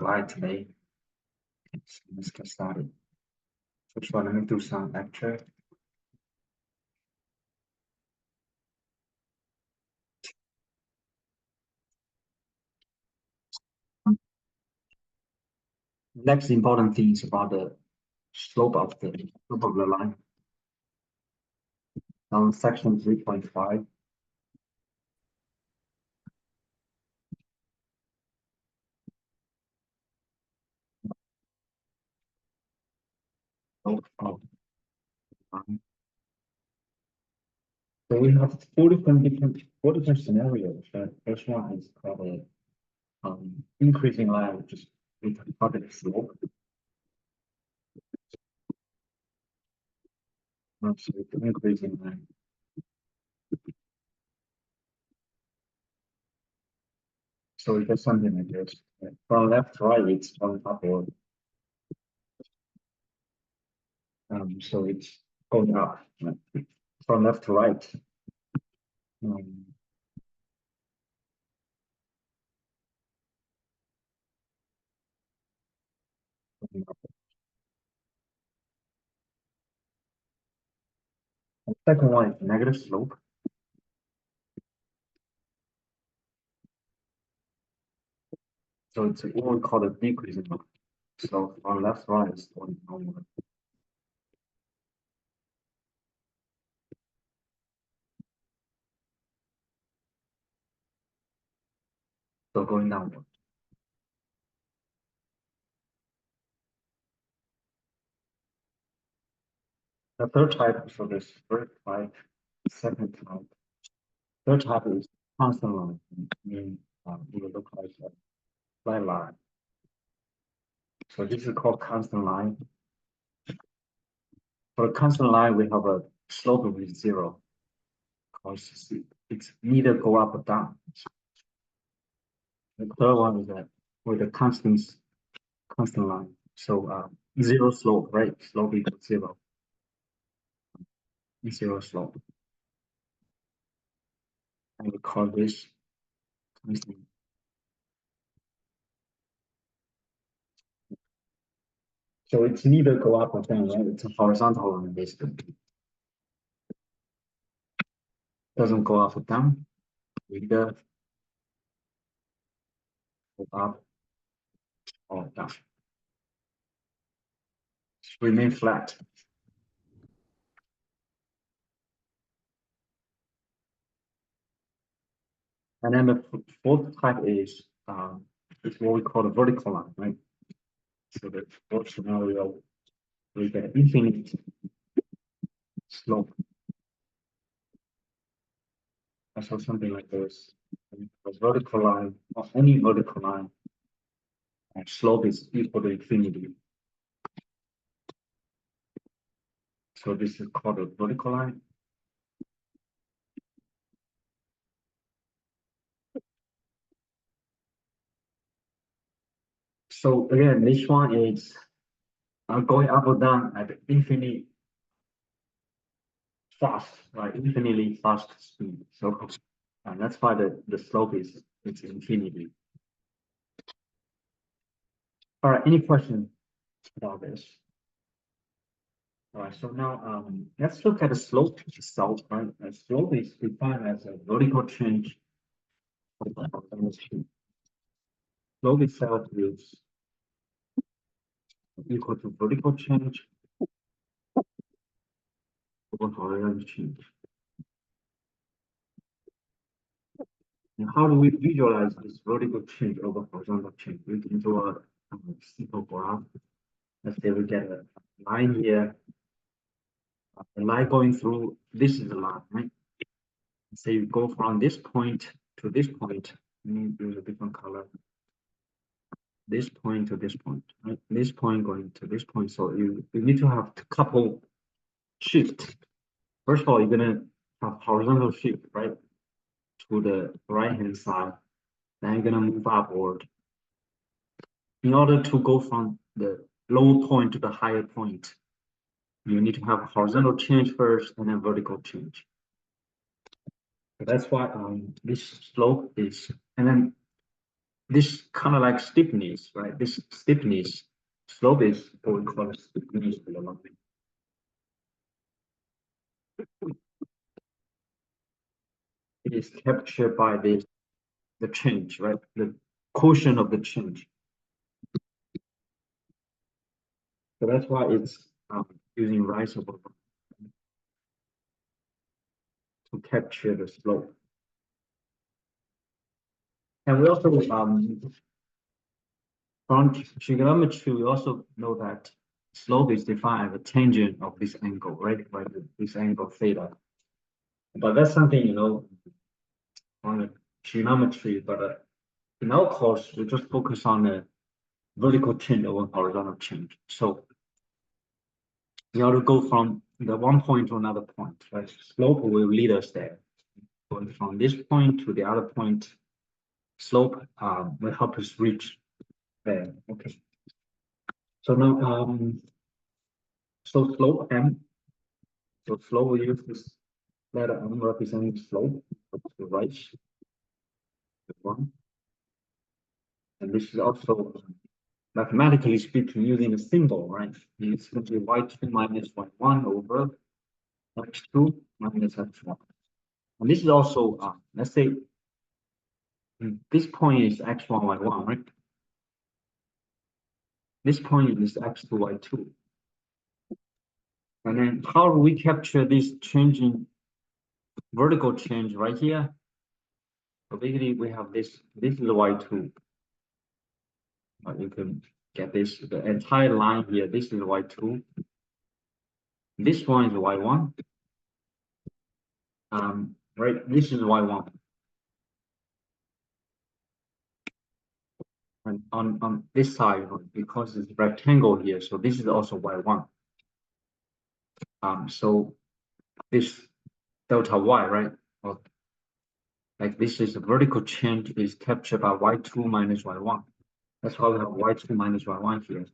slide today. So let's get started. First of all, let me do some lecture. Next important thing is about the slope of the line. On section 3.5. Slope of the line. So we have four different scenarios. The first one is called increasing line, which is we call it slope. So it's increasing line. So we get something like this. From left to right, it's on upward. So it's going up. Right? From left to right. The second one is negative slope. So it's what we call a decreasing line. So on left to right is going downward. So going downward. The third type, so this first type, second type. Third type is constant line. Meaning it will look like a flat line. So this is called constant line. For a constant line, we have a slope of 0. Because it's neither go up or down. The third one is that with a constant line. So 0 slope, right? Slope equals 0. 0 slope. And we call this constant. So it's neither go up or down, right? It's a horizontal line basically. Doesn't go up or down. Either go up or down. Remain flat. And then the fourth type is what we call the vertical line, right? So the fourth scenario, we get infinite slope. So something like this. A vertical line or any vertical line, and slope is equal to infinity. So this is called a vertical line. So again, this one is going up or down at infinitely fast, right? Infinitely fast speed. So that's why the slope is it's infinity. All right, any questions about this? All right, so now let's look at the slope itself, right? The slope is defined as a vertical change of the horizontal change. Slope itself is equal to vertical change over horizontal change. And how do we visualize this vertical change over horizontal change? We can do a simple graph. Let's say we get a line here, a line going through. This is the line, right? Say you go from this point to this point. Use a different color. This point to this point, right? This point going to this point. So you need to have a couple shift. First of all, you're gonna have horizontal shift, right? To the right hand side. Then you're gonna move upward. In order to go from the low point to the higher point, you need to have horizontal change first and then vertical change. So that's why this slope is, and then this kind of like steepness, right? This steepness slope is what we call steepness of the line. It is captured by this the change, right? The quotient of the change. So that's why it's using rise over to capture the slope. And we also from trigonometry, we also know that slope is defined as a tangent of this angle, right? Like this angle theta. But that's something on the trigonometry. But in our course, we just focus on the vertical change over horizontal change. So you have to go from the one point to another point, right? Slope will lead us there. Going from this point to the other point, slope will help us reach there. Okay. So now, so slope m. So slope we use this letter m representing slope to the right, one, and this is also mathematically speaking using a symbol, right? It's going to be y2 minus y1 over x2 minus x1. And this is also, let's say, this point is x1, y1, right? This point is x2, y2. And then how do we capture this changing vertical change right here? So basically we have this is y2. You can get this, the entire line here, this is y2. This one is y1. Right, this is y1. And on this side, because it's rectangle here, so this is also y1. So this delta y, right? Or like this is a vertical change is captured by y2 minus y1. That's why we have y2 minus y1 here.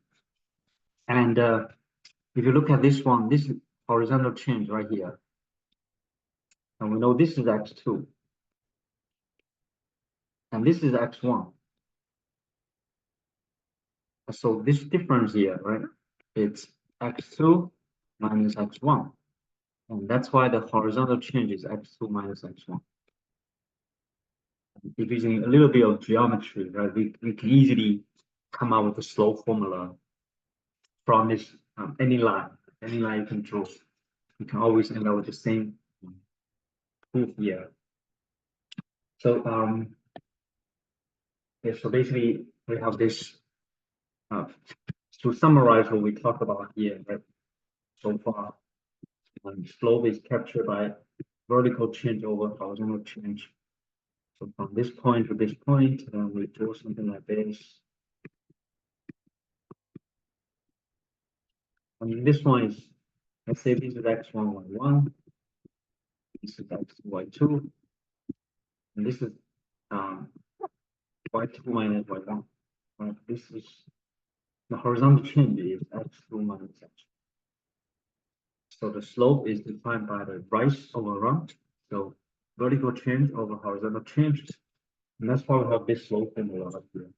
And if you look at this one, this is horizontal change right here. And we know this is x2. And this is x1. So this difference here, right? It's x2 minus x1. And that's why the horizontal change is x2 minus x1. If using a little bit of geometry, right, we can easily come up with a slope formula from this any line you can draw. You can always end up with the same proof here. So yeah, so basically we have this to summarize what we talked about here, right? So far, slope is captured by vertical change over horizontal change. So from this point to this point, then we draw something like this. And this one is, let's say this is x1, y1, this is x2, y2, and this is y2 minus y1. Right? This is the horizontal change is x2 minus x. So the slope is defined by the rise over run. So vertical change over horizontal change. And that's why we have this slope formula up here.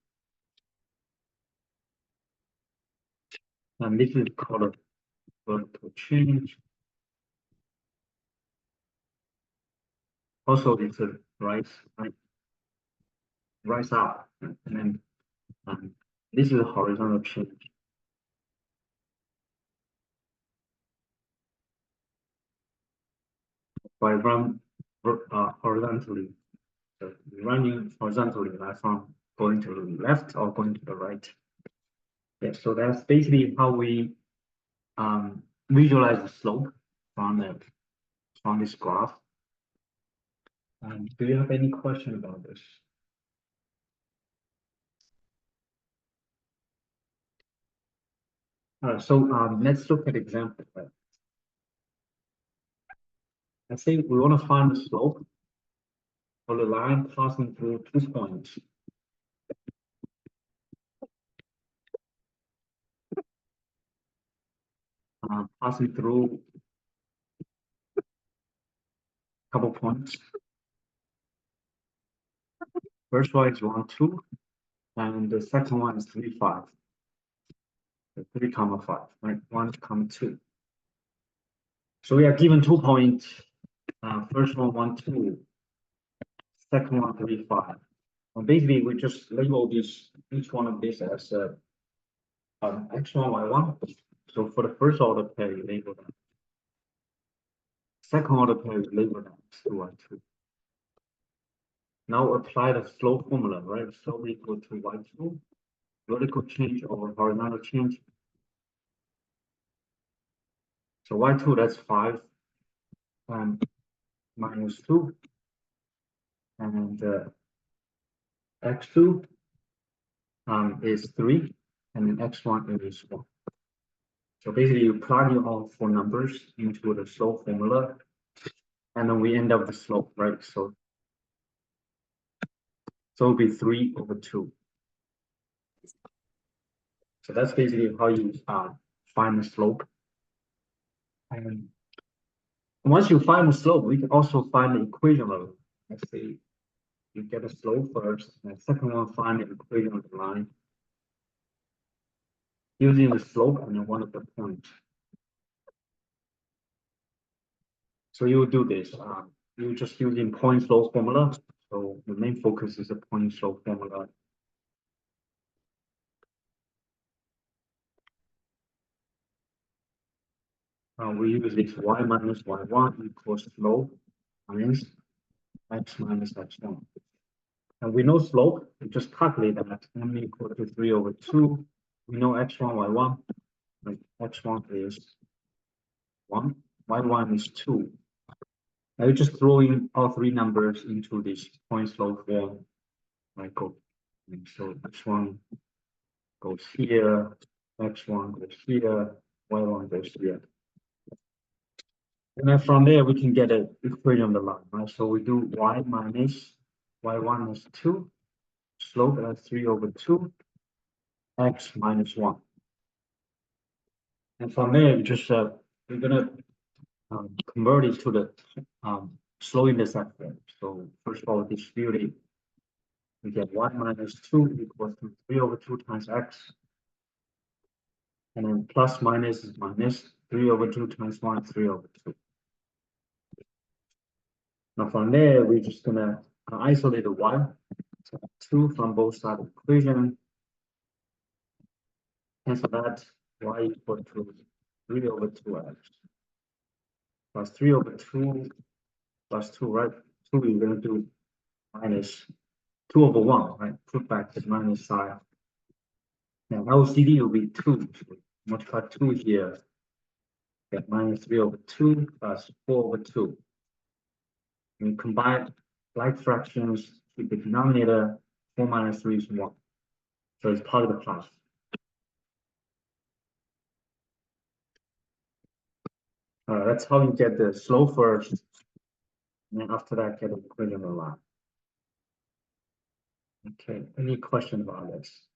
And this is called a vertical change. Also, it's a rise, right? Rise up. And then this is a horizontal change. By run horizontally, so running horizontally, like from going to the left or going to the right. Yeah, so that's basically how we visualize the slope from this graph. Do you have any question about this? So let's look at example. Right? Let's say we want to find the slope for the line passing through 2 points. Passing through a couple points. First one is 1, 2. and the second one is 3, 5. So 3 comma 5, right? 1 comma 2. So we are given 2 points. First one, 1, 2. Second one, 3, 5. Well, basically, we just label this each one of these as x1, y1. So for the first order pair, you label them. Second order pair, you label them x2, y2. Now apply the slope formula, right? Slope equal to y2, vertical change over horizontal change. So y2, that's 5 minus 2, and x2 is 3, and then x1 is 1. So basically, you plug in all four numbers into the slope formula, and then we end up the slope, right? So it'll be 3 over 2. So that's basically how you find the slope. And once you find the slope, we can also find the equation of it. Let's say you get the slope first, and the second one find the equation of the line using the slope and then one of the points. So you will do this. You're just using point slope formula. So the main focus is the point slope formula. We use this y minus y1 equals slope minus x minus x1. And we know slope, we just calculate that m equal to 3 over 2. We know x1, y1, like x1 is 1, y1 is 2. Now you just throw in all three numbers into this point slope form, like go. So x1 goes here, x1 goes here, y1 goes here. And then from there, we can get an equation of the line, right? So we do y minus y1 is 2, slope as 3 over 2, x minus 1. And from there, we just we're gonna convert it to the slope intercept form. So first of all, distribute it. We get y minus 2 equals to 3 over 2 times x. And then plus minus is minus 3 over 2 times 1, 3 over 2. Now from there, we're just gonna isolate the y. So 2 from both sides of the equation. Cancel that, y equal to 3 over 2x plus 3 over 2 plus 2, right? 2 we're going to do minus 2 over 1, right? Put back the minus side. Now LCD will be 2. So multiply 2 here. Get minus 3 over 2 plus 4 over 2. And combine like fractions, keep the denominator, 4 minus 3 is 1. So it's part of the plus. That's how you get the slope first. And then after that, get the equation of the line. Okay, any question about this?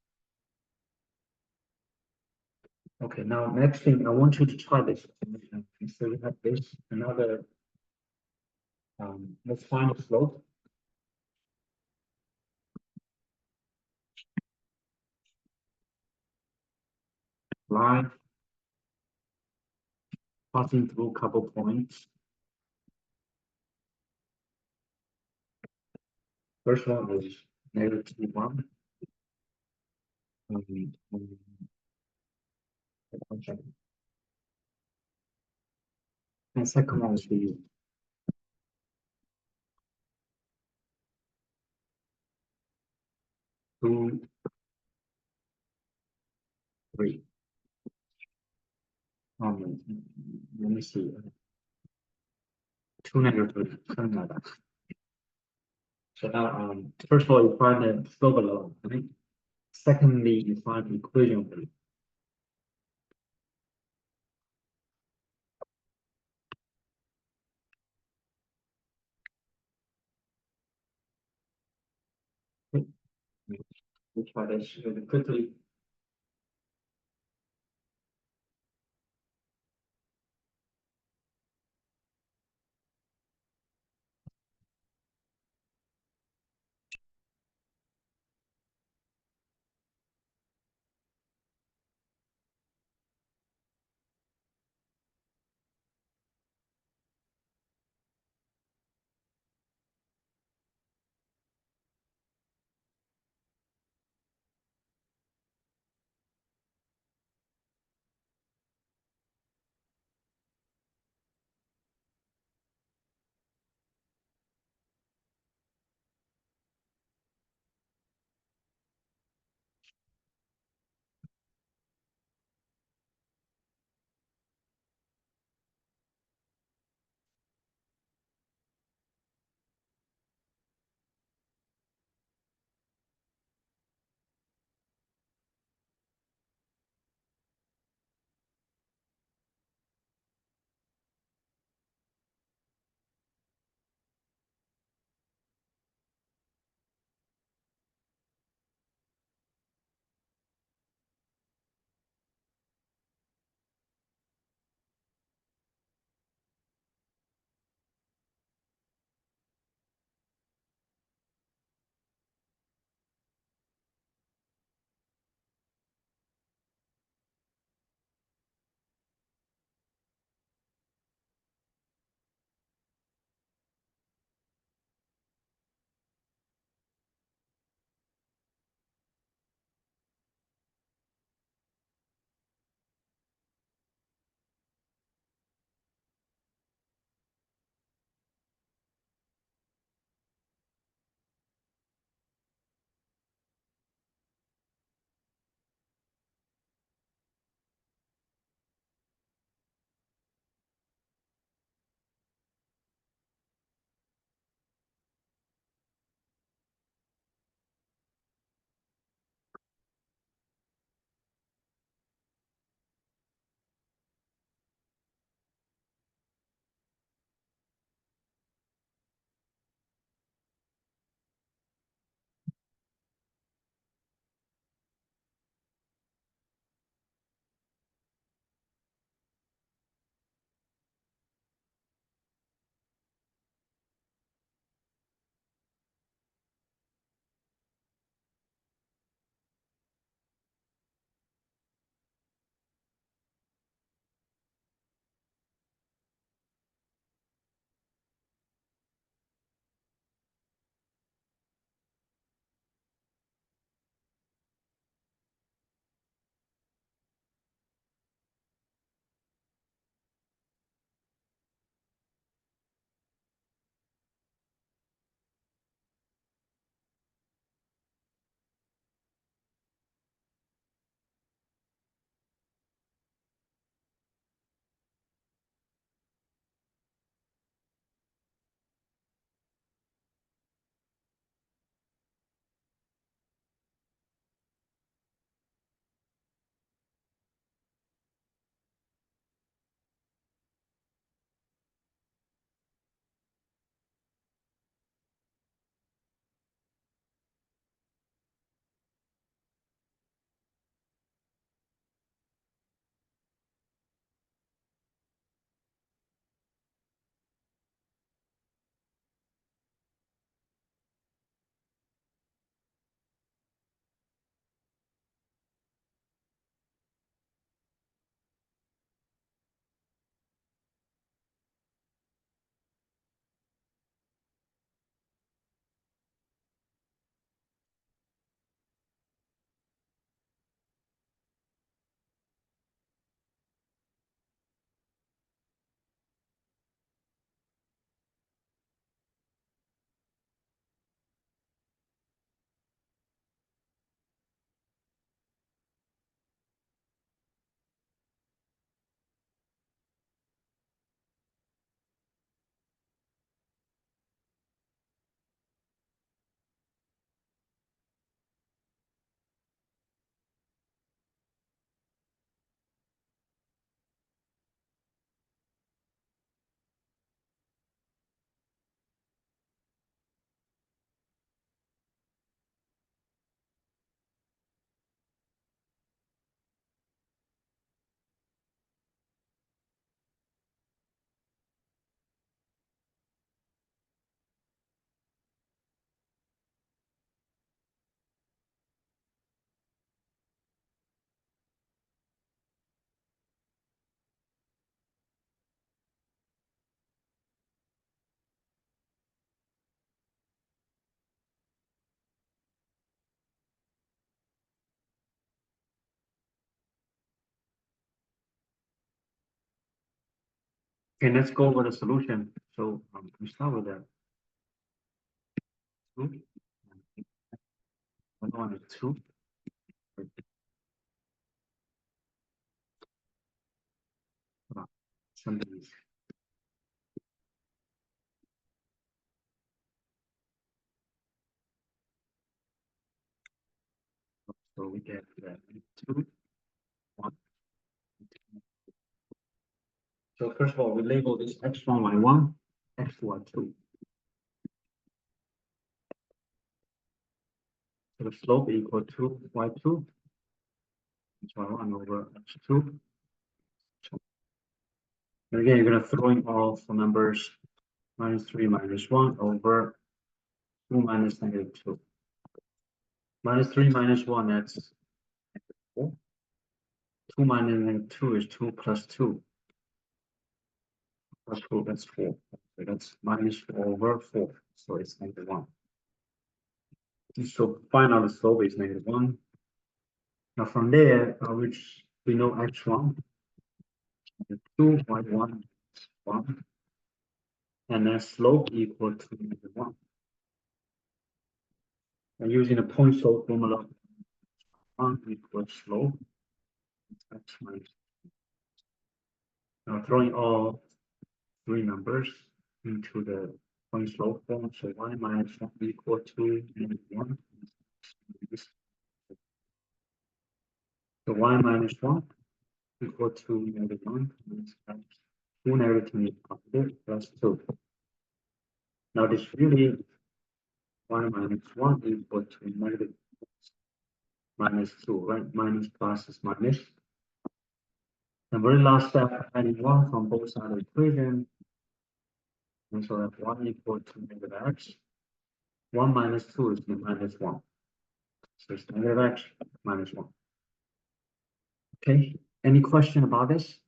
Okay, now next thing, I want you to try this. So we have this, another, let's find the slope. Line passing through a couple points. First one is -1. And second one is the 2, 3. Let me see. 2 -3, something like that. So now, first of all, you find the slope alone, right? Secondly, you find the equation of it. We try this really quickly. Okay, let's go over the solution. So we start with the 2. Another one is 2. Something is so we get 2, 1. So first of all, we label this x1, y1, x2, y2. So the slope equal to y2, y1 over x2. And again, you're going to throw in all the numbers -3 -1 over 2 minus -2. -3 -1, that's 4. 2 minus -2 is 2 plus 2. Plus 2, that's 4. So that's -4 over 4. So it's -1. So find out the slope is -1. Now from there, which we know x1, 2, y1, 1. And then slope equal to -1. And using the point slope formula, 1 equals slope, x minus. Now throwing all 3 numbers into the point slope form, so y minus 1 equal to -1. So y minus 1 equal to -1 means x 2 negatively positive plus 2. Now this really y minus 1 equal to negative -2, right? Minus plus is minus. The very last step, adding 1 from both sides of the equation. And so that 1 equal to negative x. 1 minus 2 is -1. So it's negative x minus 1. Okay, any question about this?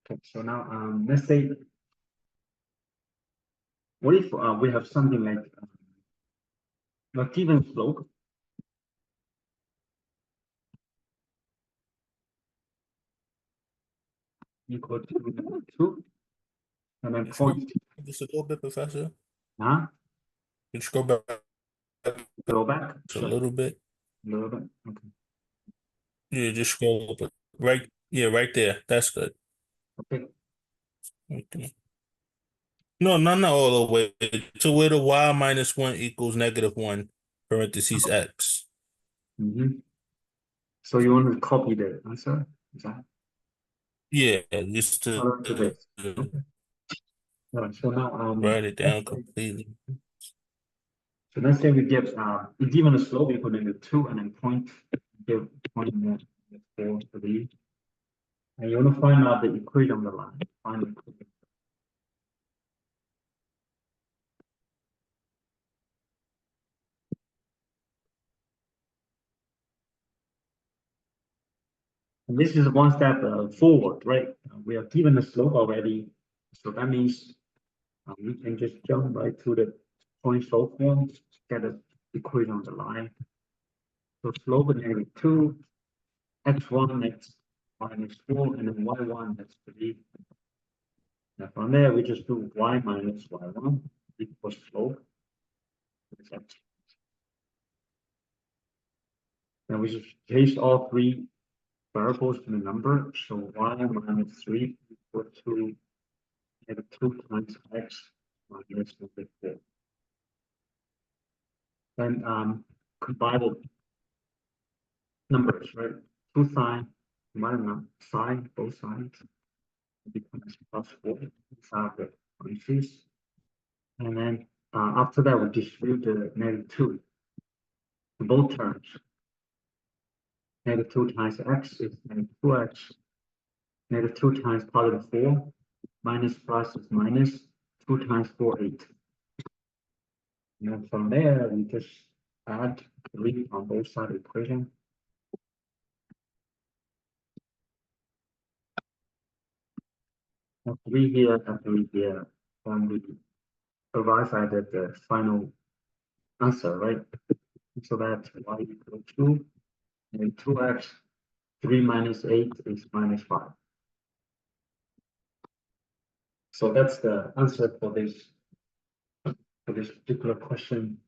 Okay, so now let's say, what if we have something like a given slope equal to 2, and then point, Just a little bit, Professor. huh? Just go back Go back, a little bit. okay. Yeah, just scroll up. Right, yeah, right there. That's good. Okay. Okay. No, not all the way to where the y minus 1 equals -1 parentheses x. So you want to copy the answer? Is that? Yeah, just to To this. Okay. All right, so now write it down completely. so let's say we give given a slope equal to -2 and then give point 4 to the, and you want to find out the equation on the line. Find the equation. And this is one step forward, right? We are given the slope already, so that means we can just jump right to the point slope form to get the equation on the line. So slope is -2, x1 x minus 4, and then y1 that's 3. Now from there we just do y minus y1 equals slope. Now we just paste all 3 variables in the number. So y minus 3 equal to -2 times x minus -4. Then combine the numbers, right? 2 sine minus sine, both sides becomes +4 inside the parentheses. And then after that, we distribute the -2 to both terms. -2 times x is -2x. -2 times +4 minus plus is minus 2 times 4, 8. And then from there, we just add 3 on both sides of the equation. And 3 here and 3 here. Then we arrive at the final answer, right? So that y equal to and 2x 3 minus 8 is minus 5. So that's the answer for this particular question.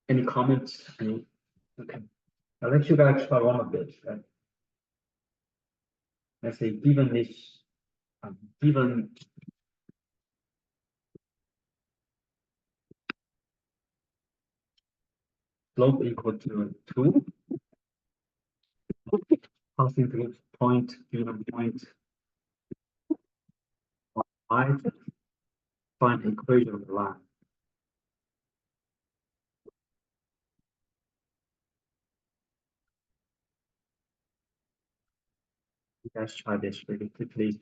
Any comments? Okay. I'll let you guys try one of this. Right? Let's say given this, given slope equal to 2, passing through point, given point 5, find equation of the line. You guys try this really quickly.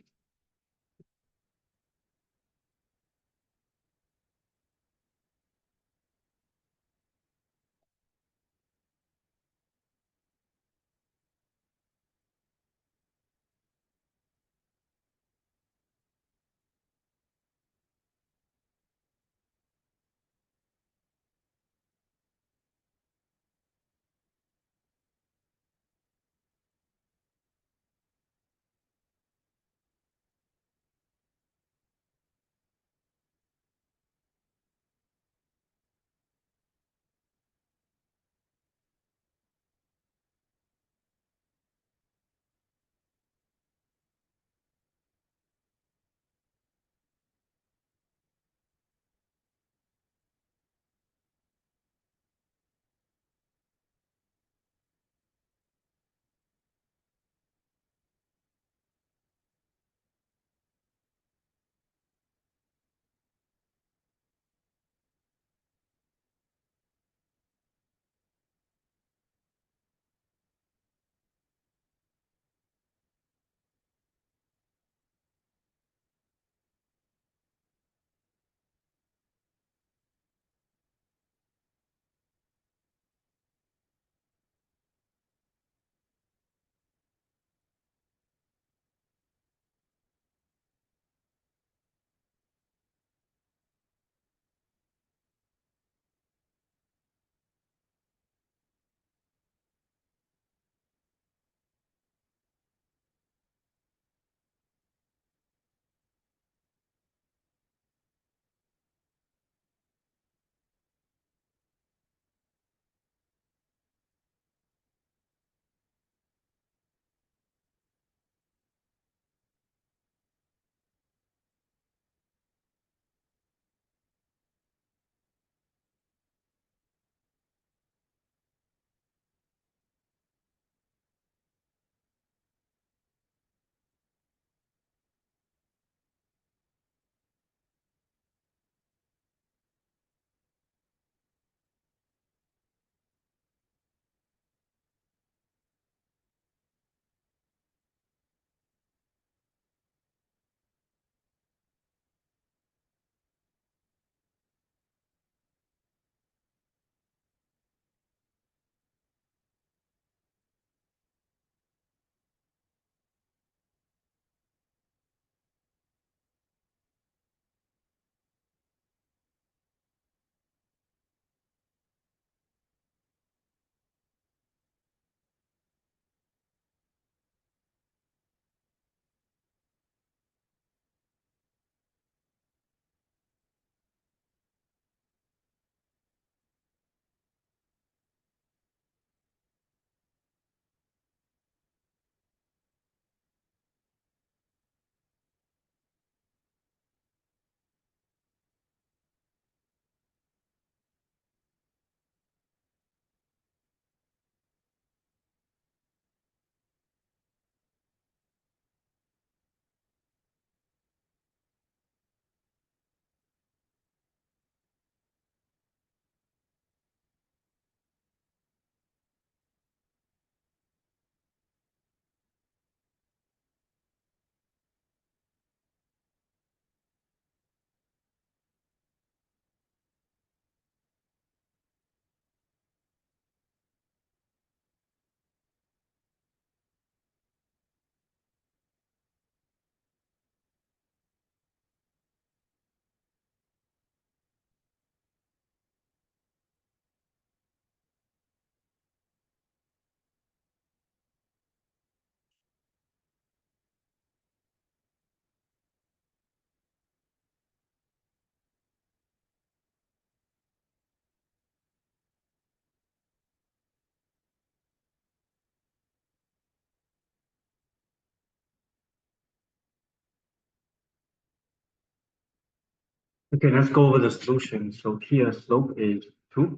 Okay, let's go over the solution. So here slope is 2.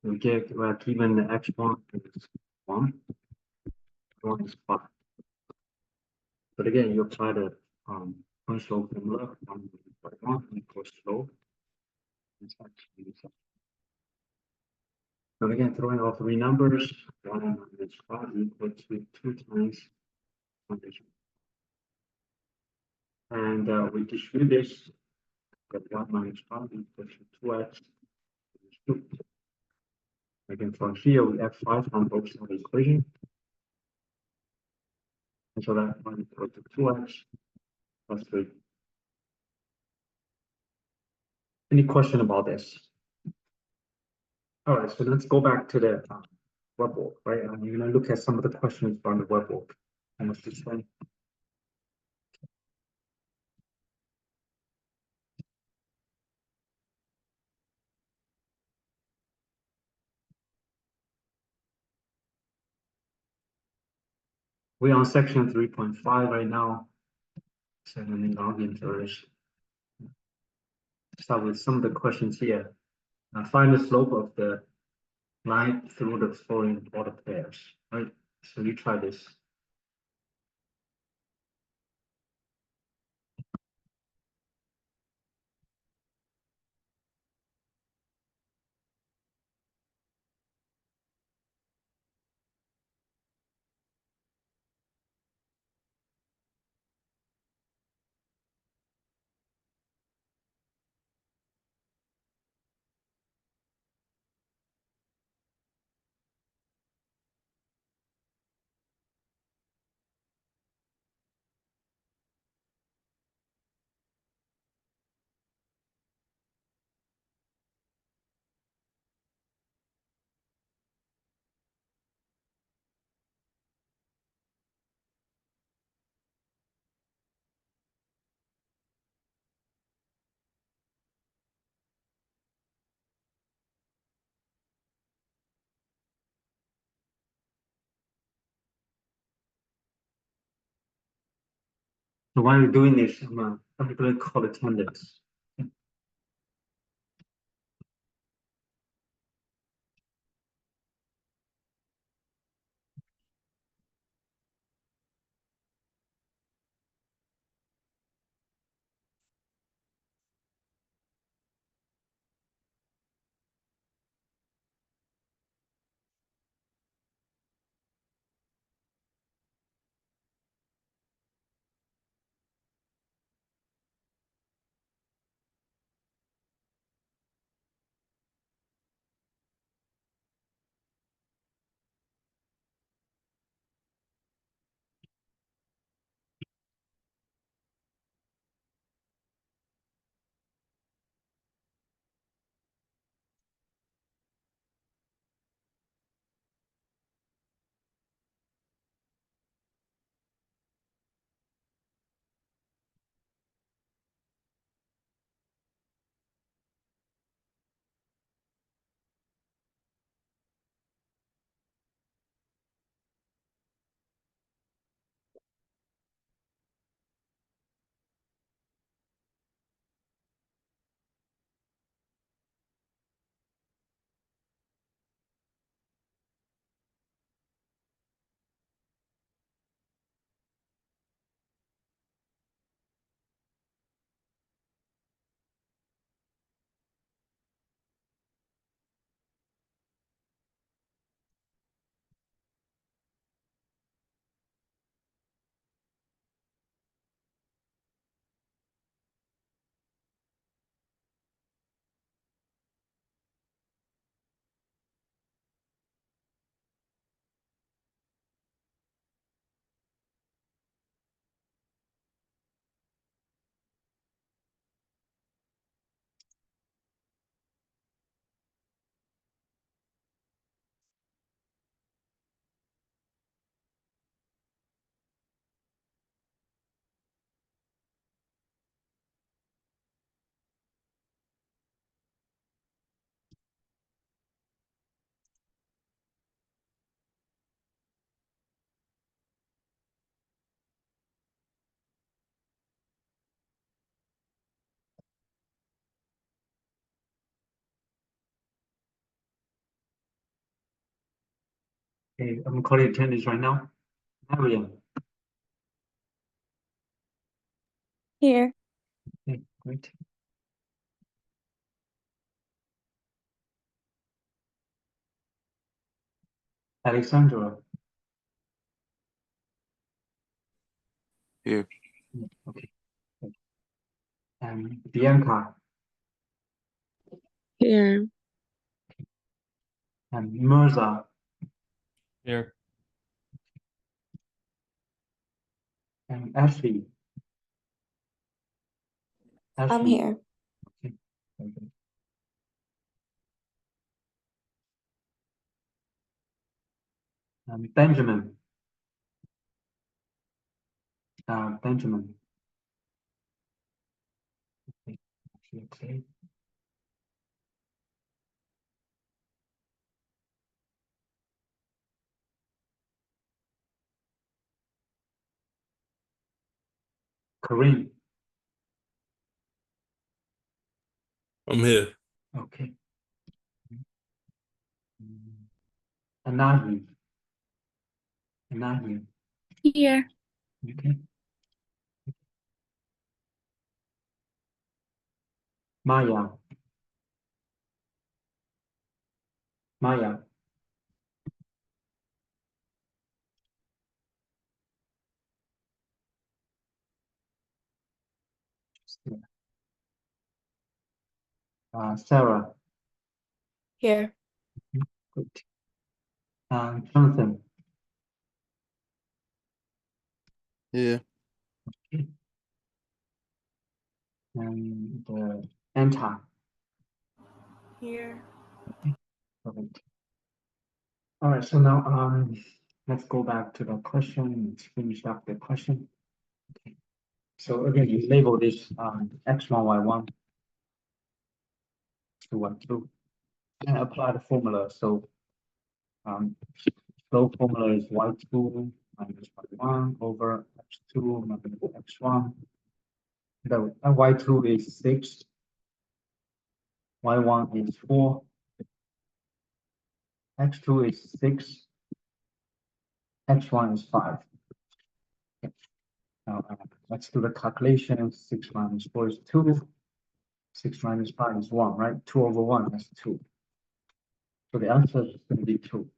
We're given the x1 is 1, 1 is 5. But again, you apply the point slope formula, 1 equals slope. It's actually so. But again, throwing all three numbers, 1 minus 5 equals to 2 times 1. And we distribute this, get 1 minus 5 equals to 2x. 2. Again, from here, we add 5 on both sides of the equation. And so that 1 equals to 2x plus 3. Any question about this? All right, so let's go back to the webbook, right? You're going to look at some of the questions from the webbook. Almost this way. We're on section 3.5 right now. So let me log into this. Start with some of the questions here. Find the slope of the line through the following order pairs, right? So you try this. So while you're doing this, I'm going to call attendance. Okay, I'm calling attendance right now. Mariam. Here. Okay, great. Alexandra. Here. Okay. And Bianca Here. and Mirza Here. and Ashley. I'm Ashley. here. Okay. Very good. Benjamin. Benjamin. Okay. Okay. Kareem. I'm here. Okay. Anahi. Anahi. Here. Okay. Maya. Maya. Sarah. Here. Good. Jonathan. Here. Okay. And Anta. Here. Okay. Perfect. All right. So now let's go back to the question. Let's finish up the question. Okay. So again, you label this x1, y1, 2, 1, 2, and apply the formula. So flow formula is y2 minus y1 over x2 minus x1. The y2 is 6, y1 is 4, x2 is 6, x1 is 5. Okay. Now let's do the calculation. 6 minus 4 is 2. 6 minus 5 is 1, right? 2 over 1, that's 2. So the answer is going to be 2.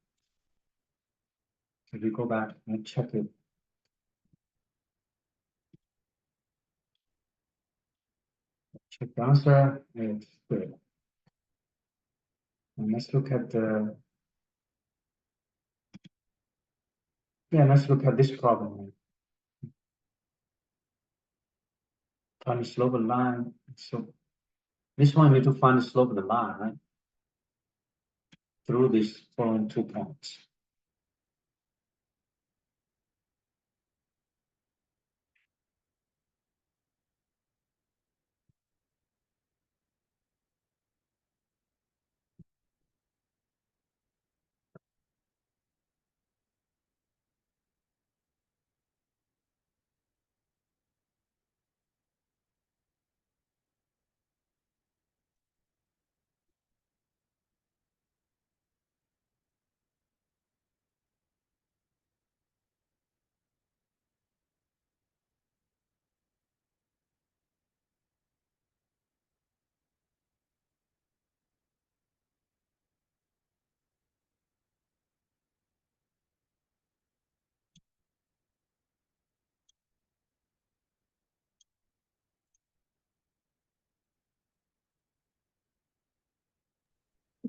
So we go back and check it. Check the answer. It's good. And let's look at the, let's look at this problem. Find the slope of the line. So this one we need to find the slope of the line, right? Through these following 2 points.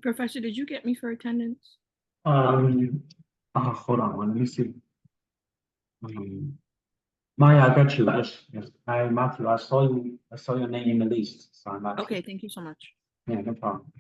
Professor, did you get me for attendance? Hold on, let me see. Maya, I got you. Yes, yes. Matthew, I saw your name in the list. So I'm Matthew. Okay, thank you so much. Yeah, no problem.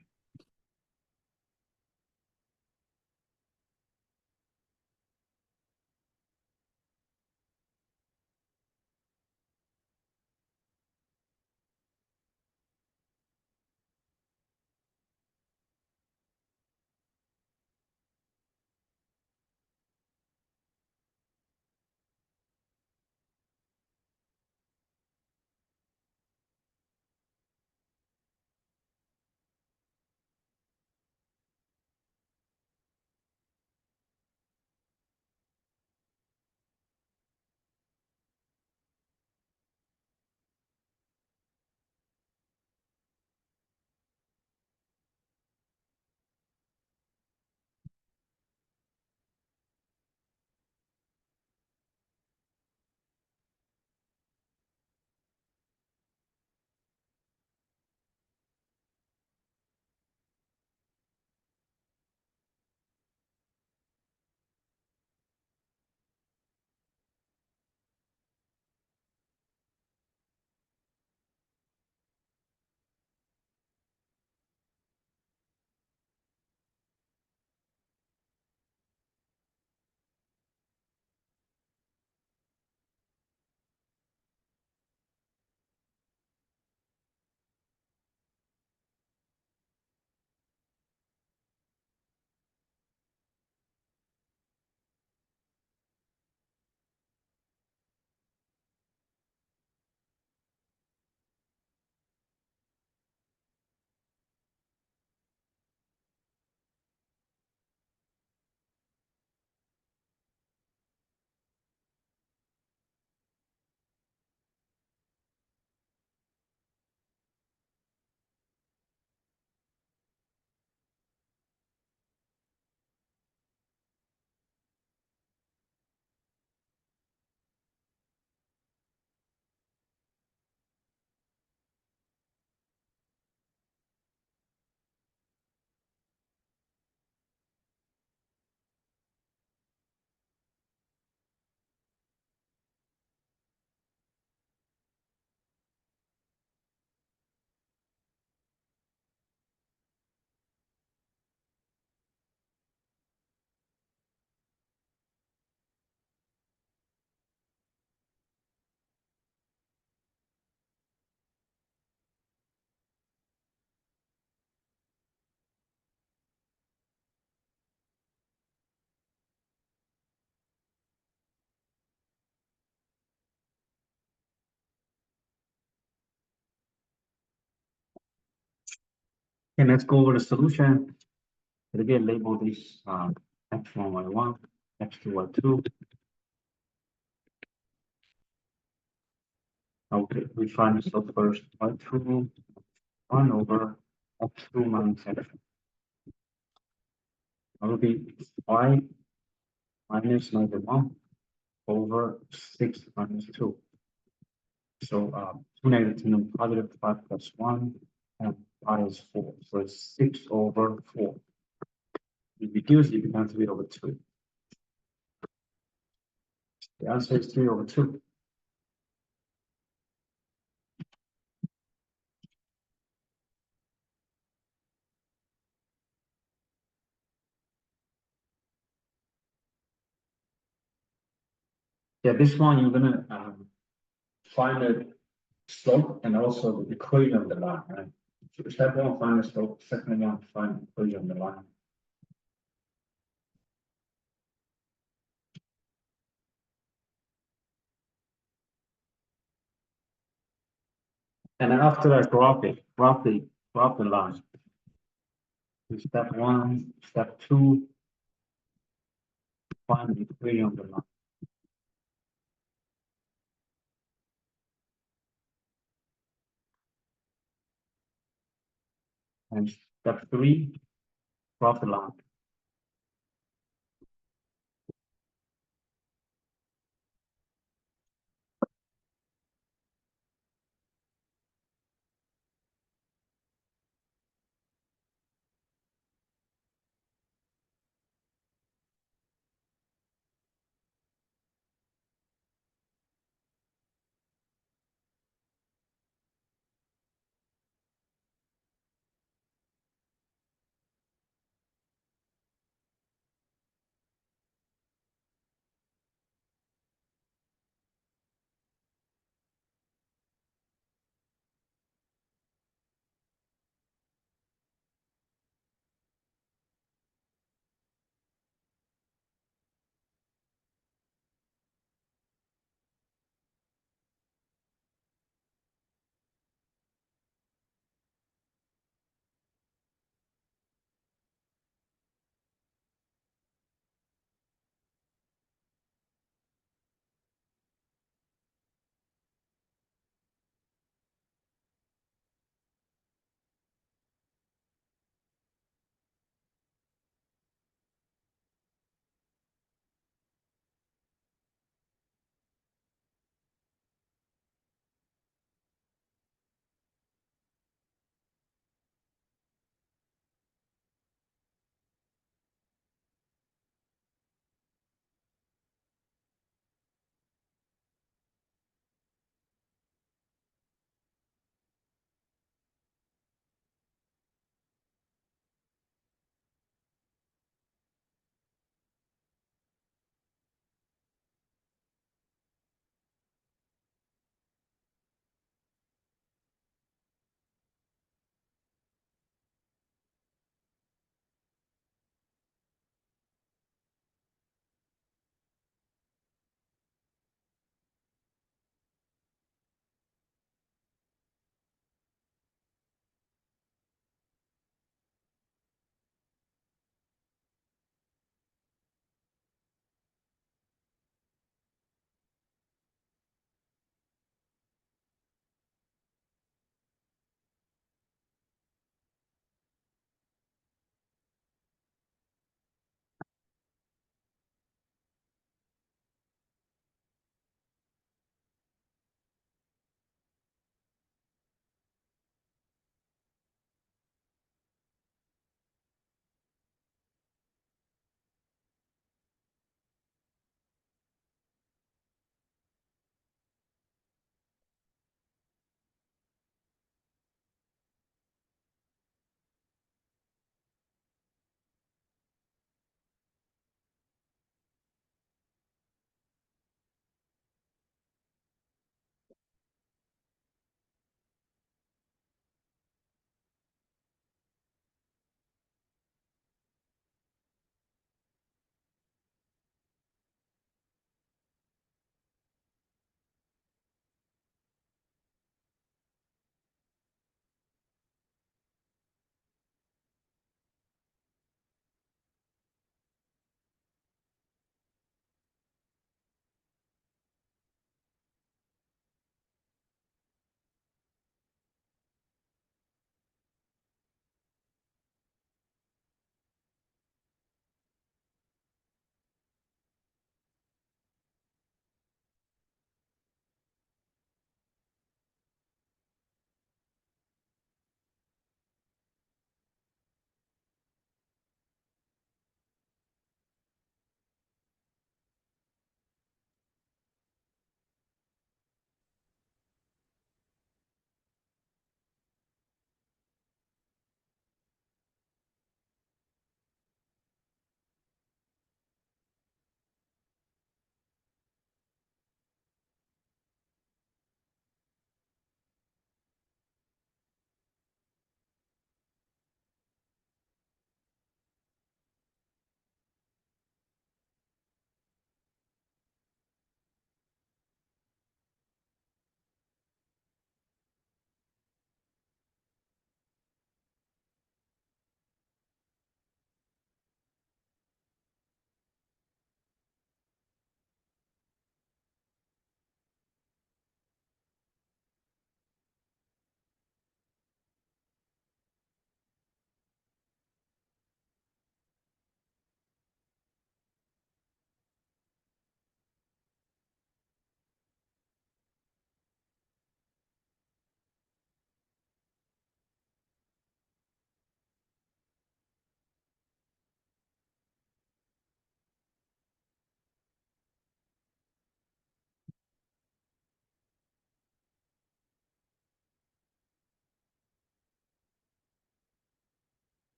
And let's go over the solution. And again, label this x1, y1, x2, y2. Okay, we find the slope first. Y2, 1 over x2 minus x. That will be y minus -1 over 6 minus 2. So 2 negative 2, positive 5 plus 1, and pi is 4. So it's 6 over 4. You reduce it, becomes 3 over 2. The answer is 3 over 2. Yeah, this one you're gonna find the slope and also the equation of the line, right? So step one, find the slope. Second one, find the equation of the line. And then after that, graph the line. So step one, step two, find the equation of the line. And step three, graph the line.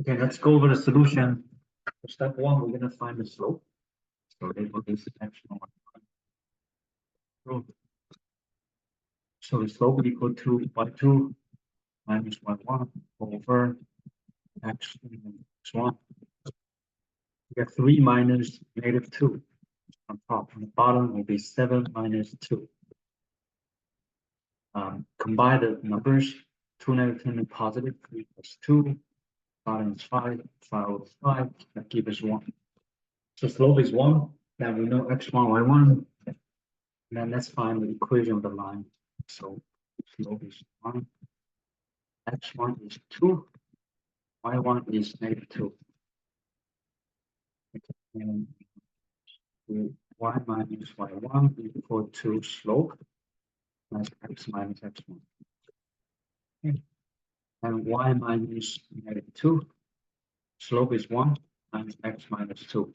Okay, let's go over the solution. For step one, we're gonna find the slope. So label this x1. So the slope is equal to y2 minus y1 over x1. We get 3 minus -2 on top. On the bottom will be 7 minus 2. Combine the numbers, 2 negative 10 and positive, 3 plus 2, bottom is 5, 5 over 5, that gives us 1. So slope is 1, then we know x1, y1, and then let's find the equation of the line. So slope is 1, x1 is 2, y1 is -2. And y minus y1 equal to slope minus x minus x1. Okay. And y minus -2, slope is 1 minus x minus 2.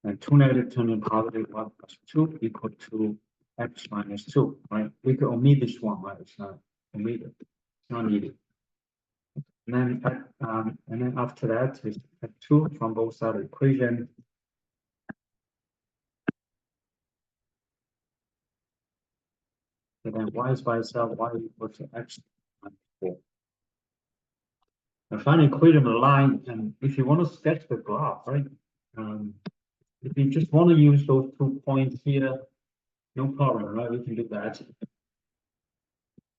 And 2 negative turning positive 1 plus 2 equal to x minus 2, right? We could omit this one, right? It's not omitted. It's not needed. And then after that is 2 from both sides of the equation. So then y is by itself, y equals to x minus 4. And find the equation of the line, and if you want to sketch the graph, right? If you just want to use those 2 points here, no problem, right? We can do that.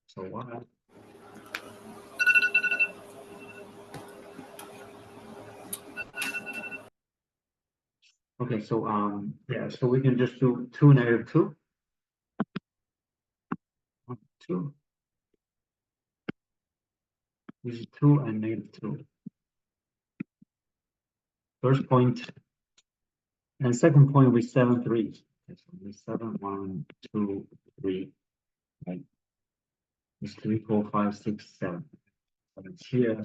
So y. Okay, so yeah, so we can just do 2 negative 2. 1, 2. This is 2 and -2. First point, and second point with 7, 3. Okay, so we 7, 1, 2, 3. Right. It's 3, 4, 5, 6, 7. 7 here,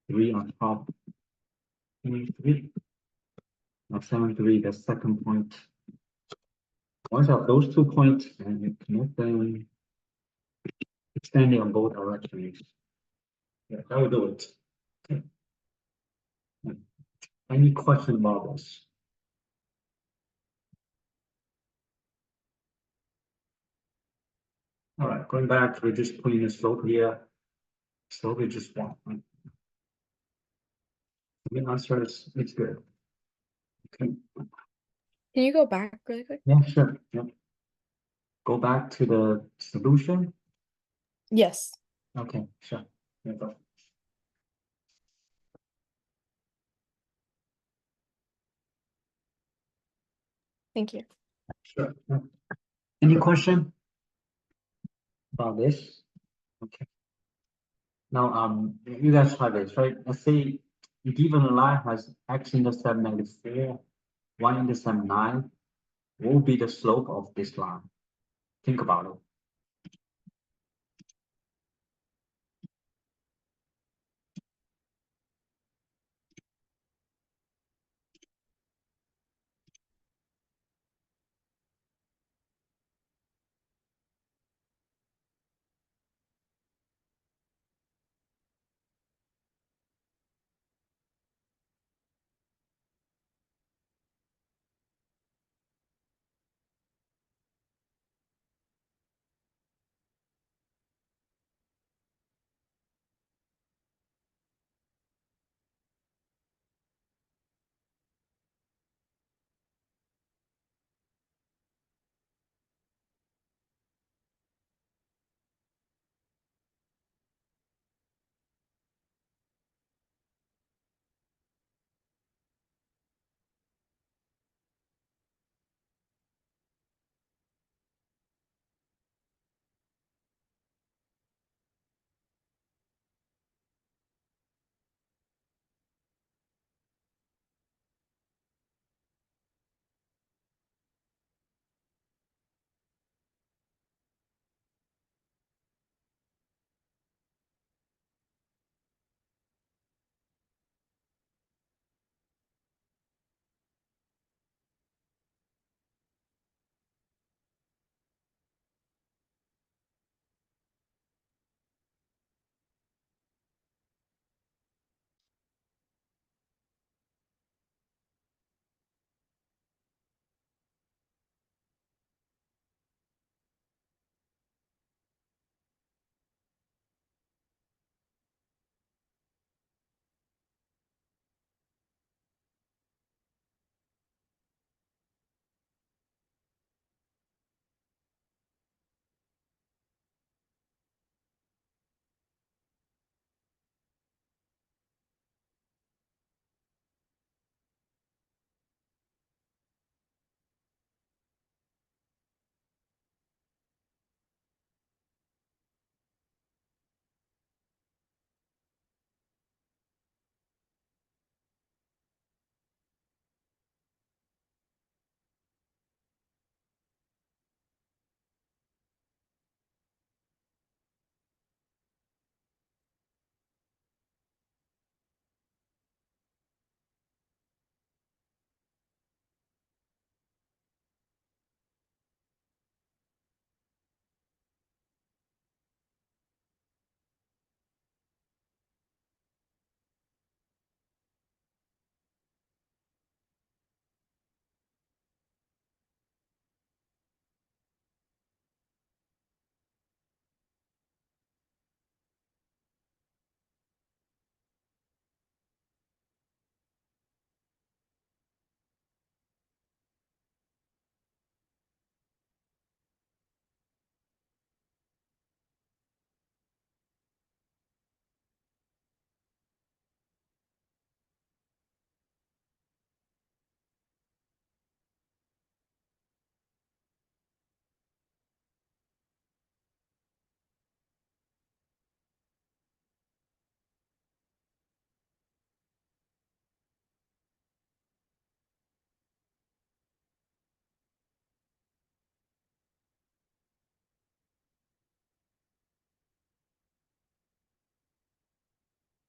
3 on top. 3. Now 7, 3, the second point. Once you have those 2 points, and you connect them, extending on both directions. Yeah, that will do it. Okay. Any question about this? All right, going back, we're just putting the slope here. Slope is just 1. Right? The answer is it's good. Okay. Can you go back really quick? Yeah, sure. Yep. Go back to the solution. Yes. Okay, sure. Yeah, go. Thank you. Sure. Yeah. Any question about this? Okay. Now, you guys try this, right? Let's say given a line has x-intercept -4, y-intercept 9. What will be the slope of this line? Think about it.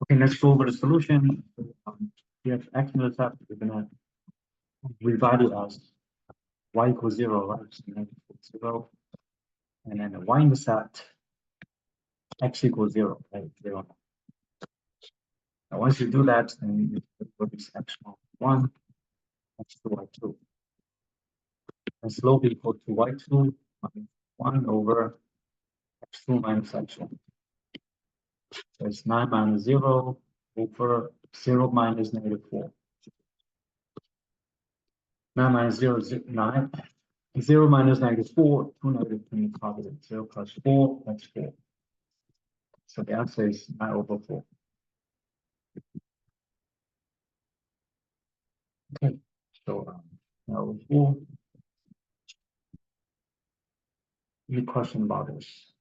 Okay, let's go over the solution. We have x-intercept, we're gonna rewrite it as y equals 0, right? So -0. And then the y-intercept, x equals 0, right? 0. Now, once you do that, then you put this x1, x2, y2. And slope equal to y2 minus 1 over x2 minus x1. So it's 9 minus 0 over 0 minus -4. 9 minus 0 is 9. 0 minus -4, 2 negative 2 is positive. 0 plus 4, that's 4. So the answer is 9 over 4. Okay, so 9 over 4. Any question about this?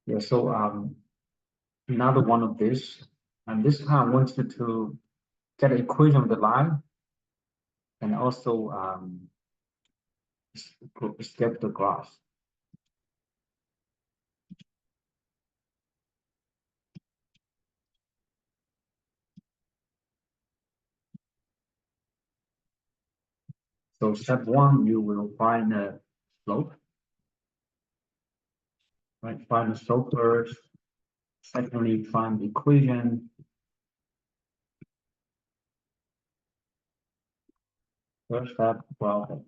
Yeah, so another one of this, and this time I want you to get an equation of the line and also skip the graph. So step 1, you will find the slope, right? Find the slope first. Secondly, find the equation. First step, well,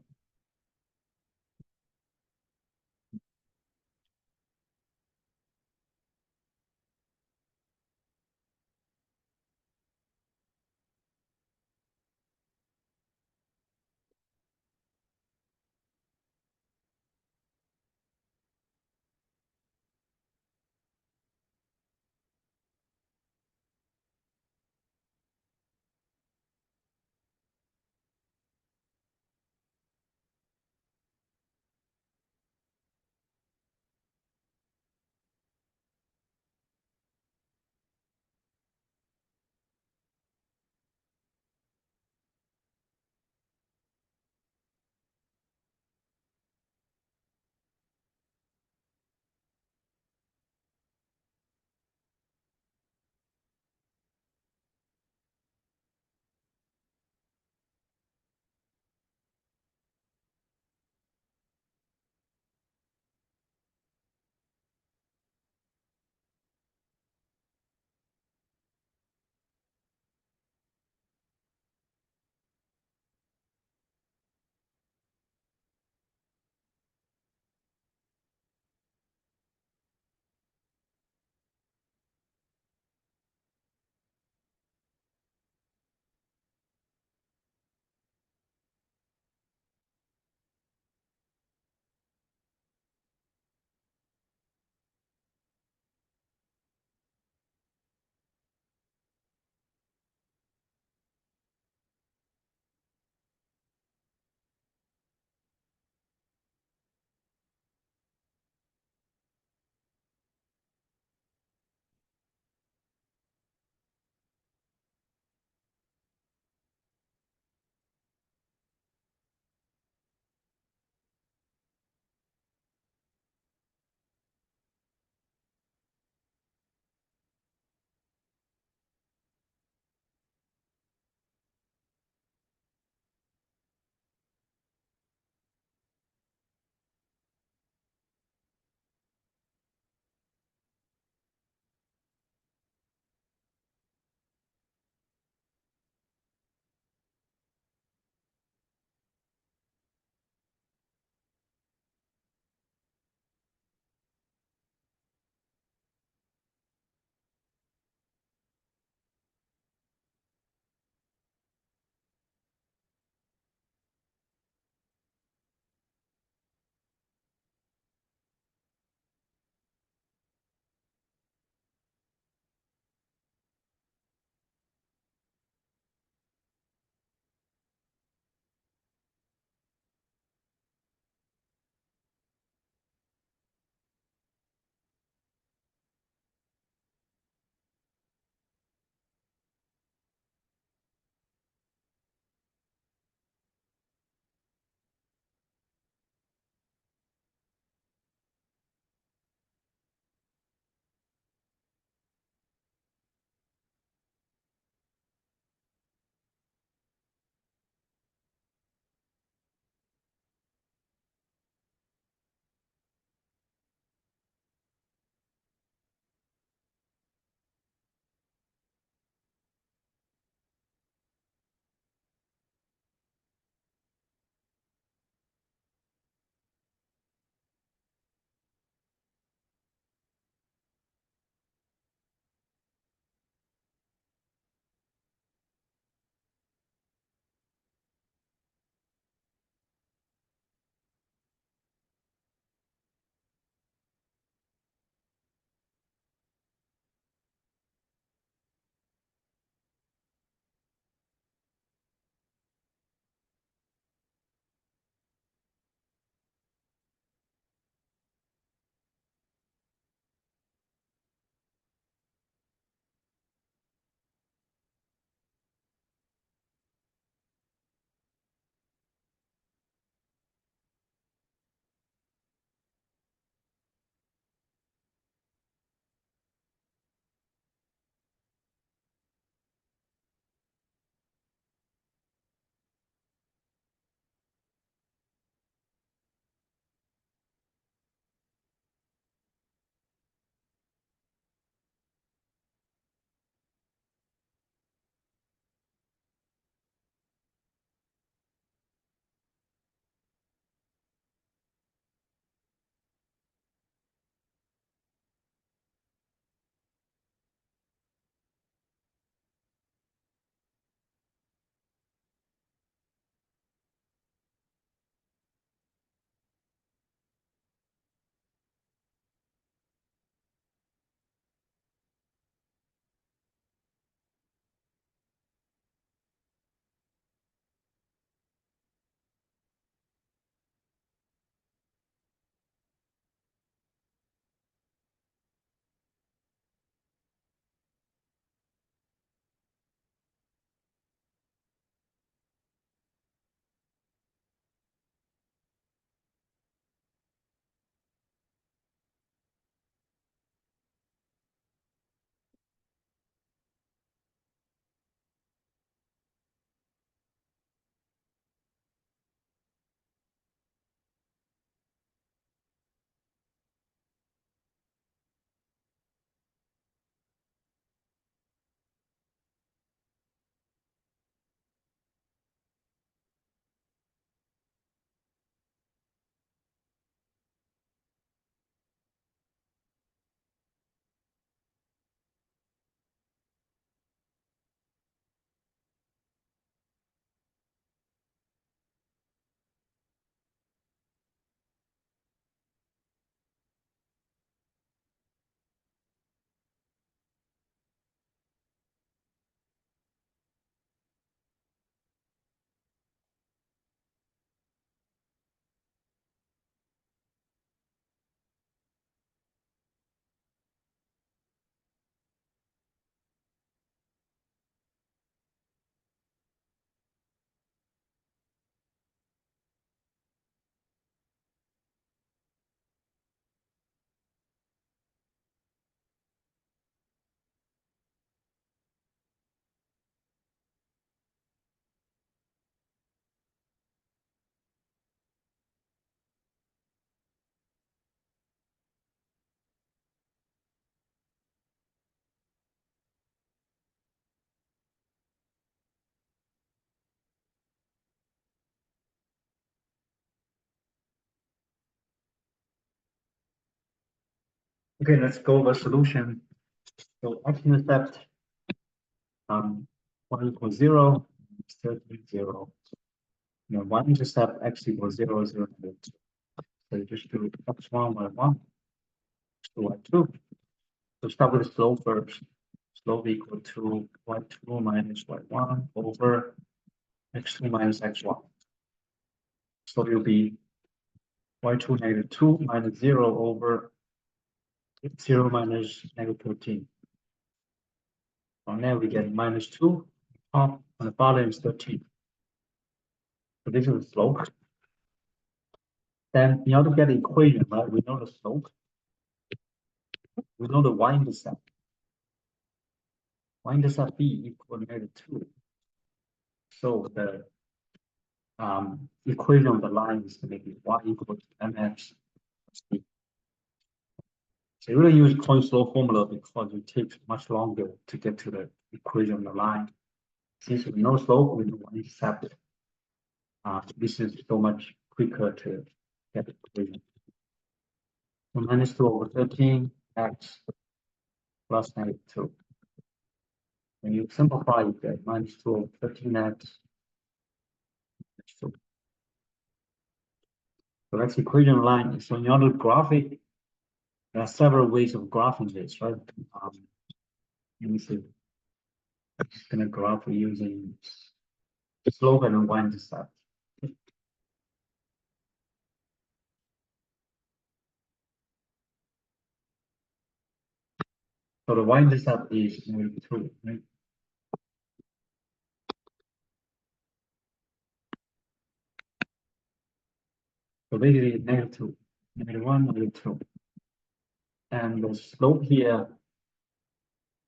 Okay, let's go over solution. So x-intercept, 1 equals 0, 13, 0. Now y-intercept x equals 0, 0, 2. So you just do x1, y1, to y2. So start with the slope first. Slope equal to y2 minus y1 over x2 minus x1. So it will be y2 negative 2 minus 0 over 0 minus negative 13. On there we get minus 2, top, and the bottom is 13. So this is the slope. Then in order to get the equation, right, we know the slope. We know the y-intercept. Y-intercept b equal to negative 2. So the equation of the line is going to be y equal to mx plus b. So you really use Coin-Slow formula because it takes much longer to get to the equation of the line. Since we know slope, we know y-intercept. This is so much quicker to get the equation. So minus 2 over 13 x plus negative 2. When you simplify, you get minus 2 over 13x. So that's the equation of line. So in order to graph it, there are several ways of graphing this, right? Let me see. I'm just going to graph it using slope and y-intercept. So the y-intercept is negative 2, right? So basically negative 2, negative 1, negative 2. And the slope here,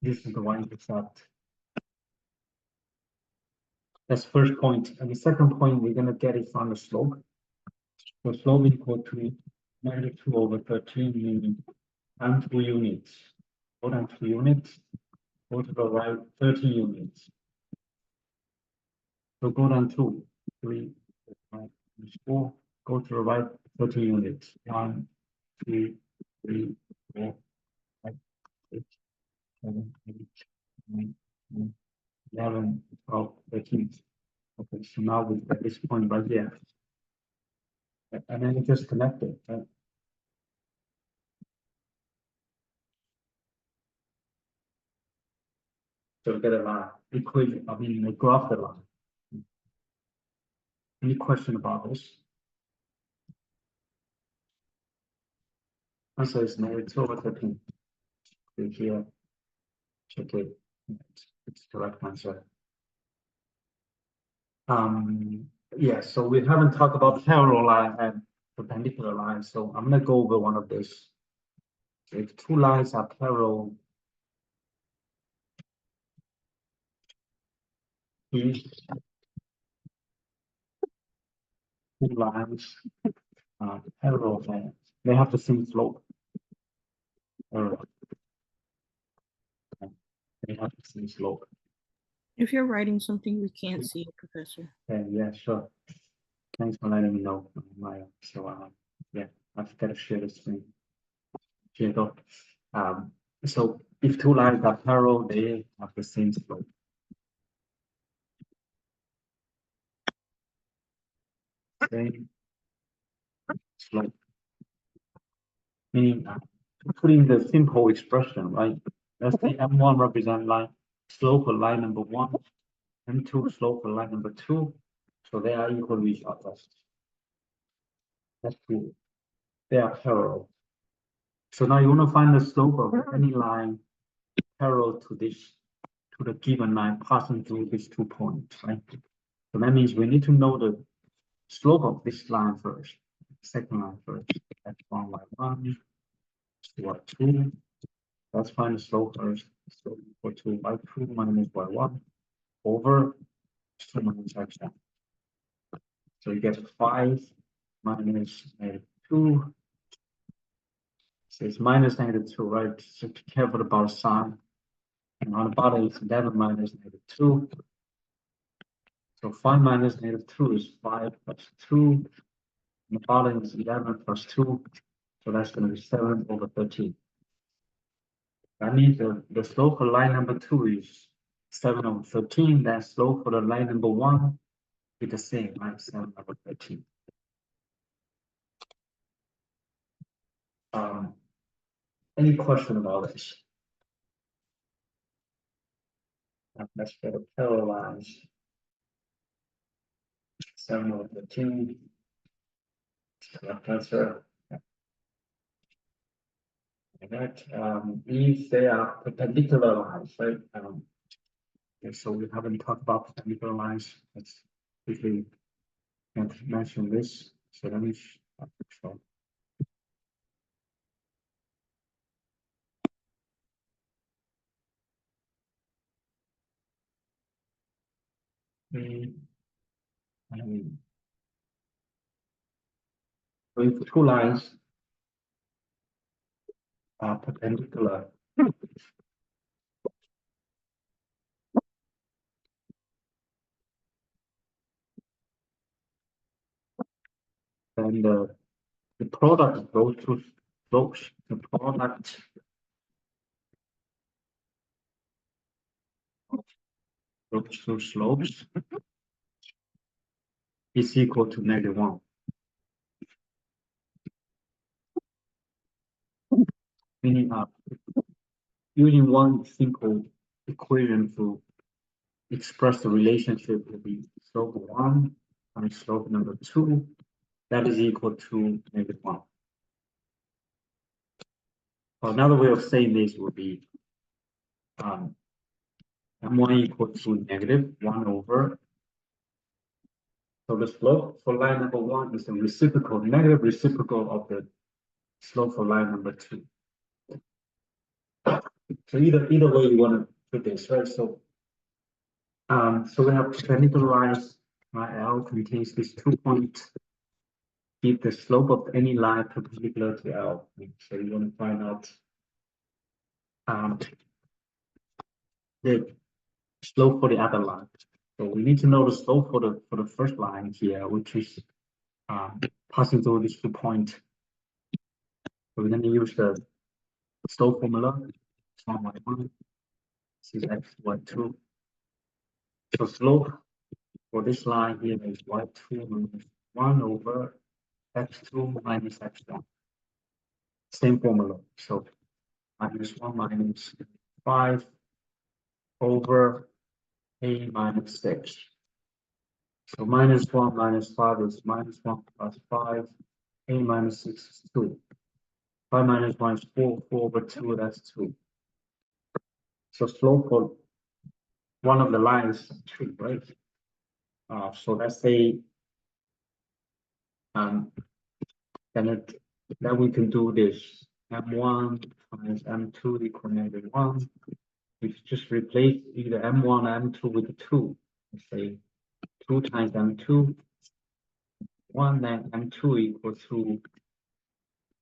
this is the y-intercept. That's first point. And the second point, we're going to get it from the slope. So slope equal to negative 2 over 13, meaning down 2 units. Go down 2 units. Go to the right 13 units. So go down 2, 3, 5, 4. Go to the right 13 units. 1, 2, 3, 4, 5, 6, 7, 8, 9, 10, 11, 12, 13. Okay, so now we've got this point right here. And then it just connected, right? So get a line, equation, I mean, the graph the line. Any question about this? Answer is no, it's over 13. Click here, check it, it's correct answer. Yeah, so we haven't talked about parallel line and perpendicular line, so I'm gonna go over one of this. So if two lines are parallel, these two lines are parallel lines. They have the same slope. They have the same slope. If you're writing something, we can't see it, Professor. Yeah, sure. Thanks for letting me know, Maya. So, yeah, I've got to share the screen. Here you go. So if two lines are parallel, they have the same slope. Same slope. Meaning, to put in the simple expression, right? Let's say M1 represent line slope of line number 1, M2 slope of line number 2. So they are equal to each other. That's true. They are parallel. So now you want to find the slope of any line parallel to this, to the given line passing through these 2 points, right? So that means we need to know the slope of this line first, second line first. That's 1 y1, y2. Let's find the slope first. So equal to y2 minus y1 over 2 minus x1. So you get 5 minus -2. So it's minus -2, right? So be careful about sign. And on the bottom it's 11 minus -2. So 5 minus -2 is 5 plus 2. And the bottom is 11 plus 2. So that's going to be 7 over 13. That means the slope for line number 2 is 7/13. That slope for the line number 1 is the same, right? 7/13. Any question about this? Let's get a parallelize. 7/13. Correct answer. And that if they are perpendicular lines, right? Okay, so we haven't talked about perpendicular lines. Let's quickly mention this. So let me show. And so if two lines are perpendicular, then the product of those two slopes, the product of those two slopes is equal to -1. Meaning using one simple equation to express the relationship will be slope 1 times slope number 2, that is equal to -1. So another way of saying this would be m1 equal to -1 over. So the slope for line number 1 is the reciprocal, negative reciprocal of the slope for line number 2. So either way you want to put this, right? So we have perpendicular lines. L contains these 2 points. If the slope of any line perpendicular to L, so you want to find out the slope for the other line. So we need to know the slope for the first line here, which is passing through these 2 points. So we're going to use the slope formula. It's 1 by 1. This is x y2. So slope for this line here is y2 minus 1 over x2 minus x1. Same formula. So -1 minus 5 over a minus 6. So -1 minus 5 is -1 plus 5. A minus 6 is 2. 5 minus 1 is 4. 4 over 2, that's 2. So slope for one of the lines is 2, right? So let's say then we can do this. M1 times M2 equal -1. We just replace either M1 or M2 with 2. Let's say 2 times M2, 1, then M2 equals to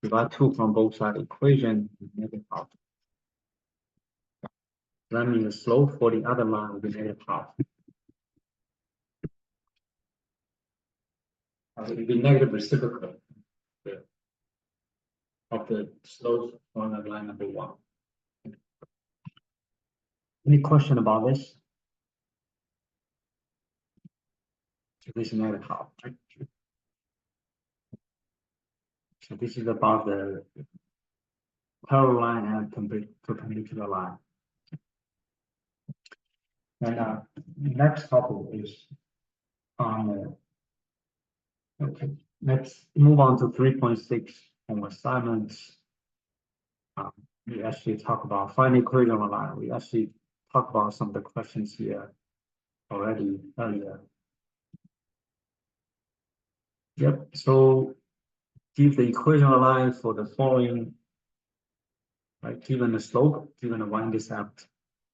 divide 2 from both sides equation, -half. That means the slope for the other line will be -half. It will be negative reciprocal of the slope on the line number 1. Any question about this? So this is -half, right? So this is about the parallel line and perpendicular line. And next topic is okay. Let's move on to 3.6 on assignments. We actually talk about finding equation on a line. We actually talked about some of the questions here already earlier. Yep. So give the equation of a line for the following, right? Given the slope, given the y-intercept,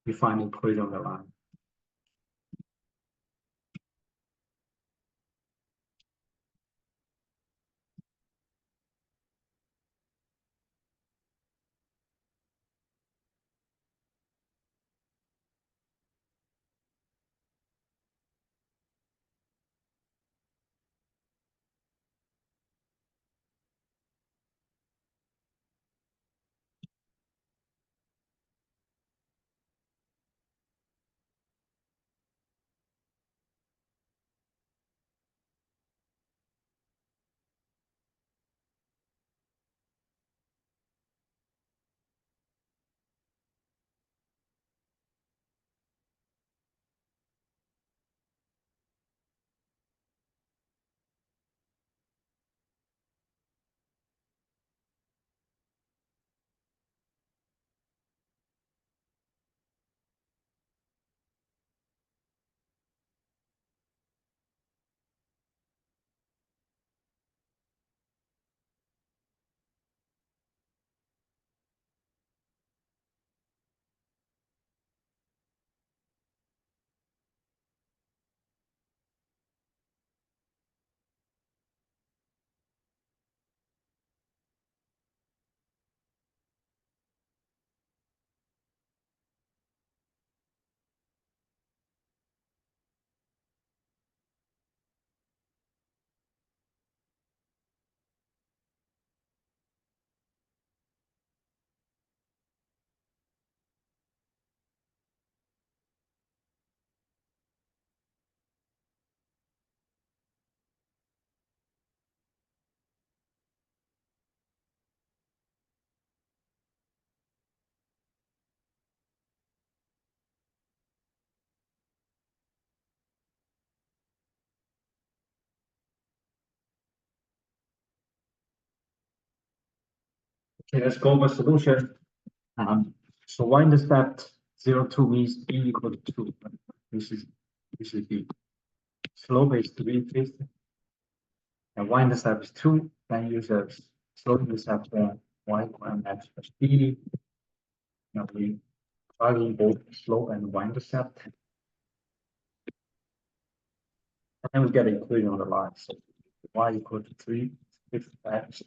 we find the equation of the line. Okay, let's go over solution. So y-intercept 0, 2 means b equal to 2. This is b. Slope is 3/5. And y-intercept is 2. Then use a slope intercept form y equal x plus b. Now we plug in both slope and y-intercept. And then we get an equation on the line. So y equal to 3/5 x.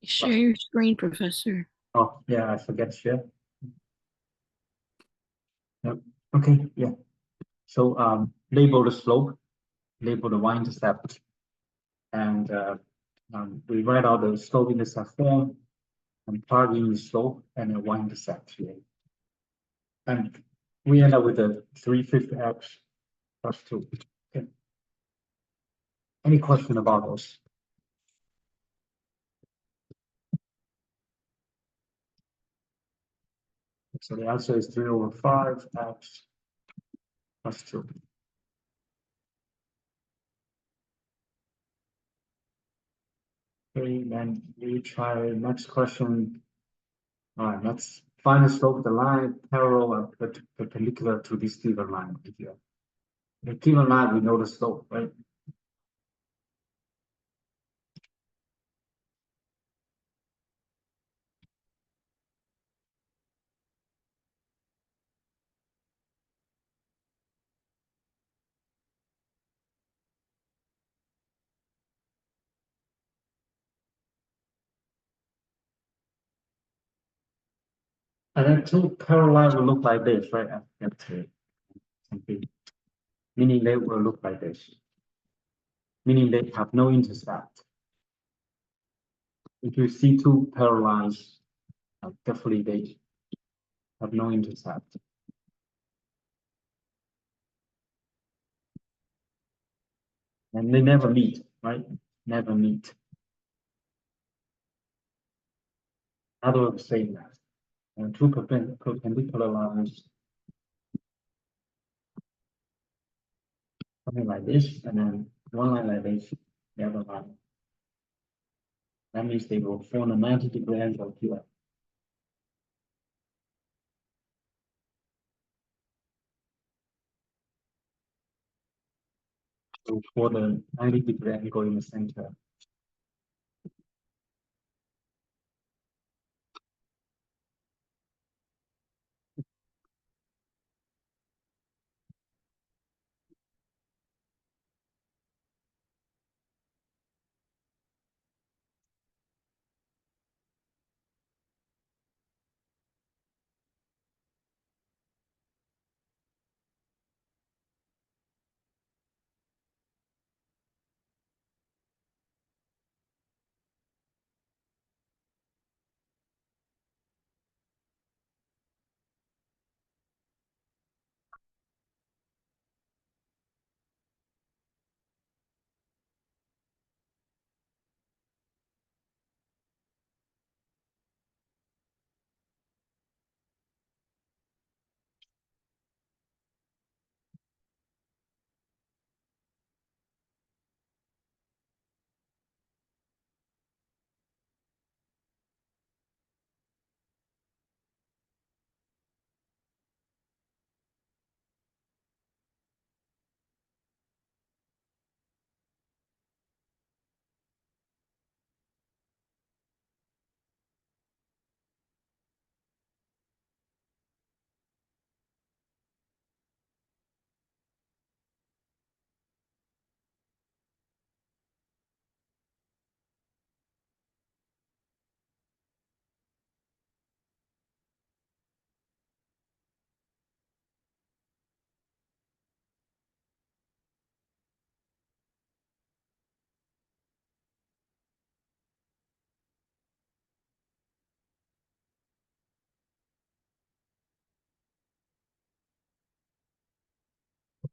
Share your screen, Professor. Oh, yeah, I forget share. Yep. Okay, yeah. So label the slope, label the y-intercept, and we write out the slope intercept form and plug in the slope and the y-intercept here. And we end up with a 3/5 x plus 2. Okay. Any question about those? So the answer is 3/5 x plus 2. Okay, then we try next question. All right, let's find the slope of the line parallel and perpendicular to this given line here. The given line, we know the slope, right? And then two parallel lines will look like this, right? Okay. Meaning they will look like this. Meaning they have no intercept. If you see two parallel lines, definitely they have no intercept. And they never meet, right? Never meet. Other way of saying that. And two perpendicular lines, something like this, and then one line like this, the other line. That means they will form a 90-degree angle here. So for the 90-degree angle in the center.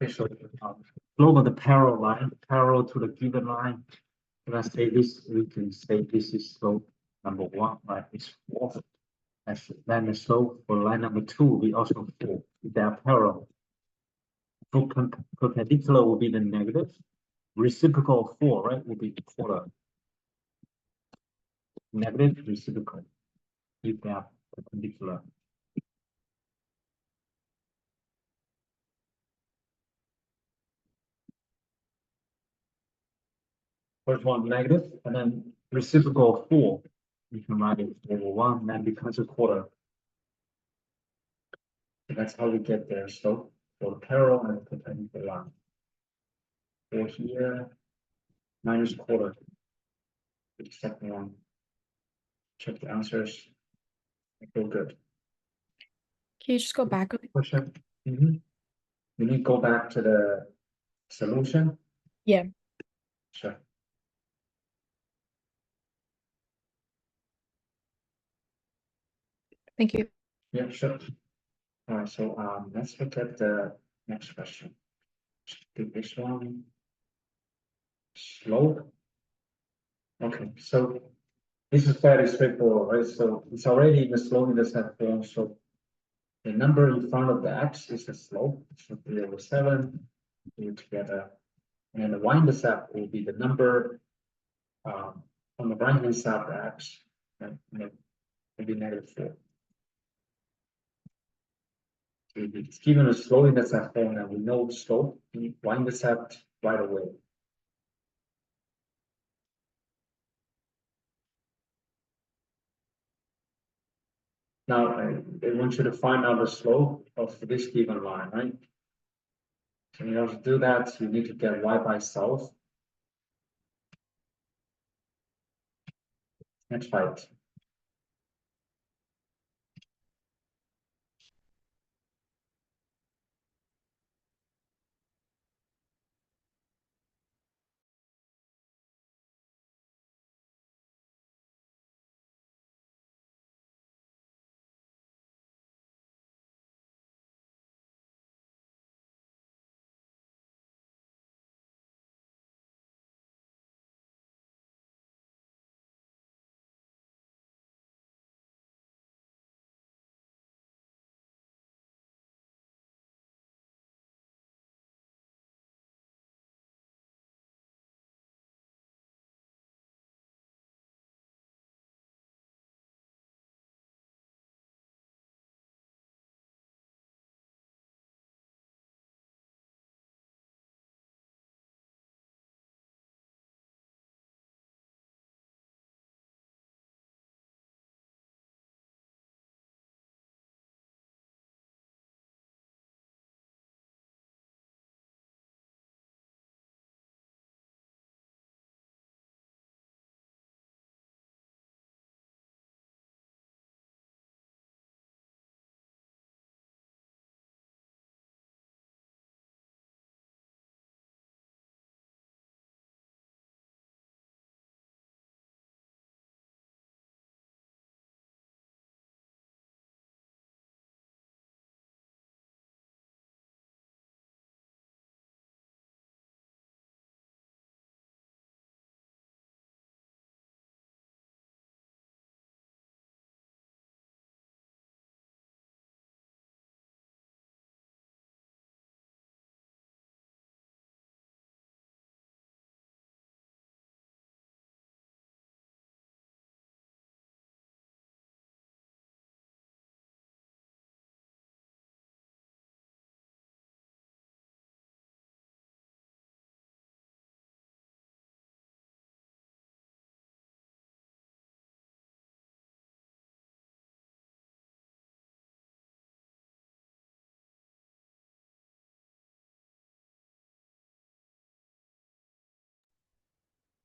Okay, so slope of the parallel line, parallel to the given line. Let's say this, we can say this is slope number 1, right? It's 4. Then the slope for line number 2 will be also 4. They are parallel. So perpendicular will be the negative. Reciprocal of 4, right? Will be equal to negative reciprocal. keep that perpendicular. First one negative, and then reciprocal of 4. You can write it over 1, that becomes a quarter. So that's how we get the slope for the parallel and perpendicular line. 4 here, minus quarter. The second one. Check the answers. I feel good. Can you just go back really quick? Question? We need to go back to the solution. Yeah. Sure. Thank you. Yeah, sure. All right, so let's look at the next question. Do this one. Slope. Okay, so this is fairly straightforward, right? So it's already in the slope set form. So the number in front of the x is the slope. So 3/7. Do it together. And the y-intercept will be the number on the right hand side of the x, and maybe -4. So it's given a slope-intercept form, and we know slope, y-intercept right away. Now, I want you to find out the slope of this given line, right? So in order to do that, you need to get y by itself. Next slide.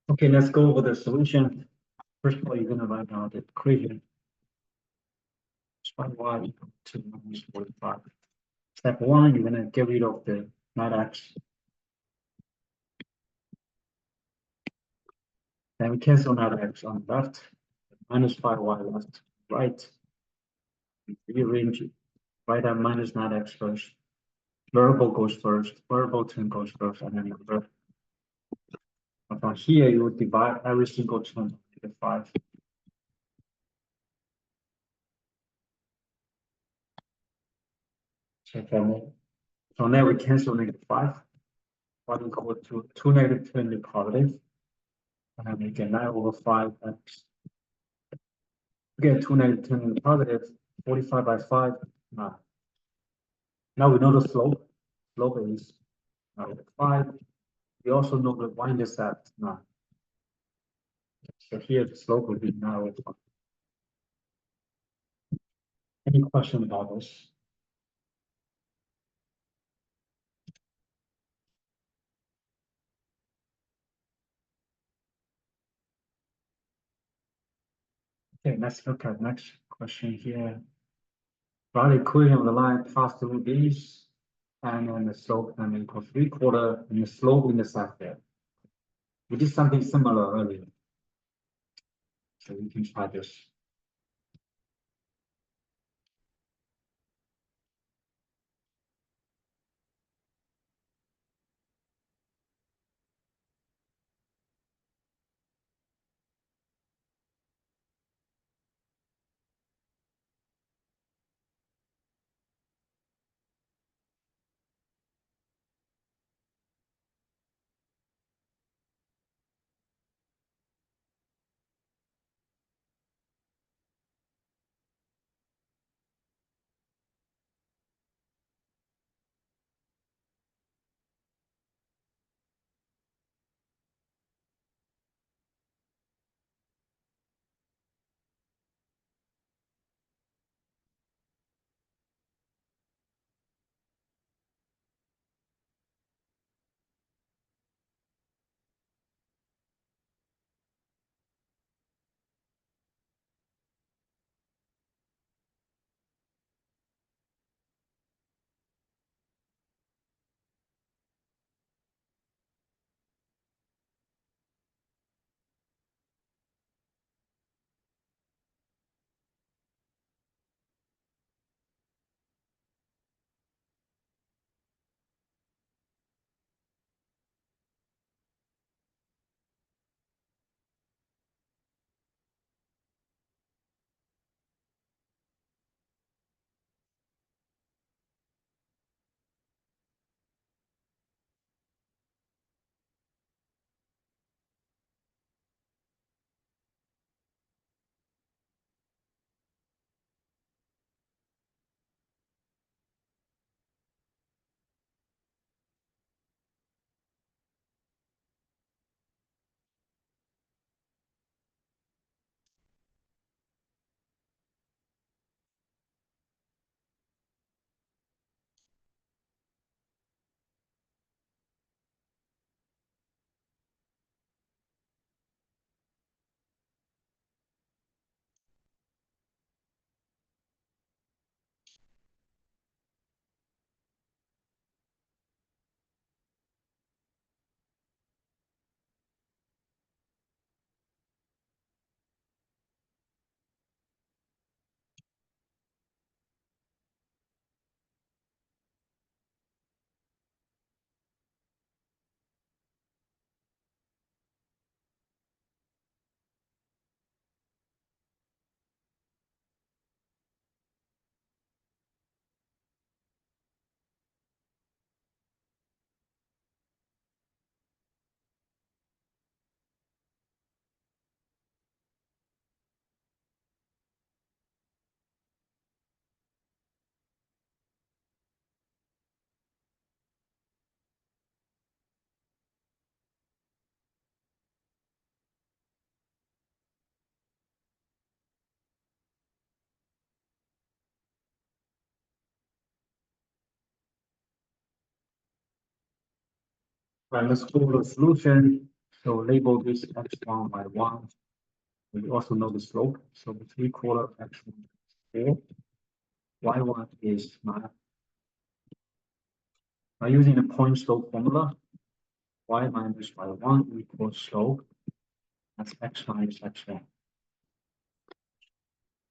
Okay, let's go over the solution. First of all, you're gonna write down the equation. Find y equal to -45. Step 1, you're gonna get rid of the not x. Then we cancel not x on the left, -5y left, right. Rearrange it. Write out minus not x first. Variable goes first, variable term goes first, and then number. And from here, you would divide every single term by -5. So from there, we cancel -5. 1 equal to 2 negative 2 in the positive. And then we get 9/5x. Again, 2 negative 10 to the positive, 45 by 5, 9. Now we know the slope. Slope is 5. We also know the y-intercept 9. So here the slope will be 9. Any question about this? Okay, let's look at next question here. Write the equation of the line passed through these, and then the slope and equals 3/4, and the slope intercept there. We did something similar earlier. So we can try this. Right, let's go to the solution. So label this x1 by 1. We also know the slope. So 3/4 x1 is 4. Y1 is 9. By using the point slope formula, y minus y1 equals slope. That's x minus x1.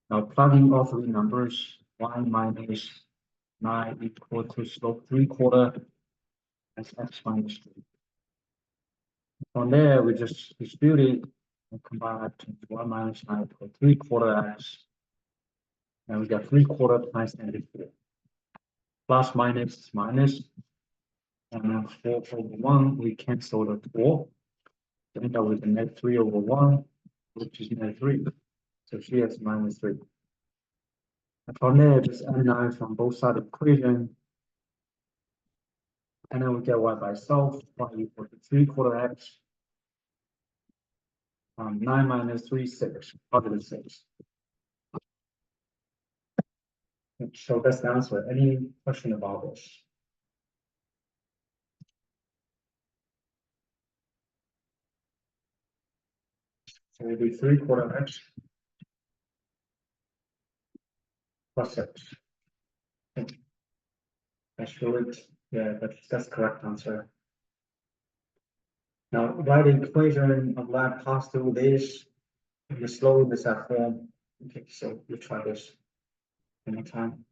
Now plugging all three numbers, y minus 9 equal to slope 3/4. That's x minus 3. From there, we just distribute it and combine it to y minus 9 equal 3/4 x. And we got 3/4 times -4. Plus minus minus. And then 4 over 1, we cancel the 4. So end up with a -3 over 1, which is -3. So here is -3. And from there, just add 9 from both sides of the equation. And then we get y by itself, y equal to 3/4 x. 9 minus 3, 6, positive 6. So that's the answer. Any question about this? So we do 3/4 x plus 6. That's really, yeah, that's correct answer. Now write the equation of y pass through this, and the slope is that form. Okay, so we try this one more time.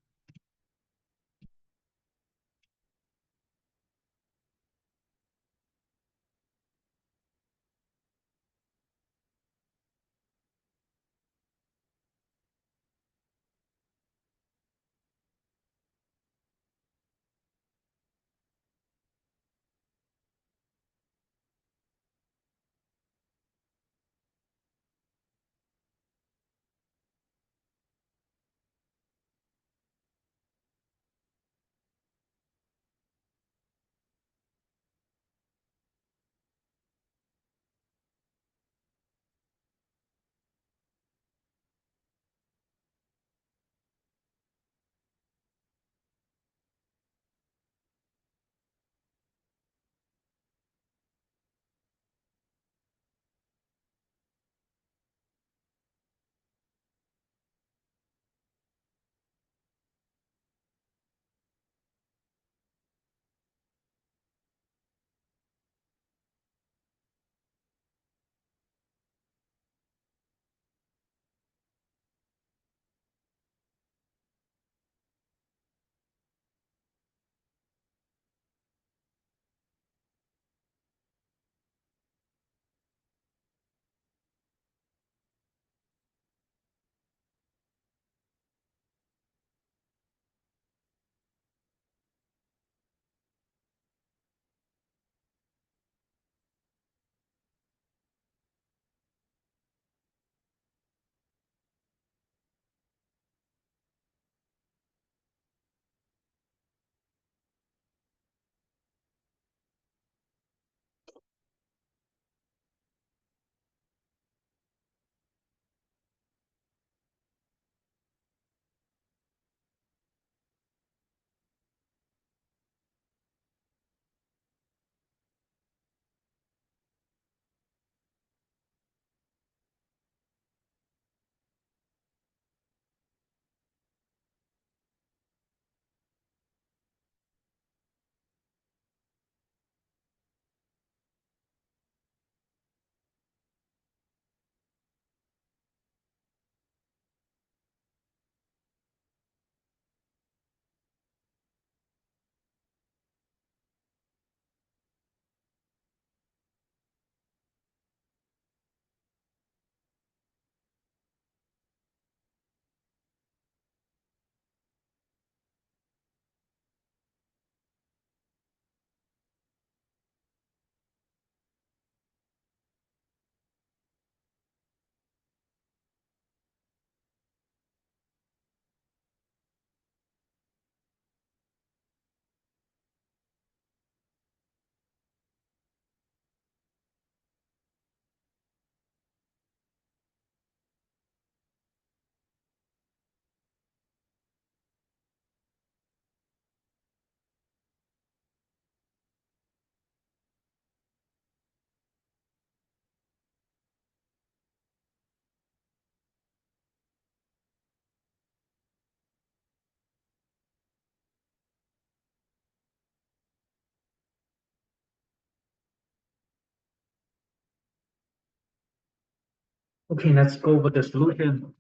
Okay, let's go over the solution.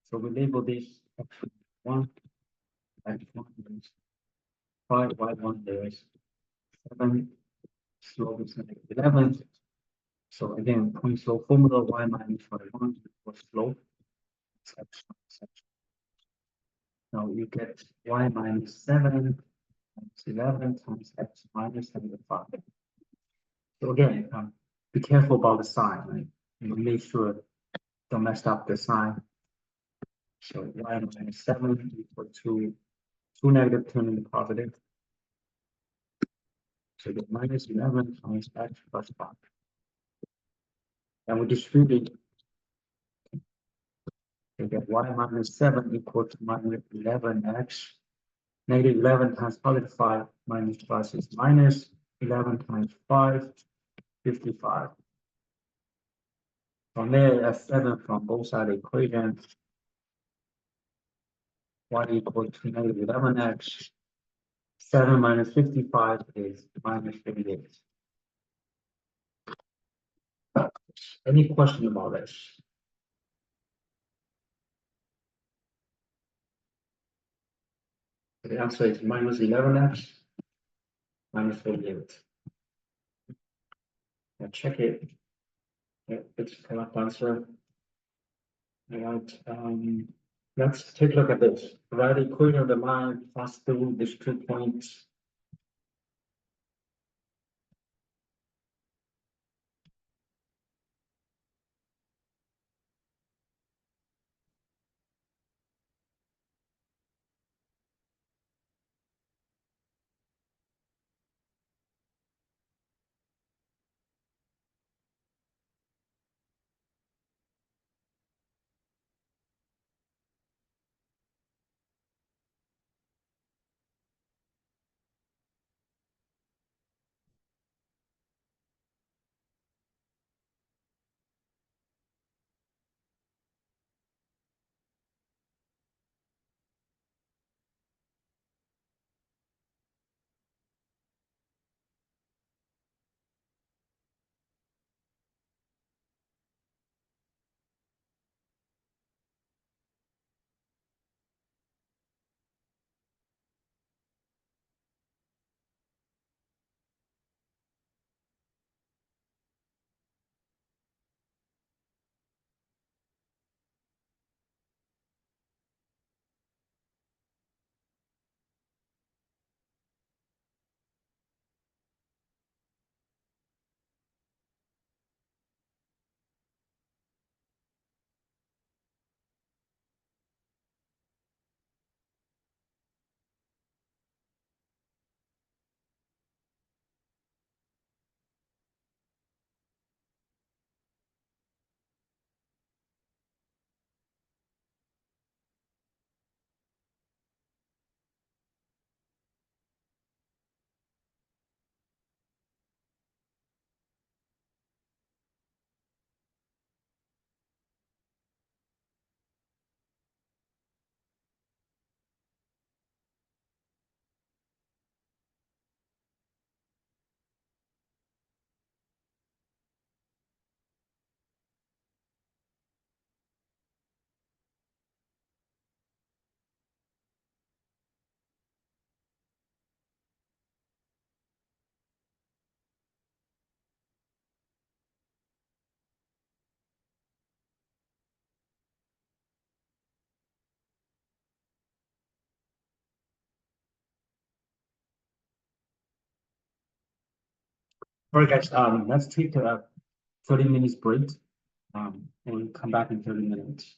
So we label this x1, x1 is 5, y1 is 7, slope is 11. So again, point slope formula y minus y1 equals slope. Now you get y minus 7 times 11 times x minus 75. So again, be careful about the sign, right? You make sure don't mess up the sign. So y minus 7 equal to 2 negative turning to positive. So the minus 11 times x plus 5. And we distribute, we get y minus 7 equal to minus 11x. Negative 11 times positive 5 minus plus is minus 11 times 5, 55. From there, f7 from both sides of the equation, y equal to negative 11x. 7 minus 55 is minus 38. Any question about this? The answer is minus 11x minus 38. Now check it. Yeah, it's correct answer. All right. Let's take a look at this. Write the equation of the line pass through these 2 points. All right, guys. Let's take a 30 minutes break. And come back in 30 minutes.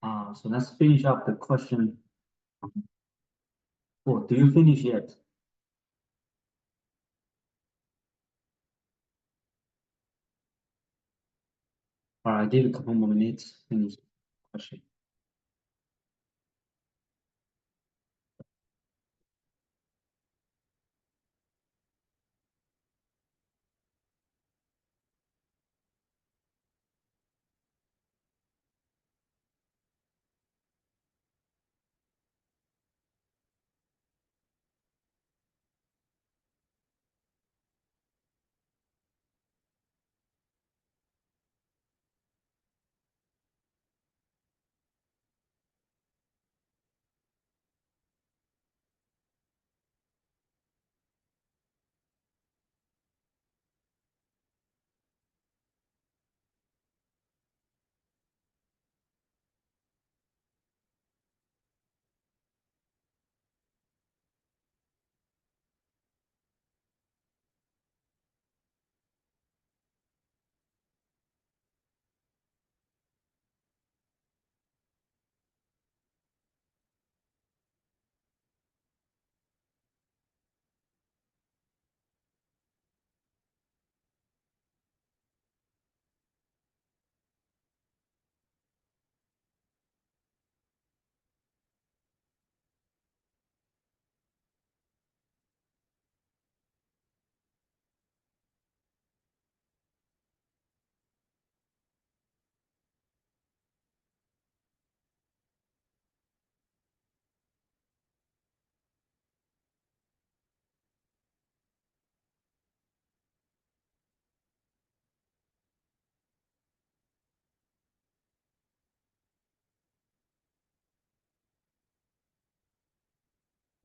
So let's finish up the question. Oh, do you finish yet? All right, give a couple more minutes. Finish the question.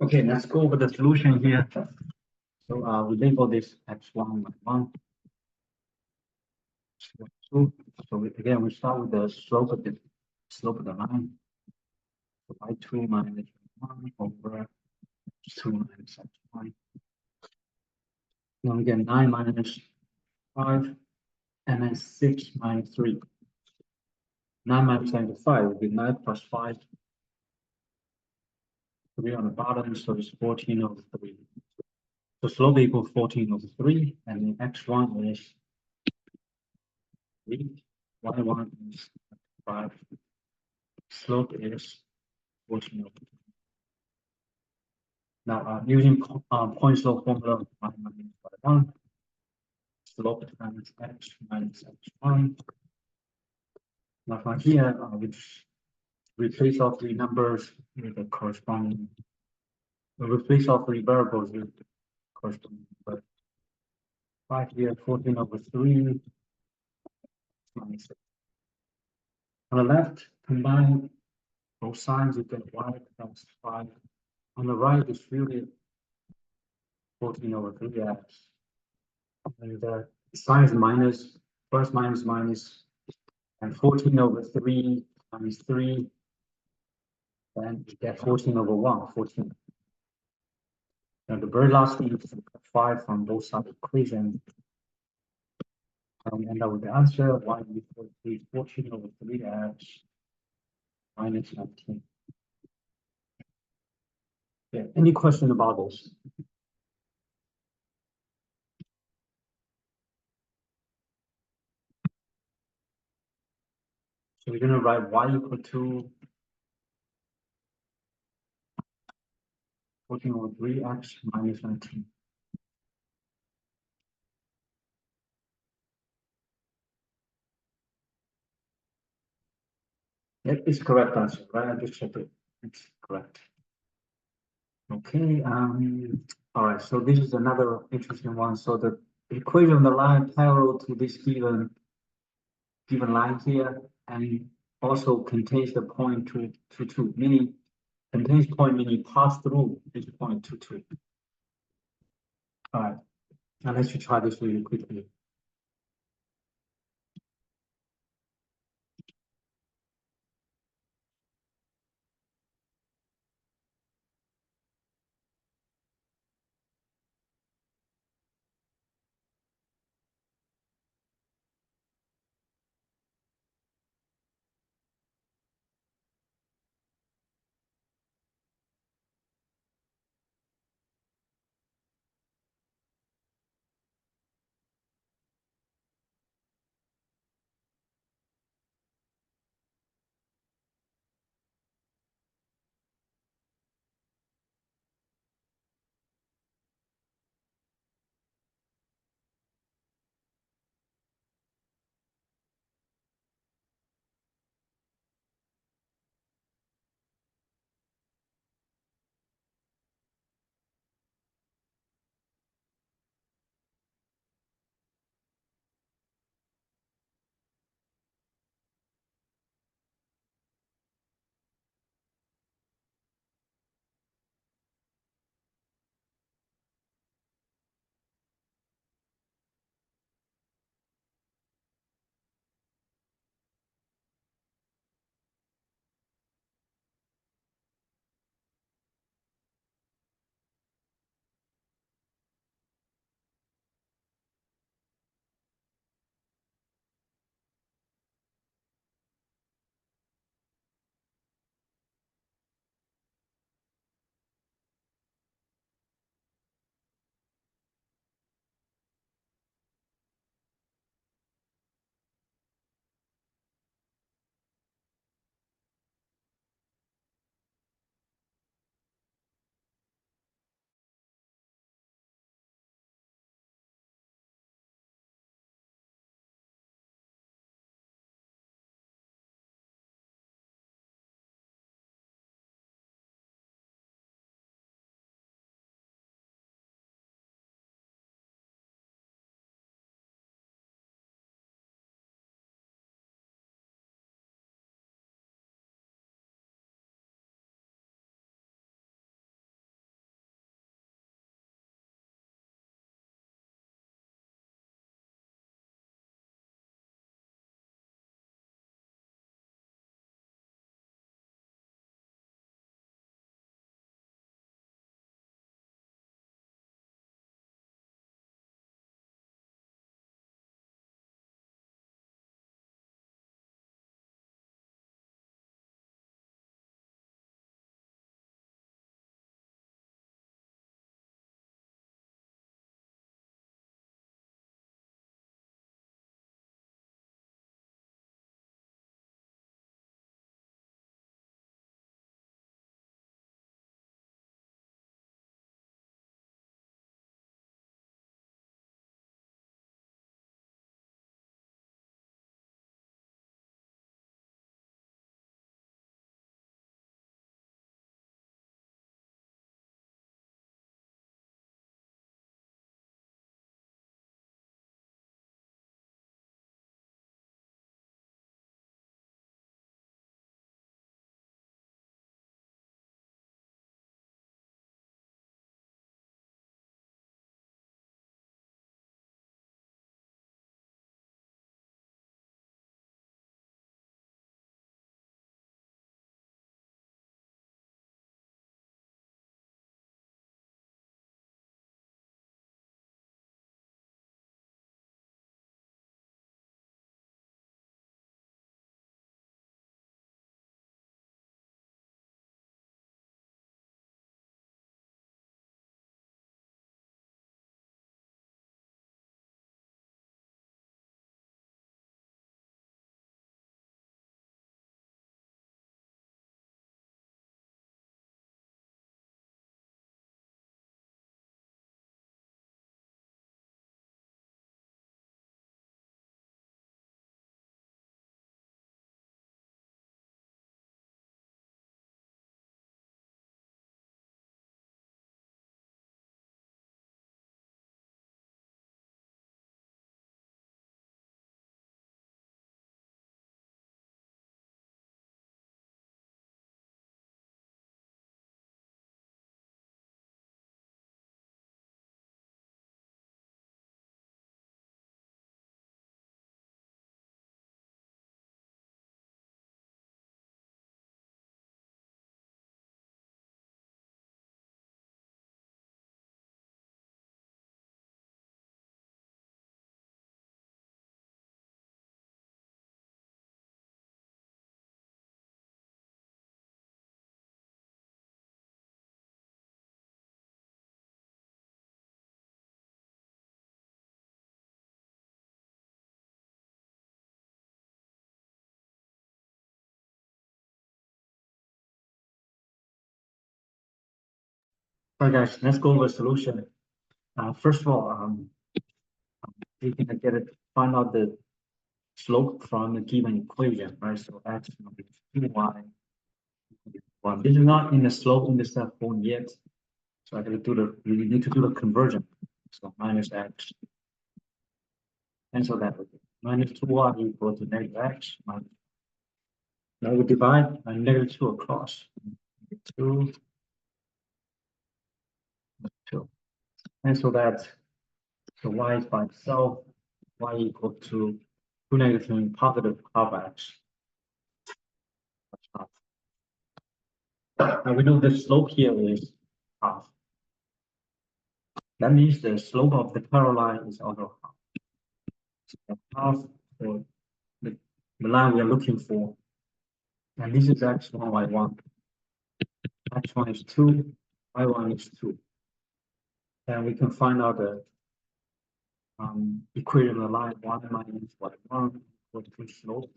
Okay, let's go over the solution here. So we label this x1 y 1. Again, we start with the slope of the line. So y2 minus 1 over 2 minus x1. Now we get 9 minus 5, and then 6 minus 3. 9 minus 5 will be 9 plus 5. 3 on the bottom, so it's 14 over 3. So slope equals 14 over 3, and then x1 is 3, y1 is 5. Slope is 14 over 3. Now, using point slope formula, y minus y1, slope times x minus x1. Now, from here, we just replace all three numbers with the corresponding, replace all three variables with the corresponding number. 5 here, 14 over 3 minus 6. On the left, combine both sides, you get y plus 5. On the right, distribute 14 over 3x. And the signs minus, plus minus minus, and 14 over 3 times 3, then you get 14 over 1, 14. Now the very last thing is 5 from both sides of the equation. And we end up with the answer y equals 14 over 3x minus 19. Yeah, any question about this? So we're going to write y equal to 14 over 3x minus 19. That is correct answer, right? I just checked it. It's correct. Okay, all right, so this is another interesting one. So the equation of the line parallel to this given line here, and also contains the point 2, meaning contains point meaning pass through this point 2. All right, now let's try this really quickly. All right, guys, let's go over solution. First of all, we can get it, find out the slope from the given equation, right? So x will be 2y. Well, this is not in the slope in the step form yet. So I gotta do we need to do the conversion. So minus x. And so that would be minus 2y equal to negative x minus. Now we divide by negative 2 across. 2, 2. And so that so y is by itself, y equal to 2 negative and positive half x. Now we know the slope here is half. That means the slope of the parallel line is also half. So half for the line we are looking for. And this is x1, y1. X1 is 2, y1 is 2. And we can find out the equation of the line 1 minus y1 equal to slope.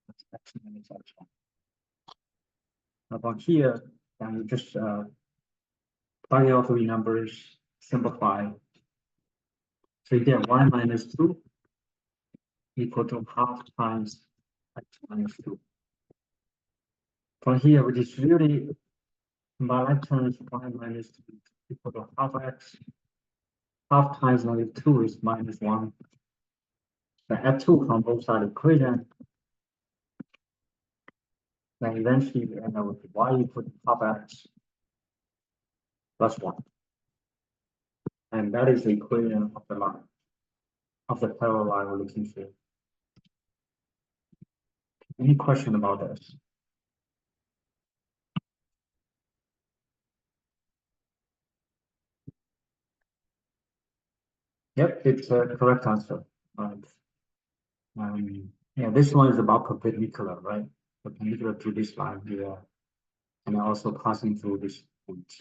That's x minus x1. Now from here, then we just plug all three numbers, simplify. So you get y minus 2 equal to half times x minus 2. From here, we just really by right terms y minus 2 equal to half x. Half times negative 2 is minus 1. Then add 2 from both sides of the equation. Then eventually we end up with y equal to half x plus 1. And that is the equation of the line, of the parallel line we're looking for. Any question about this? Yep, it's a correct answer. Yeah, this one is about perpendicular, right? Perpendicular to this line here, and also passing through this point.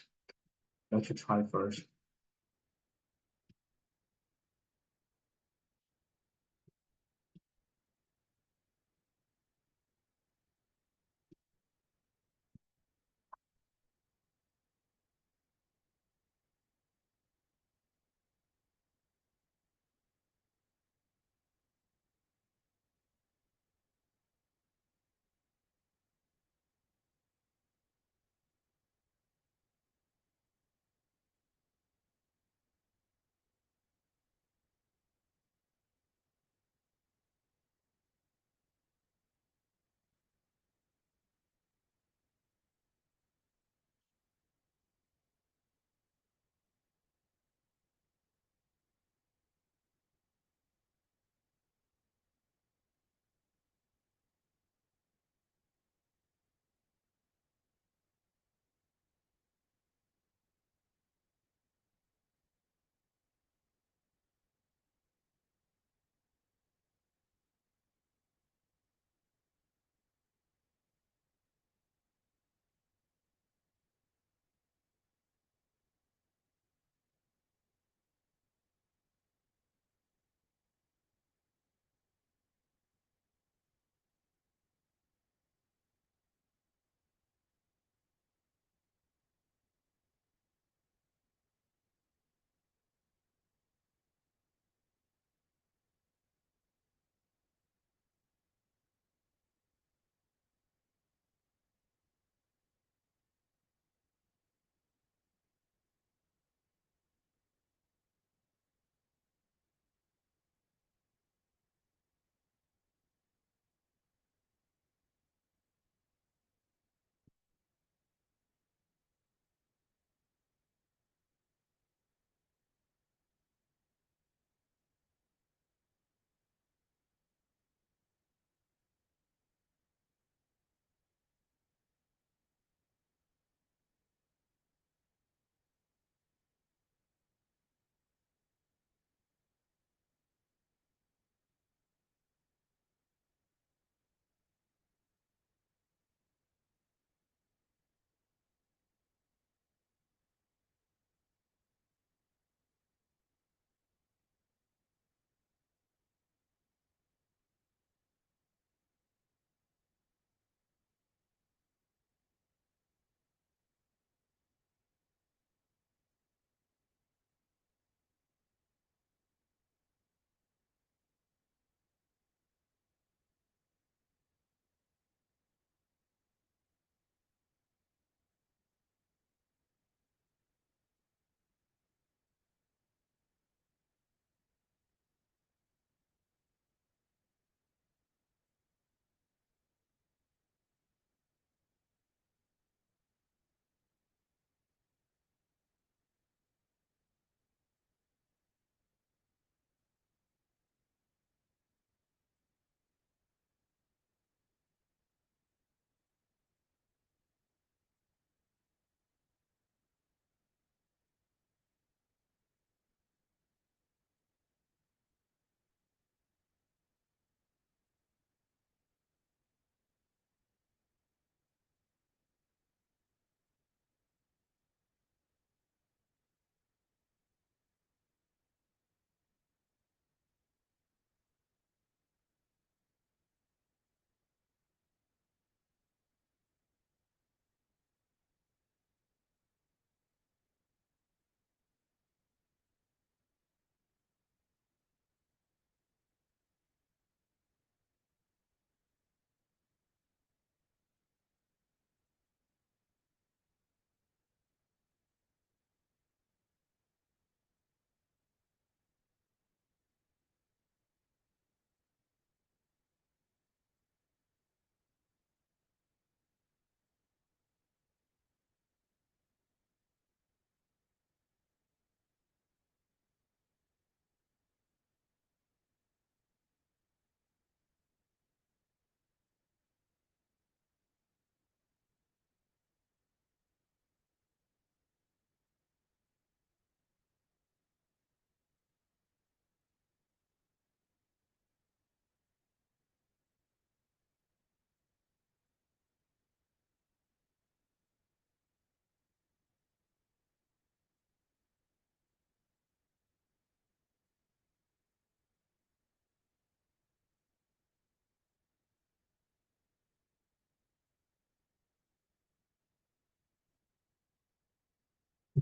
Let's try first.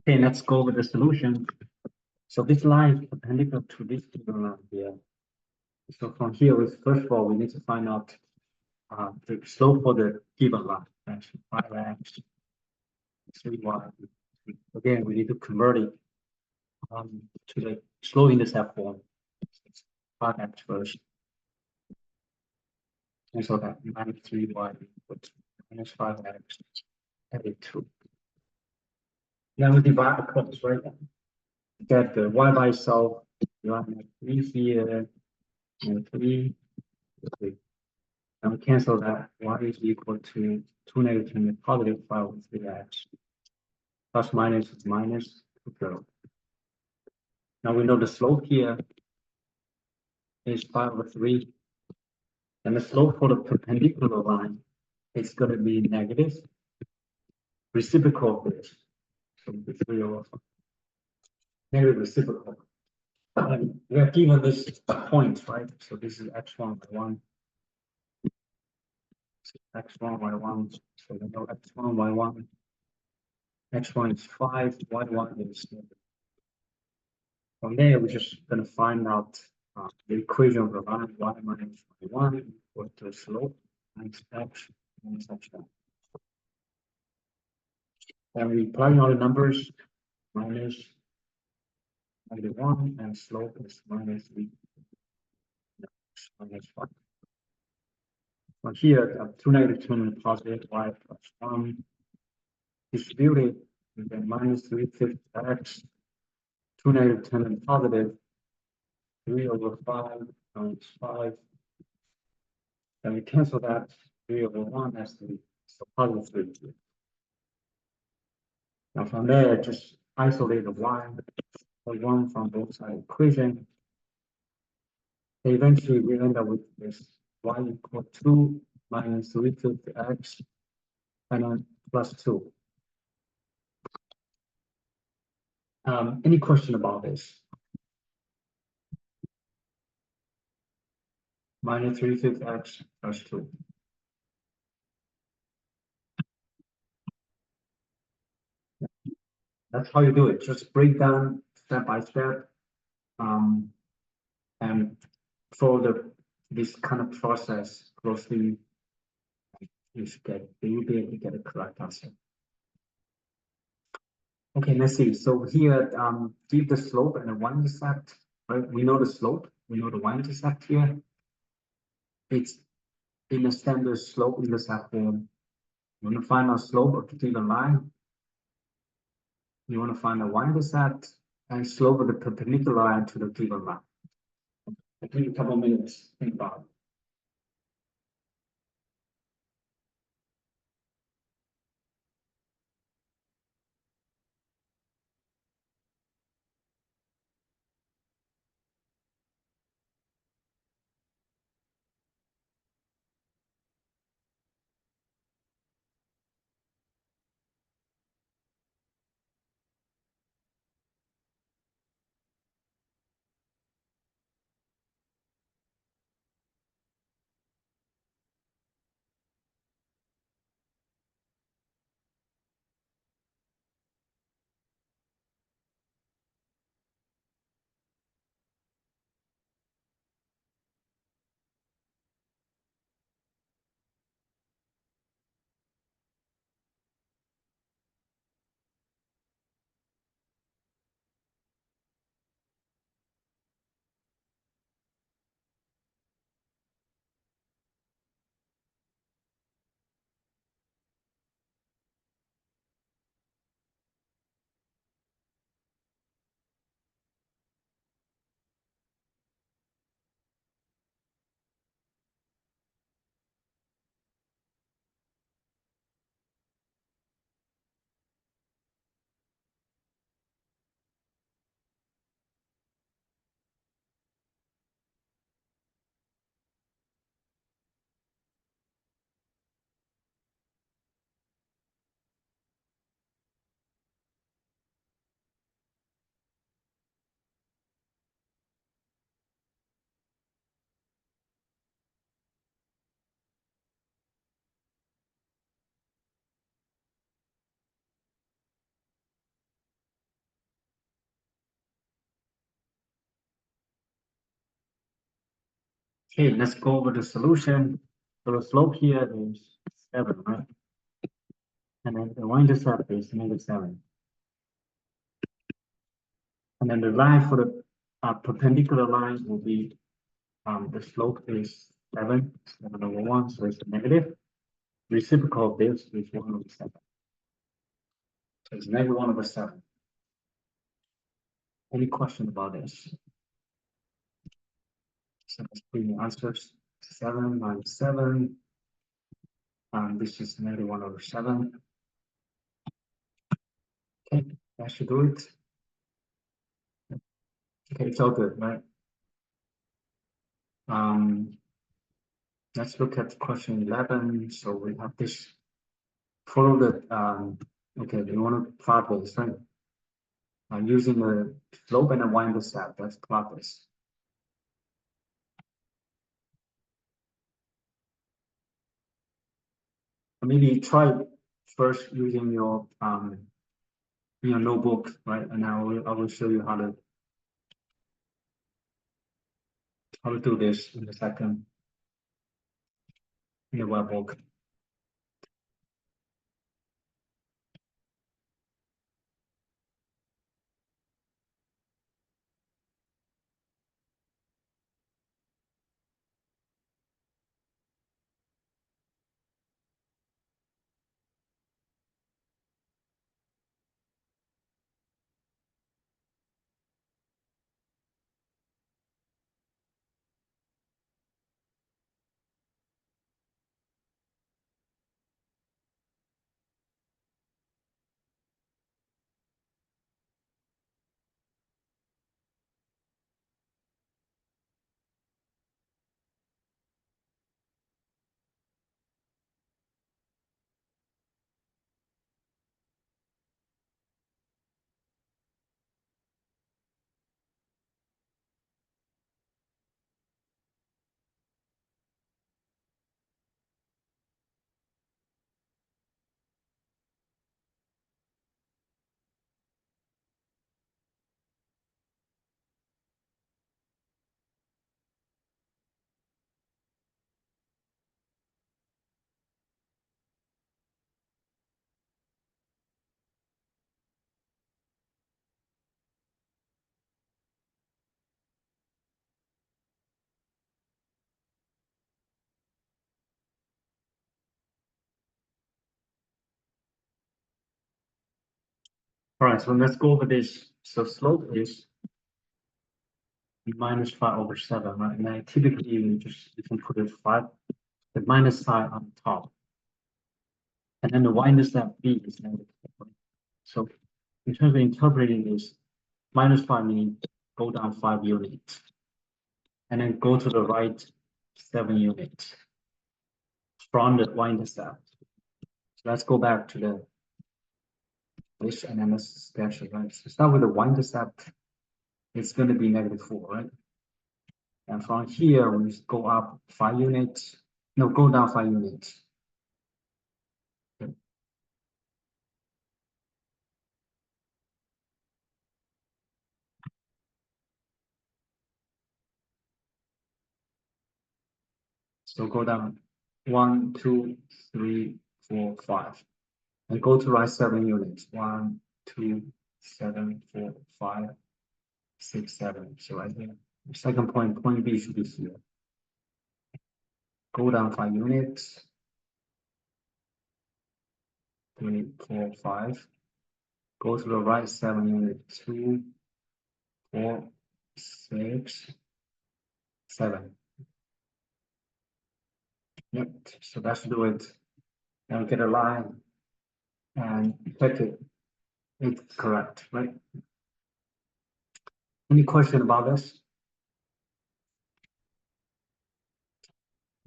Okay, let's go with the solution. So this line is perpendicular to this given line here. So from here, first of all, we need to find out the slope for the given line. That's 5x, 3y. Again, we need to convert it to the slope intercept form. 5x first. And so that minus 3y equals minus 5x added 2. Then we divide across, right? Get the y by itself, you have 3 here, and 3, 3. And we cancel that, y is equal to 2 negative and positive 5 with 3x. Plus minus is minus 2. Now we know the slope here is 5/3. And the slope for the perpendicular line is going to be negative, reciprocal of this. So the 3/5. Negative reciprocal. And we are given this point, right? So this is x1 by 1. X1 by 1. So we know x1 by 1. X1 is 5, y1 is. From there, we're just going to find out the equation of the line y minus y1 equal to slope minus x minus x1. And we plug in all the numbers, minus -1, and slope is minus 3, minus 1. But here, 2 negative 2 and positive y plus 1 distributed, and then minus 3/5 x, 2 negative 10 and positive, 3/5 times 5. Then we cancel that, 3/1 has to be so positive 3. Now from there, just isolate the y or 1 from both sides equation. Eventually, we end up with this y equal 2 minus 3/5 x and then plus 2. Any question about this? Minus 3/5 x plus 2. That's how you do it. Just break down step by step. And follow this kind of process closely. You will be able to get a correct answer. Okay, let's see. So here, give the slope and the y-intercept. Right? We know the slope. We know the y-intercept here. It's in the standard slope intercept form. You want to find a slope of the given line. You want to find the y-intercept and slope of the perpendicular line to the given line. I'll give you a couple of minutes. Think about it. Okay, let's go over the solution. So the slope here is 7, right? And then the y-intercept is -7. And then the line for the perpendicular line will be the slope is 7 over 1, so it's negative. Reciprocal of this is 1 over 7. So it's -1 over 7. Any question about this? So let's bring the answers. 7 minus 7. This is -1 over 7. Okay, that should do it. Okay, it's all good, right? Let's look at question 11. So we have this. Follow the okay, we want to plot this, right? Using the slope and a y-intercept. Let's plot this. Maybe try first using your notebook, right? And I will show you how to do this in a second in the webbook. All right, so let's go over this. So slope is -5 over 7, right? And then typically you can put it 5, the minus sign on top. And then the y-intercept b is negative. So in terms of interpreting this, -5 meaning go down 5 units. And then go to the right 7 units from the y-intercept. So let's go back to this and then let's sketch it, right? So start with the y-intercept. It's going to be -4, right? And from here, we just go up 5 units. No, go down 5 units. Okay. So go down 1, 2, 3, 4, 5. And go to right 7 units. 1, 2, 7, 4, 5, 6, 7. So I think the second point B should be here. Go down 5 units. 3, 4, 5. Go to the right 7 units. 2, 4, 6, 7. Yep. So that should do it. Now get a line and check it. It's correct, right? Any question about this?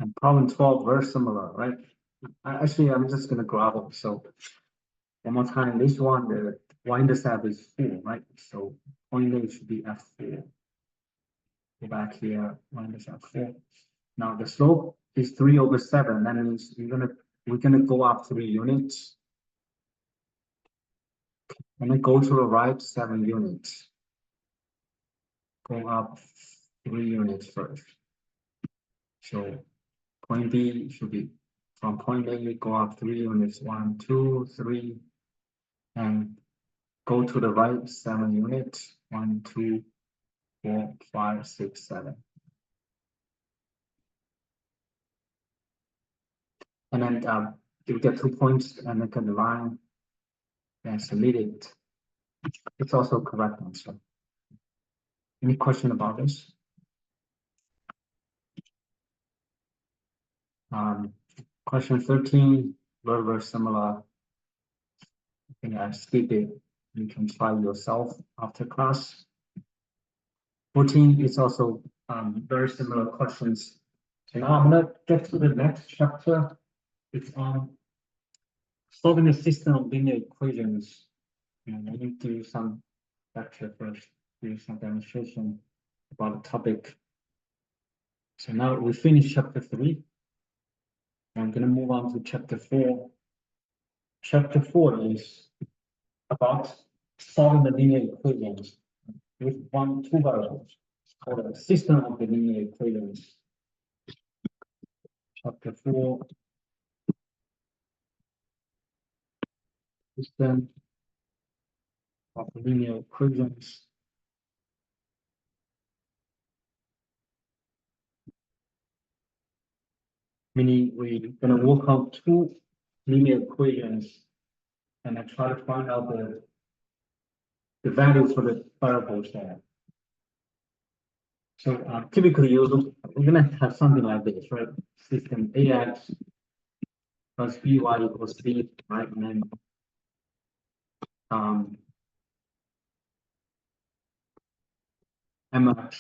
And problem 12, very similar, right? Actually, I'm just going to grab it. So one more time, this one, the y-intercept is 4, right? So point A should be F4. Go back here, y-intercept 4. Now the slope is 3 over 7. That means we're gonna go up 3 units. And then go to the right 7 units. Go up 3 units first. So point B should be from point A, go up 3 units, 1, 2, 3, and go to the right 7 units, 1, 2, 4, 5, 6, 7. And then you get 2 points and then can line and submit it. It's also correct answer. Any question about this? Question 13, very similar. I think I skip it. You can try yourself after class. 14 is also very similar questions. So now I'm gonna get to the next chapter. It's on solving a system of linear equations. And I need to do some lecture first, do some demonstration about the topic. So now we finish chapter 3. I'm gonna move on to chapter 4. Chapter 4 is about solving the linear equations with 2 variables. It's called a system of the linear equations. Chapter 4. System of the linear equations. Meaning we're gonna work out 2 linear equations and then try to find out the value for the variables there. So typically we're gonna have something like this, right? System AX plus BY equals C, right? And then MX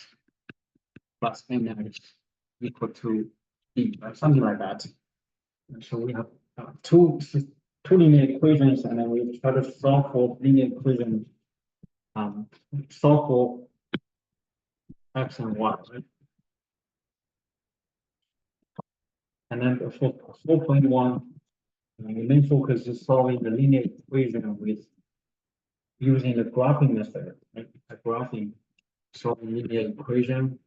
plus NX equal to B, right? Something like that. And so we have two linear equations, and then we try to solve for linear equation, solve for X and Y, right? And then for 4.1, the main focus is solving the linear equation with using the graphing method, right? The graphing, solving linear equation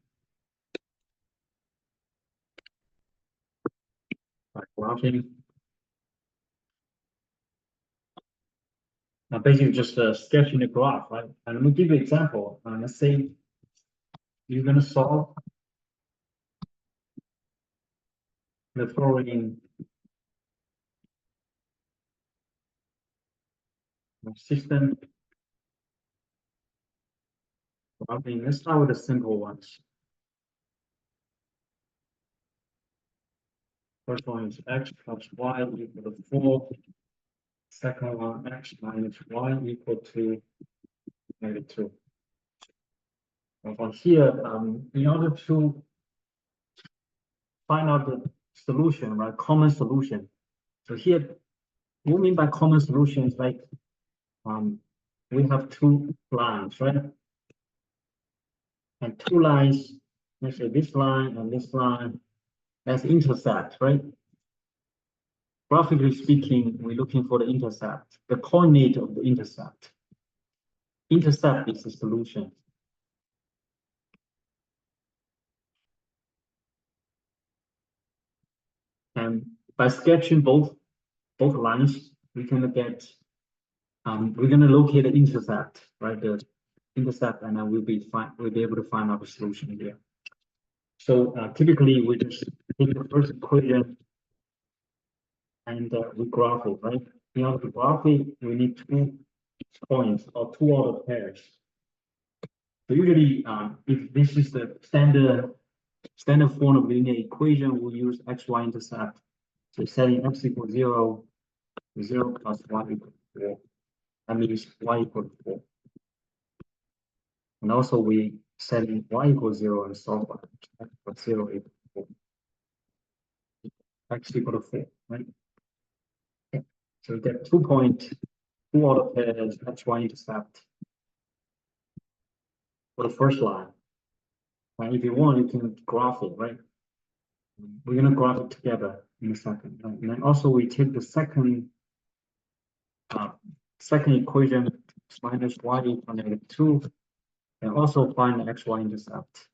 by graphing. Now basically just sketching the graph, right? And let me give you an example. Let's say you're gonna solve the following system. Graphing. Let's start with the simple ones. First one is x plus y equal to 4. Second one, x minus y equal to -2. From here, in order to find out the solution, right? Common solution. So here, what we mean by common solution is like we have 2 lines, right? And 2 lines, let's say this line and this line, as intersect, right? Graphically speaking, we're looking for the intercept, the coordinate of the intercept. Intercept is the solution. And by sketching both lines, we can get, we're going to locate the intercept, right? The intercept, and then we'll be able to find our solution here. So typically, we just take the first equation and we graph it, right? In order to graph it, we need 2 points or 2 order pairs. So usually, if this is the standard form of linear equation, we'll use xy intercept. So setting x equals 0, 0 plus y equals 4. That means y equals 4. And also we setting y equals 0 and solve for x equals 0 equals 4. X equal to 4, right? Okay. So we get 2 point, 2 order pairs, xy intercept for the first line. And if you want, you can graph it, right? We're gonna graph it together in a second. Right? And then also we take the second equation, minus y equal to -2, and also find the xy intercept.